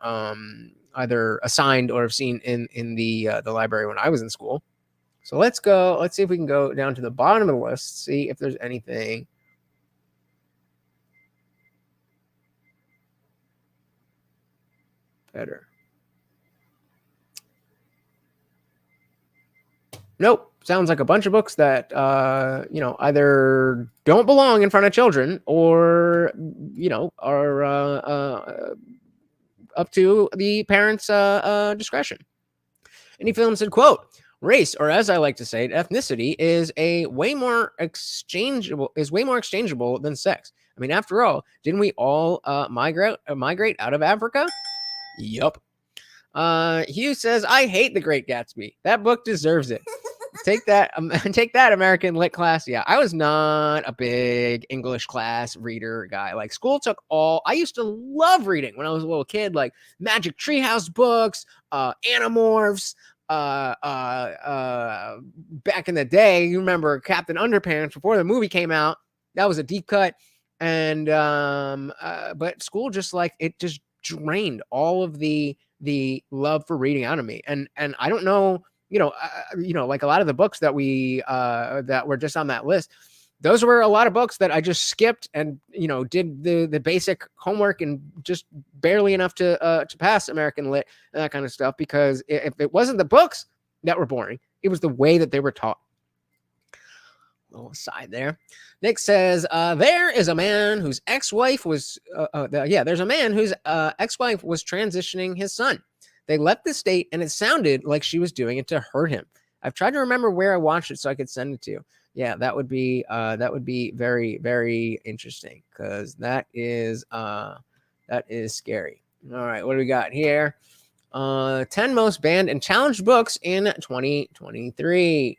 S1: either assigned or have seen in the library when I was in school. So let's go. Let's see if we can go down to the bottom of the list, see if there's anything better. Nope. Sounds like a bunch of books that, you know, either don't belong in front of children or, you know, are up to the parents' discretion. Any film said, quote, race, or as I like to say it, ethnicity is way more exchangeable than sex. I mean, after all, didn't we all migrate out of Africa? Yup. Hugh says, I hate The Great Gatsby. That book deserves it. Take that, American lit class. Yeah, I was not a big English class reader guy. Like, school took all. I used to love reading when I was a little kid, like Magic Treehouse books, Animorphs. Back in the day, you remember Captain Underpants before the movie came out. That was a deep cut, and but school just drained all of the love for reading out of me, and I don't know. You know, like a lot of the books that we that were just on that list, those were a lot of books that I just skipped and, you know, did the basic homework and just barely enough to pass American Lit and that kind of stuff, because if it wasn't the books that were boring, it was the way that they were taught. Little aside there. Nick says, there is a man whose ex-wife was there's a man whose ex-wife was transitioning his son. They left the state, and it sounded like she was doing it to hurt him. I've tried to remember where I watched it so I could send it to you. Yeah, that would be very, very interesting, because that is scary. All right, what do we got here? 10 most banned and challenged books in 2023.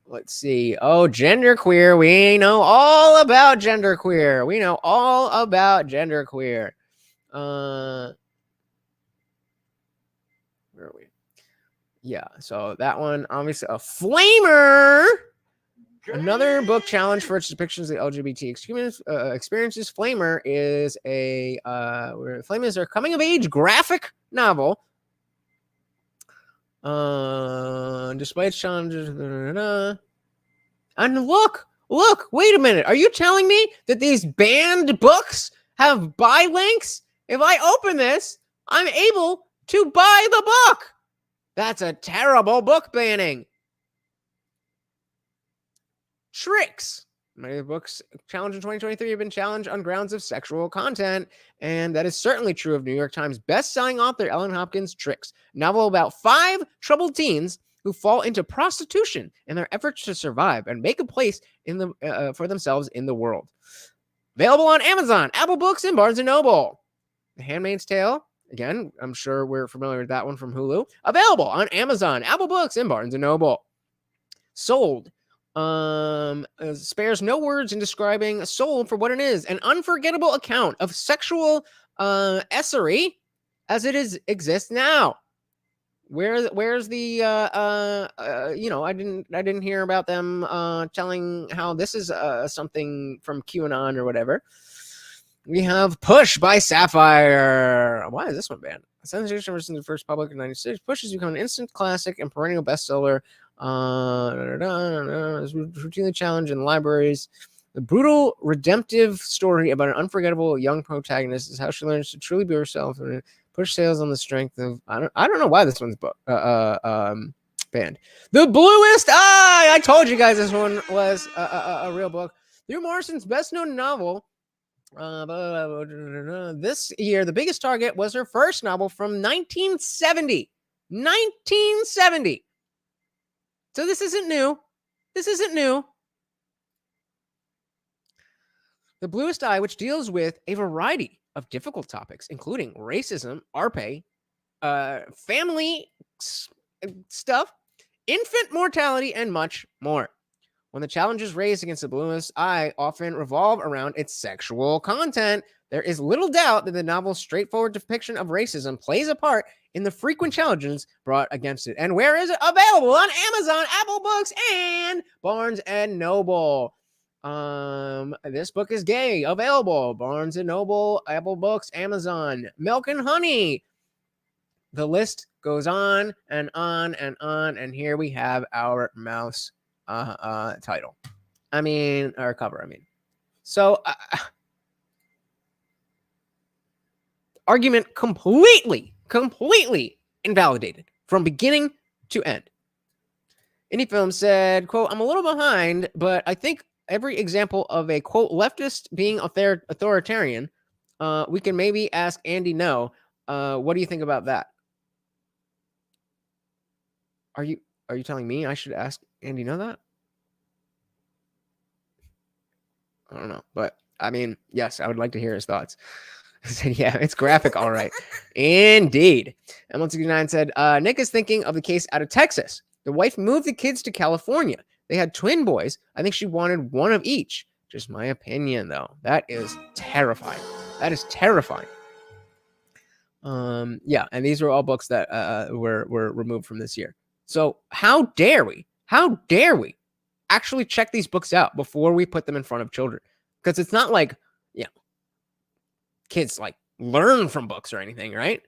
S1: Let's see. Oh, genderqueer. We know all about genderqueer. Where are we? Yeah, so that one, obviously, a Flamer. Another book challenge for its depictions of the LGBT experiences. Flamer is Flamer is a coming of age graphic novel. Despite challenges, and look, wait a minute. Are you telling me that these banned books have buy links? If I open this, I'm able to buy the book. That's a terrible book banning. Tricks. Many of the books challenged in 2023 have been challenged on grounds of sexual content, and that is certainly true of New York Times best-selling author Ellen Hopkins' Tricks, a novel about 5 troubled teens who fall into prostitution in their efforts to survive and make a place for themselves in the world. Available on Amazon, Apple Books, and Barnes & Noble. The Handmaid's Tale. Again, I'm sure we're familiar with that one from Hulu. Available on Amazon, Apple Books, and Barnes & Noble. Sold. Spares no words in describing Sold for what it is. An unforgettable account of sexual essery as it exists now. Where's the you know, I didn't hear about them telling how this is something from QAnon or whatever. We have Push by Sapphire. Why is this one banned? Sensation versus the first public in 96. Push has become an instant classic and perennial bestseller. It's routinely challenged in libraries. The brutal, redemptive story about an unforgettable young protagonist is how she learns to truly be herself and push sales on the strength of I don't know why this one's banned. The Bluest Eye. I told you guys this one was a real book. Hugh Morrison's best-known novel. This year, the biggest target was her first novel from 1970. 1970. So this isn't new. This isn't new. The Bluest Eye, which deals with a variety of difficult topics, including racism, ARPE, family stuff, infant mortality, and much more. When the challenges raised against the Bluest Eye often revolve around its sexual content, there is little doubt that the novel's straightforward depiction of racism plays a part in the frequent challenges brought against it. And where is it? Available on Amazon, Apple Books, and Barnes and Noble. This book is gay. Available Barnes and Noble, Apple Books, Amazon. Milk and Honey. The list goes on and on and on. And here we have our mouse title. Or cover. So argument completely invalidated from beginning to end. Indie Film said, quote, I'm a little behind, but I think every example of a, quote, leftist being authoritarian, we can maybe ask Andy No. What do you think about that? Are you telling me I should ask Andy No that? I don't know. But, yes, I would like to hear his thoughts. I said, yeah, it's graphic, all right. Indeed. M169 said, Nick is thinking of the case out of Texas. The wife moved the kids to California. They had twin boys. I think she wanted one of each. Just my opinion, though. That is terrifying. That is terrifying. Yeah, and these were all books that were removed from this year. So how dare we actually check these books out before we put them in front of children? Because it's not like, kids like learn from books or anything, right?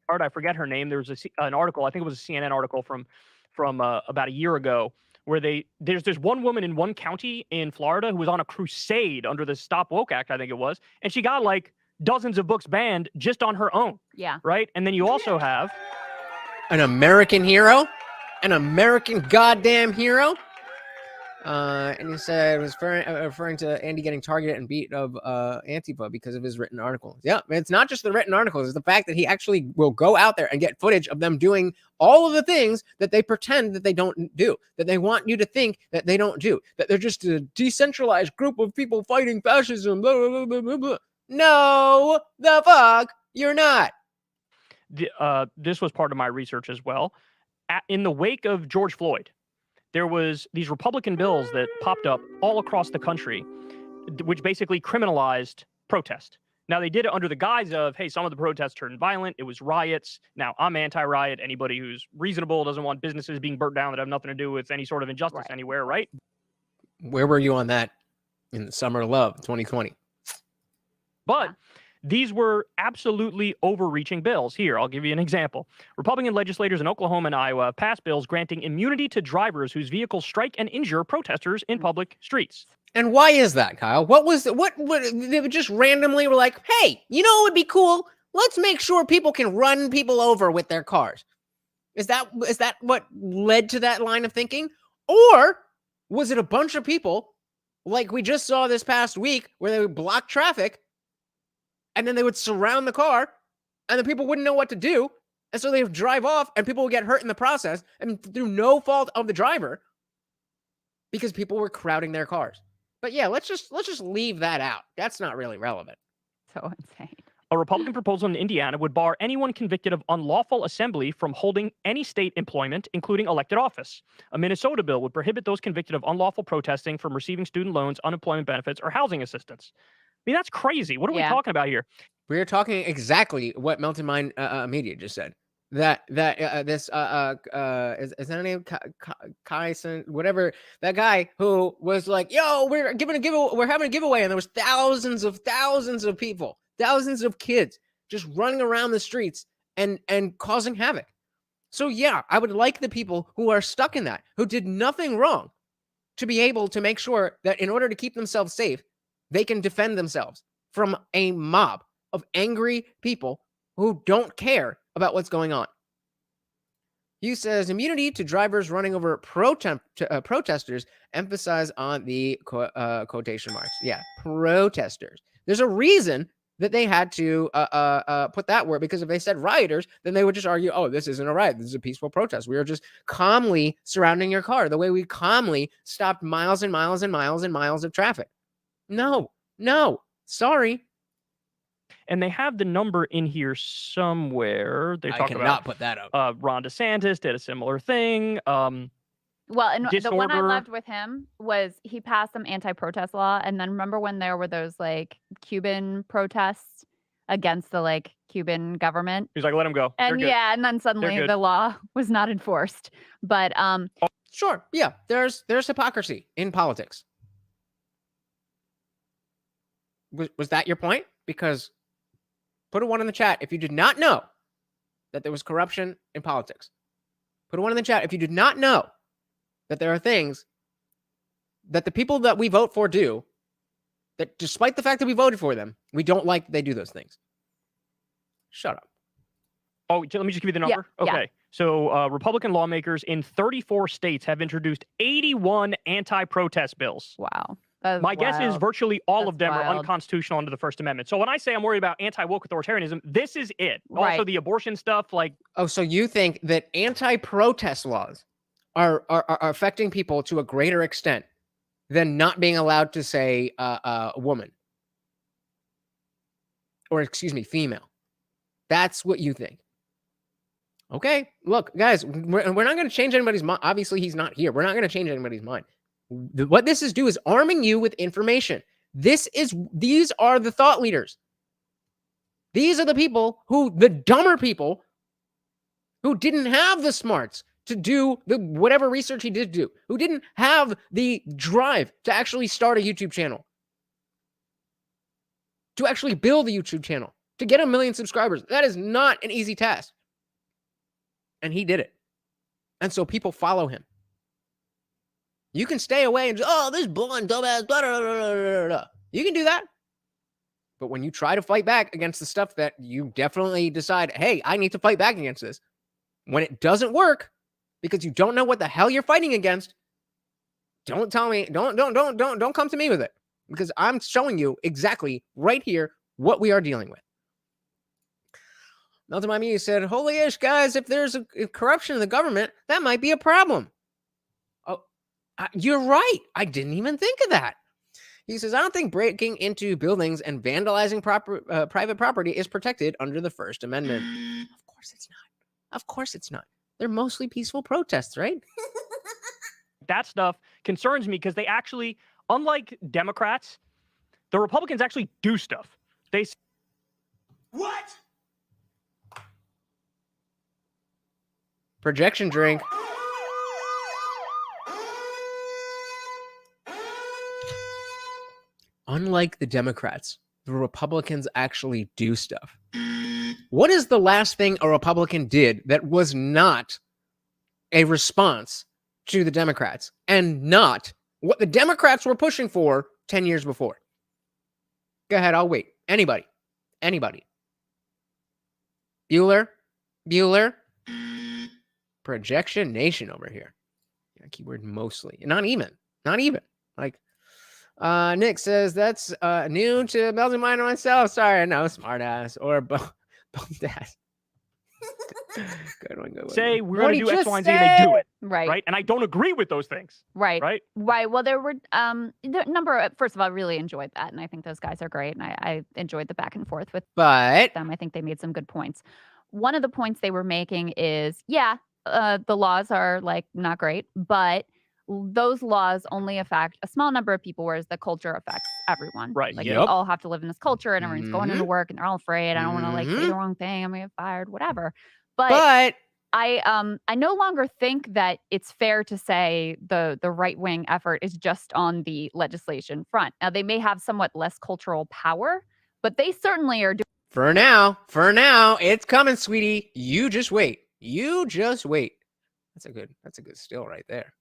S2: I forget her name. There was an article, I think it was a CNN article from about a year ago, where there's one woman in one county in Florida who was on a crusade under the Stop Woke Act, I think it was, and she got like dozens of books banned just on her own.
S4: Yeah.
S2: Right? And then you also have
S1: an American hero, an American goddamn hero. And he said it was referring to Andy getting targeted and beat of Antifa because of his written articles. Yeah, it's not just the written articles. It's the fact that he actually will go out there and get footage of them doing all of the things that they pretend that they don't do, that they want you to think that they don't do, that they're just a decentralized group of people fighting fascism, blah, blah, blah, blah, blah. No, the fuck, you're not.
S2: This was part of my research as well. In the wake of George Floyd, there was these Republican bills that popped up all across the country, which basically criminalized protest. Now, they did it under the guise of, hey, some of the protests turned violent. It was riots. Now, I'm anti-riot. Anybody who's reasonable doesn't want businesses being burnt down that have nothing to do with any sort of injustice anywhere, right?
S1: Where were you on that in the summer of love, 2020?
S2: But these were absolutely overreaching bills. Here, I'll give you an example. Republican legislators in Oklahoma and Iowa passed bills granting immunity to drivers whose vehicles strike and injure protesters in public streets.
S1: And why is that, Kyle? What they just randomly were like, hey, you know what would be cool? Let's make sure people can run people over with their cars. Is that what led to that line of thinking? Or was it a bunch of people like we just saw this past week where they would block traffic and then they would surround the car and the people wouldn't know what to do. And so they would drive off and people would get hurt in the process and through no fault of the driver because people were crowding their cars. But yeah, let's just leave that out. That's not really relevant.
S4: So insane.
S2: A Republican proposal in Indiana would bar anyone convicted of unlawful assembly from holding any state employment, including elected office. A Minnesota bill would prohibit those convicted of unlawful protesting from receiving student loans, unemployment benefits, or housing assistance. I mean, that's crazy. What are we talking about here?
S1: We're talking exactly what Melted Mind Media just said. That this is that her name Kyson, whatever, that guy who was like, yo, we're having a giveaway, and there was thousands of people, thousands of kids just running around the streets and causing havoc. So yeah, I would like the people who are stuck in that, who did nothing wrong, to be able to make sure that in order to keep themselves safe, they can defend themselves from a mob of angry people who don't care about what's going on. Hugh says, immunity to drivers running over protesters, emphasize on the quotation marks. Yeah, protesters. There's a reason that they had to put that word, because if they said rioters, then they would just argue, oh, this isn't a riot. This is a peaceful protest. We are just calmly surrounding your car the way we calmly stopped miles and miles and miles and miles of traffic. No, sorry.
S2: And they have the number in here somewhere. They talk about
S1: put that up.
S2: Ron DeSantis did a similar thing.
S4: Well, and the one I
S2: disorder.
S4: loved with him was he passed some anti-protest law, and then remember when there were those like Cuban protests against the like Cuban government,
S2: He's like, let him go.
S4: and
S2: They're good.
S4: yeah, and then suddenly
S2: good.
S4: the law was not enforced. But
S1: Sure, yeah, there's hypocrisy in politics. Was that your point? Because put a 1 in the chat if you did not know that there was corruption in politics. Put a 1 in the chat if you did not know that there are things that the people that we vote for do, that despite the fact that we voted for them, we don't like that they do those things. Shut up.
S2: Oh, let me just give you the number.
S4: Yeah,
S2: Okay. So Republican lawmakers in 34 states have introduced 81 anti-protest bills.
S4: wow,
S2: My guess is virtually all of
S4: That's
S2: them are
S4: wild.
S2: unconstitutional under the First Amendment. So when I say I'm worried about anti-woke authoritarianism, this is it. Also,
S4: Right.
S2: the abortion stuff, like,
S1: Oh, so you think that anti-protest laws are affecting people to a greater extent than not being allowed to say woman, or excuse me, female? That's what you think. Okay, look, guys, we're not going to change anybody's mind. Obviously, he's not here. We're not going to change anybody's mind. What this is arming you with information. These are the thought leaders. These are the people the dumber people who didn't have the smarts to do whatever research he did do, who didn't have the drive to actually start a YouTube channel, to actually build a YouTube channel, to get 1 million subscribers. That is not an easy task. And he did it. And so people follow him. You can stay away and just, oh, this blonde dumbass, blah, blah, blah, blah, blah. You can do that. But when you try to fight back against the stuff that you definitely decide, hey, I need to fight back against this, when it doesn't work because you don't know what the hell you're fighting against, don't tell me, don't come to me with it, because I'm showing you exactly right here what we are dealing with. Melton Mami said, holy ish, guys, if there's a corruption in the government, that might be a problem. Oh, you're right. I didn't even think of that. He says, I don't think breaking into buildings and vandalizing private property is protected under the First Amendment. Of course it's not. Of course it's not. They're mostly peaceful protests, right?
S2: that stuff concerns me because they actually, unlike Democrats, the Republicans actually do stuff. They
S6: What?
S1: Projection drink. Unlike the Democrats, the Republicans actually do stuff. What is the last thing a Republican did that was not a response to the Democrats and not what the Democrats were pushing for 10 years before? Go ahead, I'll wait. Anybody? Bueller? Projection Nation over here. Yeah, keyword mostly. Not even. Like, Nick says, that's new to Melton Mine and myself. Sorry, no, smart ass or bummed ass. Good one.
S2: Say we're going to do X, Y, and Z, and they do it.
S4: Right.
S2: And I don't agree with those things.
S4: Right. Well, there were the number of, first of all, I really enjoyed that. And I think those guys are great. And I enjoyed the back and forth with them. I think they made some good points. One of the points they were making is, the laws are like not great, but those laws only affect a small number of people, whereas the culture affects everyone.
S2: Right.
S4: Like we all have to live in this culture, and everyone's going into work, and they're all afraid. I don't want to like say the wrong thing. I'm gonna get fired, whatever. But I no longer think that it's fair to say the right wing effort is just on the legislation front. Now they may have somewhat less cultural power, but they certainly are doing.
S1: For now, it's coming, sweetie. You just wait. That's a good still right there.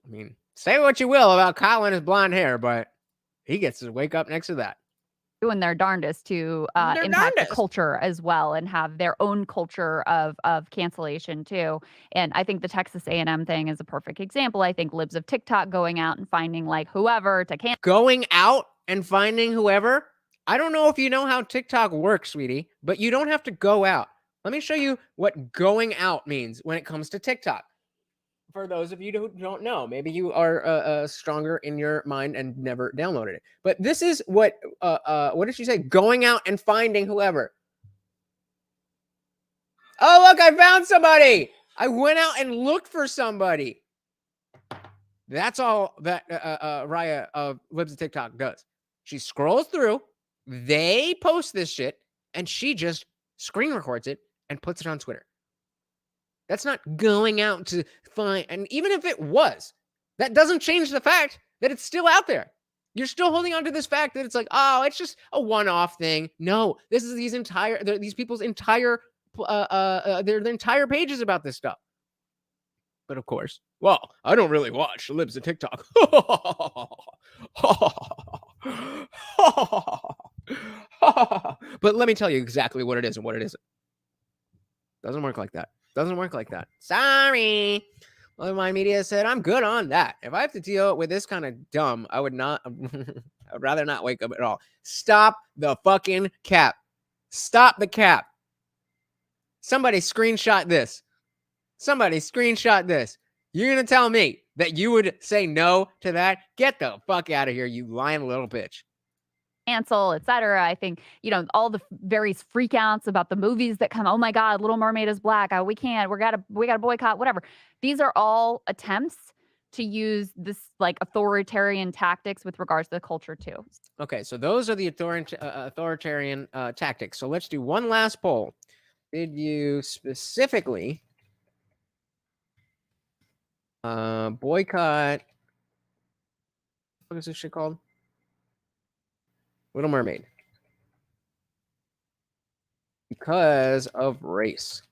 S1: I mean, Say what you will about Kyle and his blonde hair, but he gets to wake up next to that.
S4: Doing their darndest to
S1: Their
S4: impact the
S1: darndest.
S4: culture as well and have their own culture of cancellation too. And I think the Texas A&M thing is a perfect example. I think libs of TikTok going out and finding like whoever to cancel.
S1: Going out and finding whoever. I don't know if you know how TikTok works, sweetie, but you don't have to go out. Let me show you what going out means when it comes to TikTok. For those of you who don't know, maybe you are stronger in your mind and never downloaded it. But this is what did she say? Going out and finding whoever. Oh, look, I found somebody. I went out and looked for somebody. That's all that Raya of Libs of TikTok does. She scrolls through, they post this shit, and she just screen records it and puts it on Twitter. That's not going out to find, and even if it was, that doesn't change the fact that it's still out there. You're still holding on to this fact that it's like, oh, it's just a one-off thing. No, this is these people's entire, their entire pages about this stuff. But of course, well, I don't really watch Libs of TikTok. But let me tell you exactly what it is and what it isn't. Doesn't work like that. Doesn't work like that. Sorry. Well, my media said I'm good on that. If I have to deal with this kind of dumb, I would not. I'd rather not wake up at all. Stop the fucking cap. Stop the cap. Somebody screenshot this. Somebody screenshot this. You're going to tell me that you would say no to that? Get the fuck out of here, you lying little bitch.
S4: Cancel, etc. I think, all the various freakouts about the movies that come, oh my God, Little Mermaid is black. We can't, we gotta boycott, whatever. These are all attempts to use this like authoritarian tactics with regards to the culture too.
S1: Okay, so those are the authoritarian tactics. So let's do one last poll. Did you specifically boycott, what is this shit called? Little Mermaid. Because of race.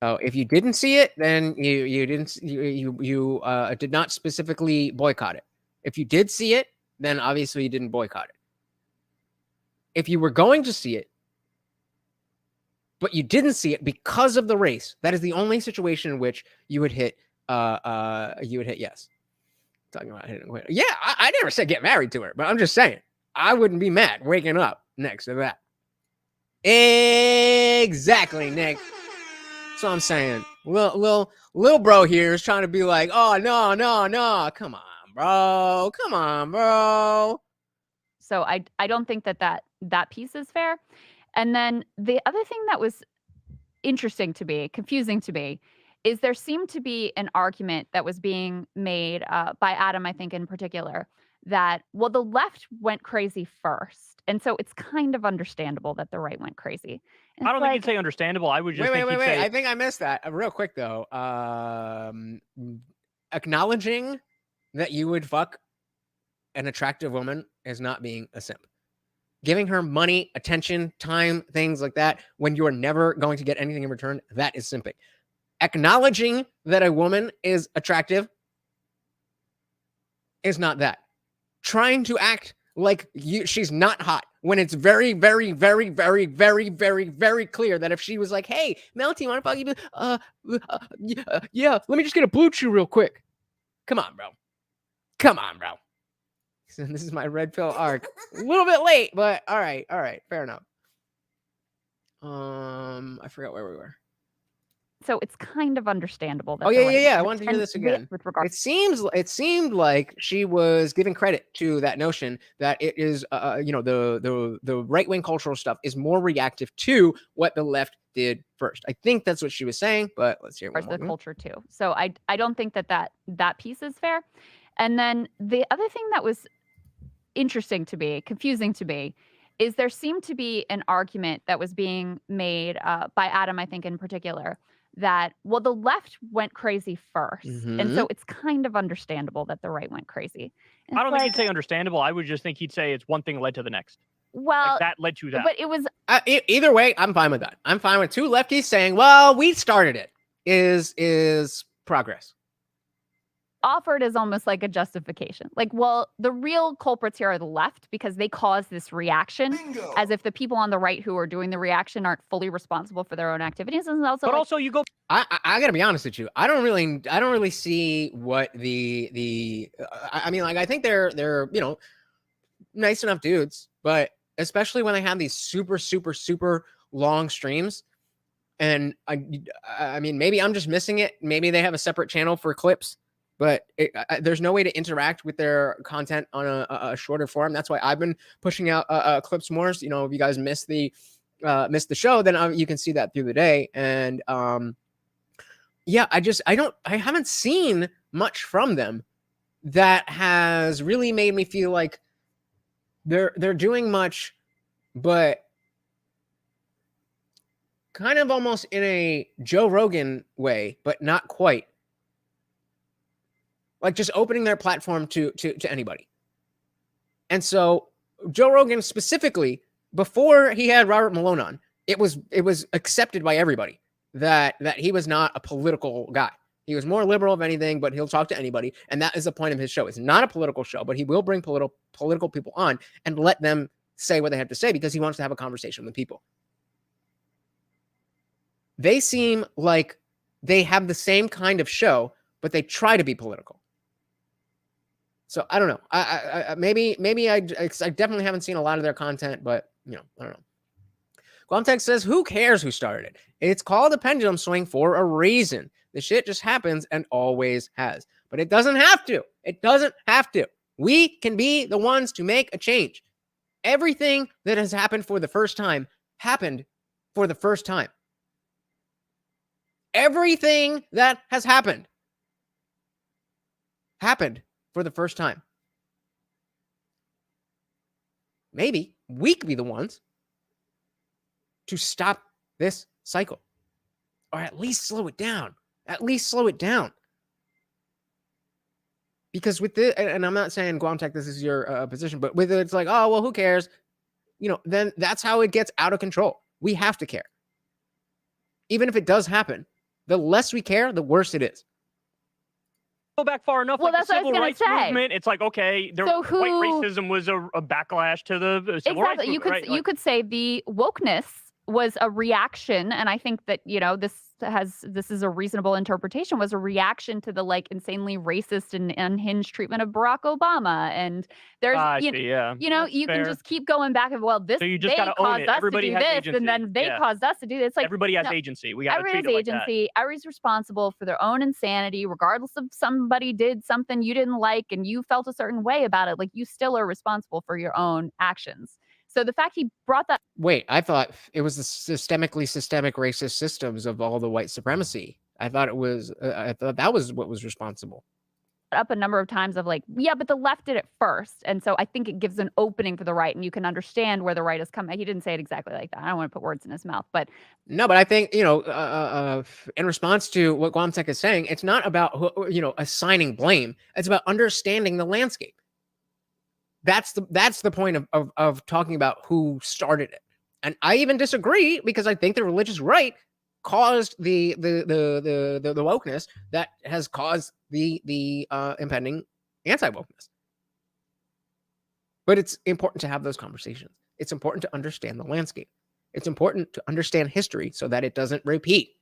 S1: Oh, if you didn't see it, then you did not specifically boycott it. If you did see it, then obviously you didn't boycott it. If you were going to see it, but you didn't see it because of the race, that is the only situation in which you would hit yes. Talking about hitting quit. Yeah, I never said get married to her, but I'm just saying I wouldn't be mad waking up next to that. Exactly, Nick. That's what I'm saying. Little bro here is trying to be like, oh no, come on, bro.
S4: So I don't think that piece is fair. And then the other thing that was interesting to me, confusing to me, is there seemed to be an argument that was being made by Adam, I think in particular, that, well, the left went crazy first. And so it's kind of understandable that the right went crazy. And
S2: I don't think you'd say understandable. I would just
S1: wait.
S2: say...
S1: I think I missed that. Real quick, though. Acknowledging that you would fuck an attractive woman is not being a simp. Giving her money, attention, time, things like that, when you're never going to get anything in return, that is simping. Acknowledging that a woman is attractive is not that. Trying to act like she's not hot when it's very, very, very, very, very, very, very clear that if she was like, hey, Melty, want to fuck you? Yeah, let me just get a blue chew real quick. Come on, bro. So this is my red pill arc. A little bit late, but all right, fair enough. I forgot where we were.
S4: So it's kind of understandable. That
S1: I wanted to hear this again. With regard, it seemed like she was giving credit to that notion that it is, the right wing cultural stuff is more reactive to what the left did first. I think that's what she was saying, but let's hear one more.
S4: The culture too. So I don't think that piece is fair. And then the other thing that was interesting to me, confusing to me, is there seemed to be an argument that was being made by Adam, I think in particular, that, well, the left went crazy first. And so it's kind of understandable that the right went crazy. And
S2: I don't think he'd say understandable. I would just think he'd say it's one thing led to the next.
S4: Well,
S2: that led to that.
S4: But it was...
S1: either way, I'm fine with that. I'm fine with two lefties saying, well, we started it, is progress.
S4: offered as almost like a justification. Like, well, the real culprits here are the left because they cause this reaction,
S6: Bingo.
S4: as if the people on the right who are doing the reaction aren't fully responsible for their own activities. And also,
S2: But
S4: like,
S2: also, you go.
S1: I gotta be honest with you. I don't really see what I mean, like, I think they're nice enough dudes, but especially when they have these super long streams. And I mean, maybe I'm just missing it. Maybe they have a separate channel for clips, but there's no way to interact with their content on a shorter form. That's why I've been pushing out clips more. So, if you guys missed the show, then you can see that through the day. And yeah, I haven't seen much from them that has really made me feel like they're doing much, but kind of almost in a Joe Rogan way, but not quite. Like just opening their platform to anybody. And so Joe Rogan specifically, before he had Robert Malone on, it was accepted by everybody that he was not a political guy. He was more liberal of anything, but he'll talk to anybody. And that is the point of his show. It's not a political show, but he will bring political people on and let them say what they have to say because he wants to have a conversation with people. They seem like they have the same kind of show, but they try to be political. So I don't know. I definitely haven't seen a lot of their content, but I don't know. Quamtech says, who cares who started it? It's called a pendulum swing for a reason. The shit just happens and always has. But it doesn't have to. It doesn't have to. We can be the ones to make a change. Everything that has happened for the first time happened for the first time. Everything that has happened for the first time. Maybe we could be the ones to stop this cycle, or at least slow it down. Because with this, and I'm not saying Guamtech, this is your position, but with it, it's like, oh, well, who cares? Then that's how it gets out of control. We have to care. Even if it does happen, the less we care, the worse it is.
S2: Go back far enough,
S4: well,
S2: like the
S4: that's
S2: civil rights movement. It's like, okay, white racism was a backlash to the civil rights movement.
S4: You could say the wokeness was a reaction, and I think that this is a reasonable interpretation, was a reaction to the like insanely racist and unhinged treatment of Barack Obama. And there's you can just keep going back and so you just they caused us to do this, agency. And then they caused us to do this. It's like
S2: everybody has agency. We got to treat it like that.
S4: Everybody's responsible for their own insanity, regardless of somebody did something you didn't like and you felt a certain way about it. Like, you still are responsible for your own actions. So the fact he brought that...
S1: Wait, I thought it was the systemic racist systems of all the white supremacy. I thought that was what was responsible.
S4: Up a number of times of like, yeah, but the left did it first. And so I think it gives an opening for the right, and you can understand where the right is coming. He didn't say it exactly like that. I don't want to put words in his mouth, but...
S1: No, but I think, in response to what Guamtech is saying, it's not about, assigning blame. It's about understanding the landscape. That's the point of talking about who started it. And I even disagree, because I think the religious right caused the wokeness that has caused the impending anti-wokeness. But it's important to have those conversations. It's important to understand the landscape. It's important to understand history so that it doesn't repeat.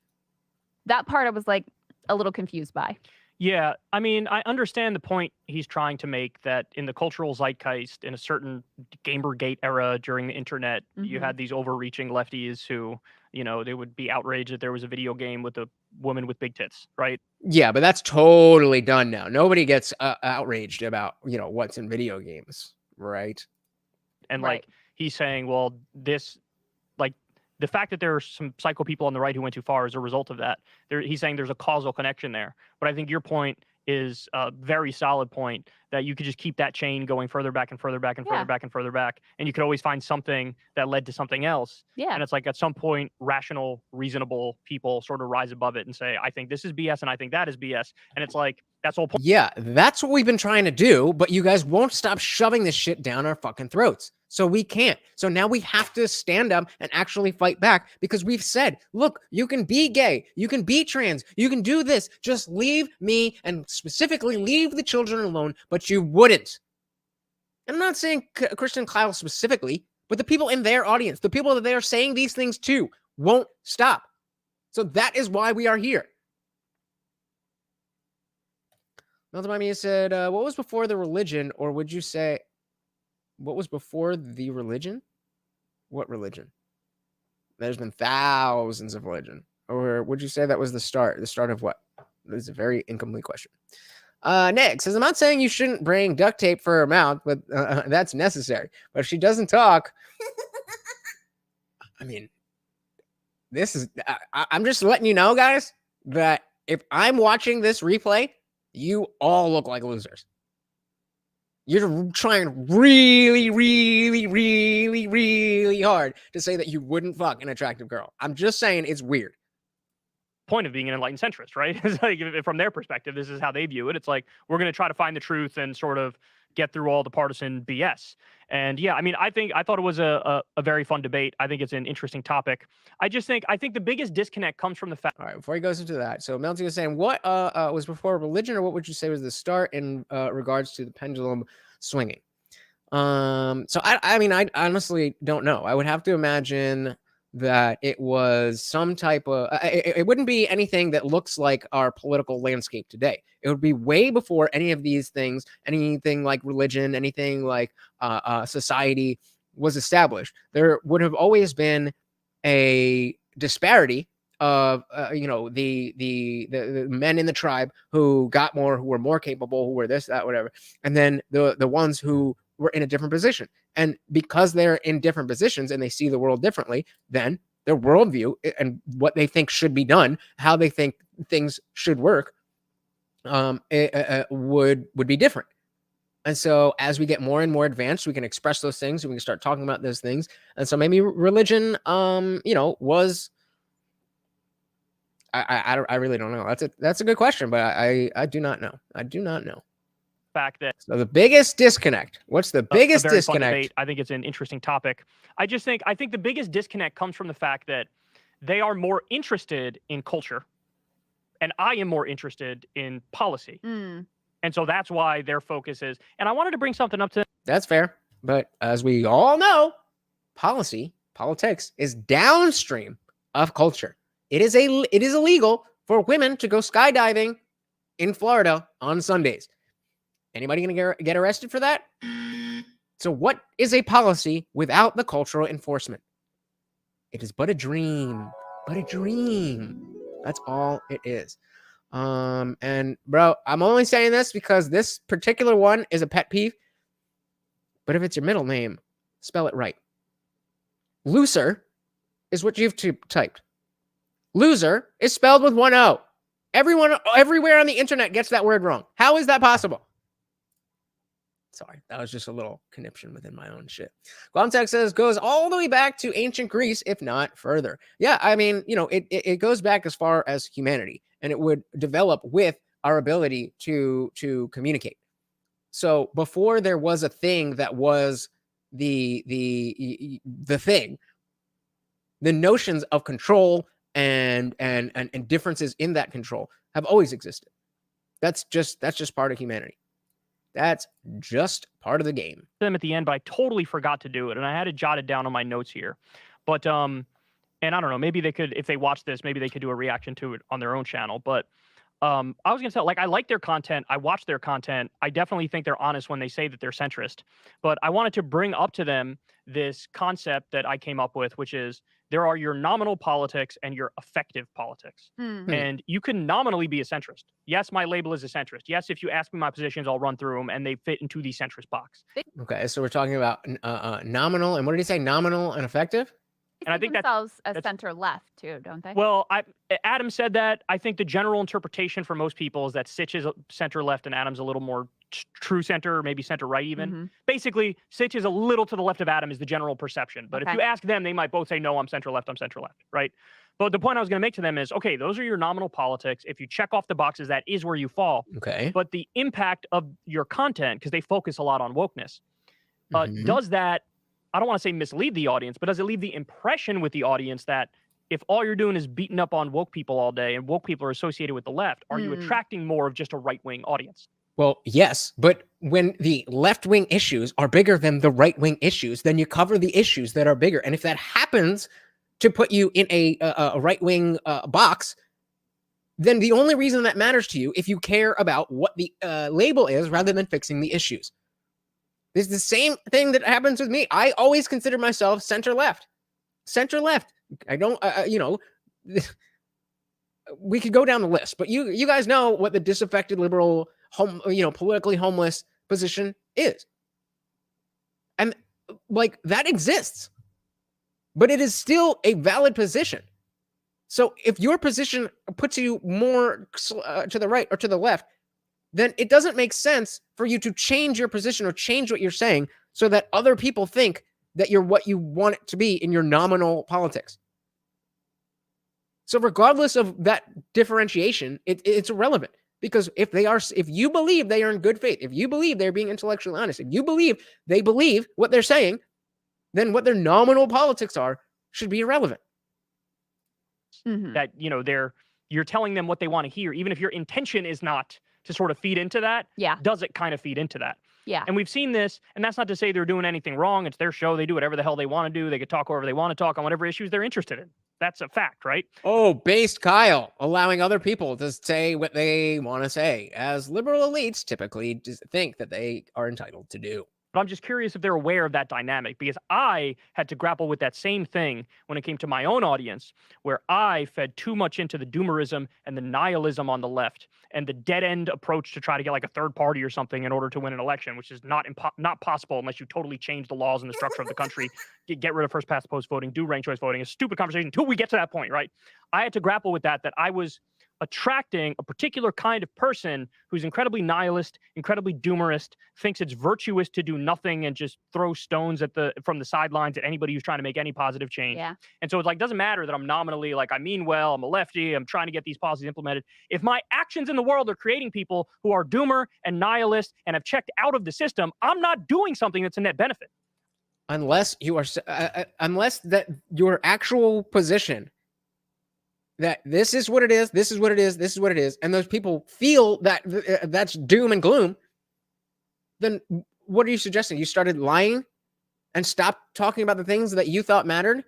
S4: That part I was like a little confused by.
S2: Yeah, I mean, I understand the point he's trying to make, that in the cultural zeitgeist, in a certain Gamergate era during the internet, you had these overreaching lefties who, they would be outraged that there was a video game with a woman with big tits, right?
S1: Yeah, but that's totally done now. Nobody gets outraged about, what's in video games, right?
S2: And like, he's saying, well, the fact that there are some psycho people on the right who went too far as a result of that, he's saying there's a causal connection there. But I think your point is a very solid point, that you could just keep that chain going further back and further back and further back and further back. And you could always find something that led to something else.
S4: Yeah.
S2: And it's like, at some point, rational, reasonable people sort of rise above it and say, I think this is BS and I think that is BS. And it's like, That's the whole point.
S1: Yeah, that's what we've been trying to do, but you guys won't stop shoving this shit down our fucking throats. So we can't. So now we have to stand up and actually fight back because we've said, look, you can be gay, you can be trans, you can do this. Just leave me and specifically leave the children alone, but you wouldn't. And I'm not saying Krystal Kyle specifically, but the people in their audience, the people that they are saying these things to, won't stop. So that is why we are here. Melted by me said, what was before the religion, or would you say, what was before the religion? What religion? There's been thousands of religion. Or would you say that was the start? The start of what? This is a very incomplete question. Nick says, I'm not saying you shouldn't bring duct tape for her mouth, but that's necessary. But if she doesn't talk, I mean, this is, I'm just letting you know, guys, that if I'm watching this replay, you all look like losers. You're trying really, really, really, really hard to say that you wouldn't fuck an attractive girl. I'm just saying it's weird.
S2: Point of being an enlightened centrist, right? It's like, from their perspective, this is how they view it. It's like, we're going to try to find the truth and sort of get through all the partisan BS. And yeah, I mean, I thought it was a very fun debate. I think it's an interesting topic. I think the biggest disconnect comes from the fact.
S1: All right, before he goes into that, so Melty was saying, what was before religion, or what would you say was the start in regards to the pendulum swinging? So I mean, I honestly don't know. I would have to imagine that it was some type of, it wouldn't be anything that looks like our political landscape today. It would be way before any of these things, anything like religion, anything like society was established. There would have always been a disparity of the men in the tribe who got more, who were more capable, who were this, that, whatever, and then the ones who were in a different position. And because they're in different positions and they see the world differently, then their worldview and what they think should be done, how they think things should work, would be different. And so as we get more and more advanced, we can express those things, and we can start talking about those things. And so maybe religion, was, I really don't know. That's a good question, but I do not know. I do not know.
S2: Fact that,
S1: so the biggest disconnect. What's the biggest
S2: a very
S1: disconnect?
S2: Fun debate. I think it's an interesting topic. I think the biggest disconnect comes from the fact that they are more interested in culture, and I am more interested in policy. And so that's why their focus is. And I wanted to bring something up to.
S1: That's fair, but as we all know, politics is downstream of culture. It is illegal for women to go skydiving in Florida on Sundays. Anybody gonna get arrested for that? So what is a policy without the cultural enforcement? It is but a dream. But a dream. That's all it is. And bro, I'm only saying this because this particular one is a pet peeve. But if it's your middle name, spell it right. Loser is what you've typed. Loser is spelled with one O. Everyone everywhere on the internet gets that word wrong. How is that possible? Sorry, that was just a little conniption within my own shit. Context says goes all the way back to ancient Greece, if not further. Yeah, I mean, it goes back as far as humanity, and it would develop with our ability to communicate. So before there was a thing that was the thing, the notions of control and differences in that control have always existed. That's just part of humanity. That's just part of the game.
S2: Them at the end, but I totally forgot to do it, and I had it jotted down on my notes here. But and I don't know, maybe they could, if they watch this, maybe they could do a reaction to it on their own channel. But I was gonna say, like, I like their content. I watch their content. I definitely think they're honest when they say that they're centrist. But I wanted to bring up to them this concept that I came up with, which is there are your nominal politics and your effective politics. And you can nominally be a centrist. Yes, my label is a centrist. Yes, if you ask me my positions, I'll run through them, and they fit into the centrist box.
S1: Okay, so we're talking about nominal, and what did he say? Nominal and effective?
S2: And I think
S4: themselves as center left too, don't they?
S2: Well, Adam said that. I think the general interpretation for most people is that Sitch is center left and Adam's a little more true center, or maybe center right even.
S4: Mhm.
S2: Basically, Sitch is a little to the left of Adam is the general perception. But if
S4: Okay.
S2: you ask them, they might both say, no, I'm center left, right? But the point I was going to make to them is, okay, those are your nominal politics. If you check off the boxes, that is where you fall.
S1: Okay.
S2: But the impact of your content, because they focus a lot on wokeness,
S1: Mhm.
S2: does that, I don't want to say mislead the audience, but does it leave the impression with the audience that if all you're doing is beating up on woke people all day and woke people are associated with the left, are you attracting more of just a right-wing audience?
S1: Well, yes, but when the left-wing issues are bigger than the right-wing issues, then you cover the issues that are bigger. And if that happens to put you in a right-wing box, then the only reason that matters to you, if you care about what the label is rather than fixing the issues. It's the same thing that happens with me. I always consider myself center-left. Center-left. I don't, we could go down the list, but you guys know what the disaffected liberal, politically homeless position is. And like that exists, but it is still a valid position. So if your position puts you more to the right or to the left, then it doesn't make sense for you to change your position or change what you're saying so that other people think that you're what you want it to be in your nominal politics. So regardless of that differentiation, it's irrelevant, because if you believe they are in good faith, if you believe they're being intellectually honest, if you believe they believe what they're saying, then what their nominal politics are should be irrelevant.
S2: That, you're telling them what they want to hear, even if your intention is not to sort of feed into that.
S4: Yeah.
S2: Does it kind of feed into that?
S4: Yeah.
S2: And we've seen this, and that's not to say they're doing anything wrong. It's their show. They do whatever the hell they want to do. They could talk whoever they want to talk on whatever issues they're interested in. That's a fact, right?
S1: Oh, based Kyle, allowing other people to say what they want to say, as liberal elites typically think that they are entitled to do.
S2: But I'm just curious if they're aware of that dynamic, because I had to grapple with that same thing when it came to my own audience, where I fed too much into the doomerism and the nihilism on the left and the dead-end approach to try to get like a third party or something in order to win an election, which is not possible unless you totally change the laws and the structure of the country, get rid of first past the post voting, do ranked choice voting. A stupid conversation until we get to that point, right? I had to grapple with that I was attracting a particular kind of person who's incredibly nihilist, incredibly doomerist, thinks it's virtuous to do nothing and just throw stones from the sidelines at anybody who's trying to make any positive change.
S4: Yeah.
S2: And so it's like, doesn't matter that I'm nominally like, I mean well, I'm a lefty, I'm trying to get these policies implemented. If my actions in the world are creating people who are doomer and nihilist and have checked out of the system, I'm not doing something that's a net benefit.
S1: Unless you are, unless that your actual position that this is what it is, this is what it is, this is what it is, and those people feel that that's doom and gloom, then what are you suggesting? You started lying and stopped talking about the things that you thought mattered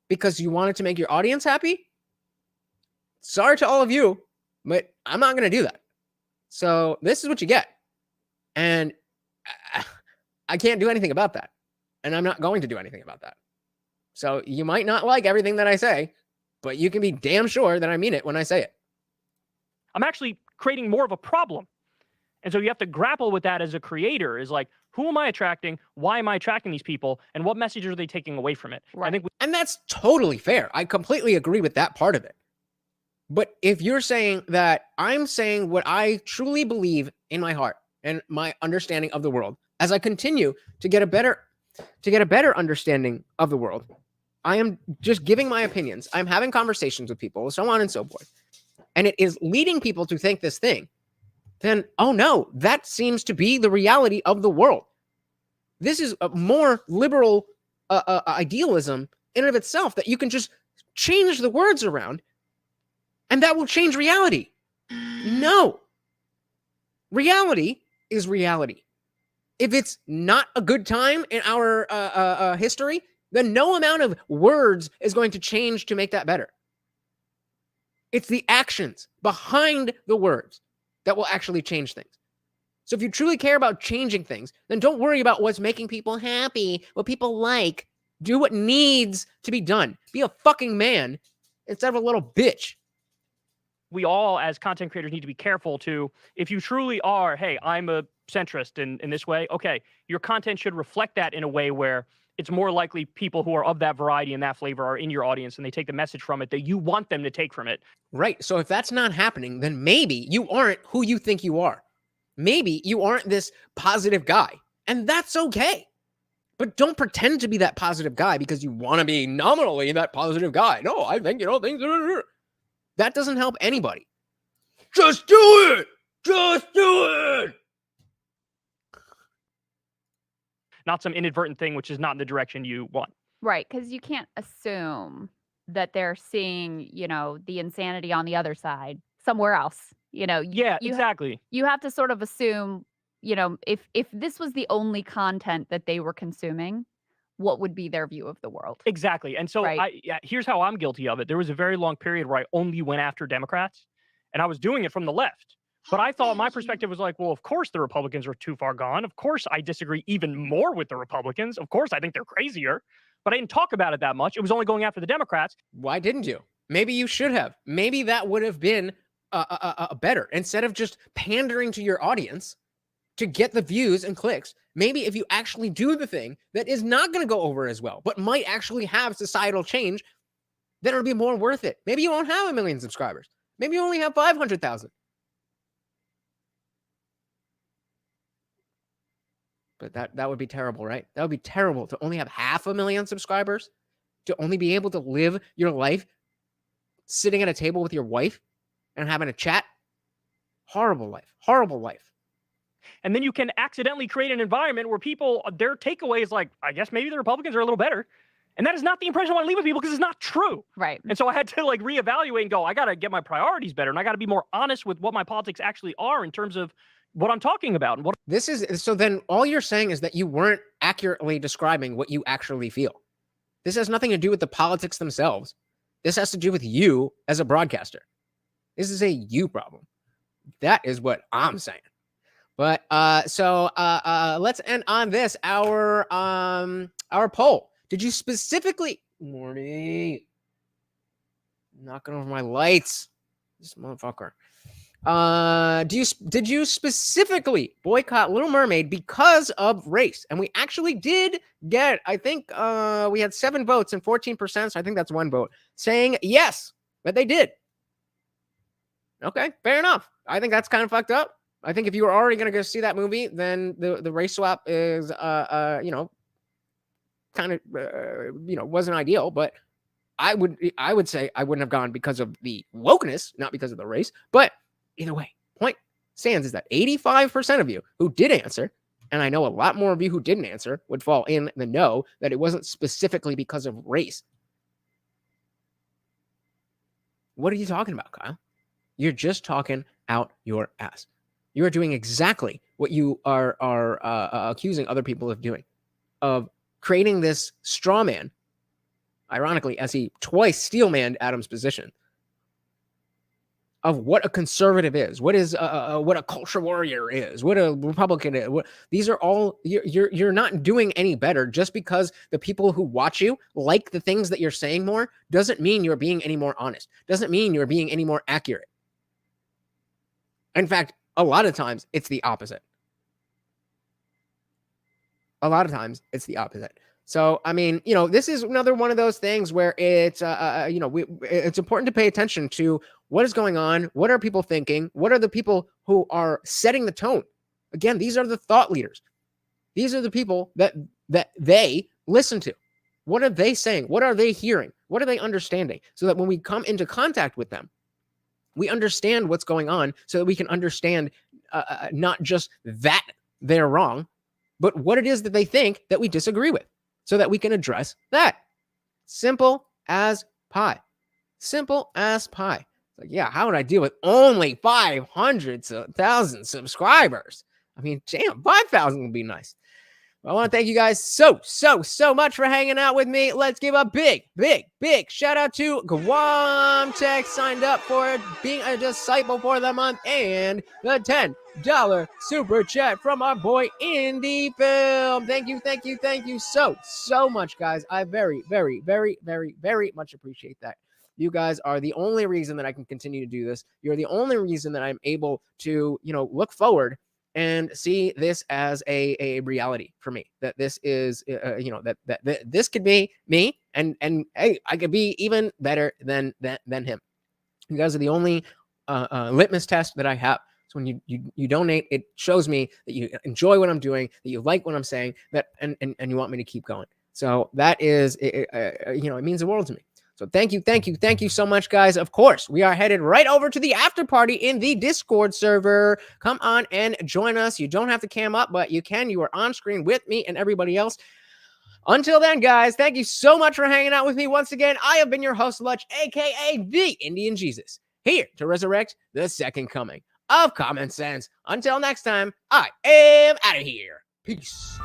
S1: because you wanted to make your audience happy? Sorry to all of you, but I'm not going to do that. So this is what you get. And I can't do anything about that. And I'm not going to do anything about that. So you might not like everything that I say, but you can be damn sure that I mean it when I say it.
S2: I'm actually creating more of a problem. And so you have to grapple with that as a creator, is like, who am I attracting? Why am I attracting these people? And what messages are they taking away from it?
S4: Right.
S2: I think
S1: and that's totally fair. I completely agree with that part of it. But if you're saying that I'm saying what I truly believe in my heart and my understanding of the world, as I continue to get a better understanding of the world, I am just giving my opinions. I'm having conversations with people, so on and so forth. And it is leading people to think this thing. Then, oh no, that seems to be the reality of the world. This is a more liberal idealism in and of itself, that you can just change the words around and that will change reality. No. Reality is reality. If it's not a good time in our history, then no amount of words is going to change to make that better. It's the actions behind the words that will actually change things. So if you truly care about changing things, then don't worry about what's making people happy, what people like. Do what needs to be done. Be a fucking man instead of a little bitch.
S2: We all, as content creators, need to be careful to, if you truly are, hey, I'm a centrist in this way, okay, your content should reflect that in a way where it's more likely people who are of that variety and that flavor are in your audience and they take the message from it that you want them to take from it.
S1: Right. So if that's not happening, then maybe you aren't who you think you are. Maybe you aren't this positive guy, and that's okay. But don't pretend to be that positive guy because you want to be nominally that positive guy. No, I think, things are... That doesn't help anybody. Just do it! Just do it!
S2: Not some inadvertent thing which is not in the direction you want.
S4: Right, because you can't assume that they're seeing, the insanity on the other side somewhere else.
S2: Yeah, exactly.
S4: You have to sort of assume, if this was the only content that they were consuming, what would be their view of the world?
S2: Exactly. And so
S4: Right.
S2: here's how I'm guilty of it. There was a very long period where I only went after Democrats, and I was doing it from the left. But I thought my perspective was like, well, of course the Republicans are too far gone. Of course I disagree even more with the Republicans. Of course I think they're crazier. But I didn't talk about it that much. It was only going after the Democrats.
S1: Why didn't you? Maybe you should have. Maybe that would have been better. Instead of just pandering to your audience to get the views and clicks, maybe if you actually do the thing that is not going to go over as well, but might actually have societal change, then it'll be more worth it. Maybe you won't have 1 million subscribers. Maybe you only have 500,000. But that would be terrible, right? That would be terrible to only have 500,000 subscribers, to only be able to live your life sitting at a table with your wife and having a chat. Horrible life. Horrible life.
S2: And then you can accidentally create an environment where people, their takeaway is like, I guess maybe the Republicans are a little better. And that is not the impression I want to leave with people because it's not true.
S4: Right.
S2: And so I had to reevaluate and go, I got to get my priorities better. And I got to be more honest with what my politics actually are in terms of what I'm talking about. And what
S1: this is, so then all you're saying is that you weren't accurately describing what you actually feel. This has nothing to do with the politics themselves. This has to do with you as a broadcaster. This is a you problem. That is what I'm saying. But so let's end on this. Our poll. Did you specifically, Morty, knocking over my lights, this motherfucker. Did you specifically boycott Little Mermaid because of race? And we actually did get, I think we had 7 votes and 14%, so I think that's 1 vote, saying yes, that they did. Okay, fair enough. I think that's kind of fucked up. I think if you were already going to go see that movie, then the race swap is, kind of, wasn't ideal, but I would say I wouldn't have gone because of the wokeness, not because of the race, but either way, point stands is that 85% of you who did answer, and I know a lot more of you who didn't answer, would fall in the no, that it wasn't specifically because of race. What are you talking about, Kyle? You're just talking out your ass. You are doing exactly what you are accusing other people of doing, of creating this straw man, ironically, as he twice steelmanned Adam's position, of what a conservative is, what a culture warrior is, what a Republican is. These are all, you're not doing any better just because the people who watch you like the things that you're saying more. Doesn't mean you're being any more honest. Doesn't mean you're being any more accurate. In fact, a lot of times it's the opposite. A lot of times it's the opposite. So, I mean, this is another one of those things where it's, it's important to pay attention to what is going on. What are people thinking? What are the people who are setting the tone? Again, these are the thought leaders. These are the people that they listen to. What are they saying? What are they hearing? What are they understanding? So that when we come into contact with them, we understand what's going on so that we can understand not just that they're wrong, but what it is that they think that we disagree with, so that we can address that. Simple as pie. Simple as pie. Like, yeah, how would I deal with only 500,000 subscribers? I mean, damn, 5,000 would be nice. I want to thank you guys so much for hanging out with me. Let's give a big shout out to Guam Tech, signed up for being a disciple for the month, and the $10 super chat from our boy Indie Film. Thank you so much, guys. I very much appreciate that. You guys are the only reason that I can continue to do this. You're the only reason that I'm able to, look forward and see this as a reality for me, that this is, that this could be me, and hey, I could be even better than him. You guys are the only litmus test that I have. So when you donate, it shows me that you enjoy what I'm doing, that you like what I'm saying, that and you want me to keep going. So that is, it means the world to me. So thank you so much, guys. Of course, we are headed right over to the after party in the Discord server. Come on and join us. You don't have to cam up, but you can. You are on screen with me and everybody else. Until then, guys, thank you so much for hanging out with me once again. I have been your host, Lutch, aka the Indian Jesus, here to resurrect the second coming of common sense. Until next time, I am out of here. Peace.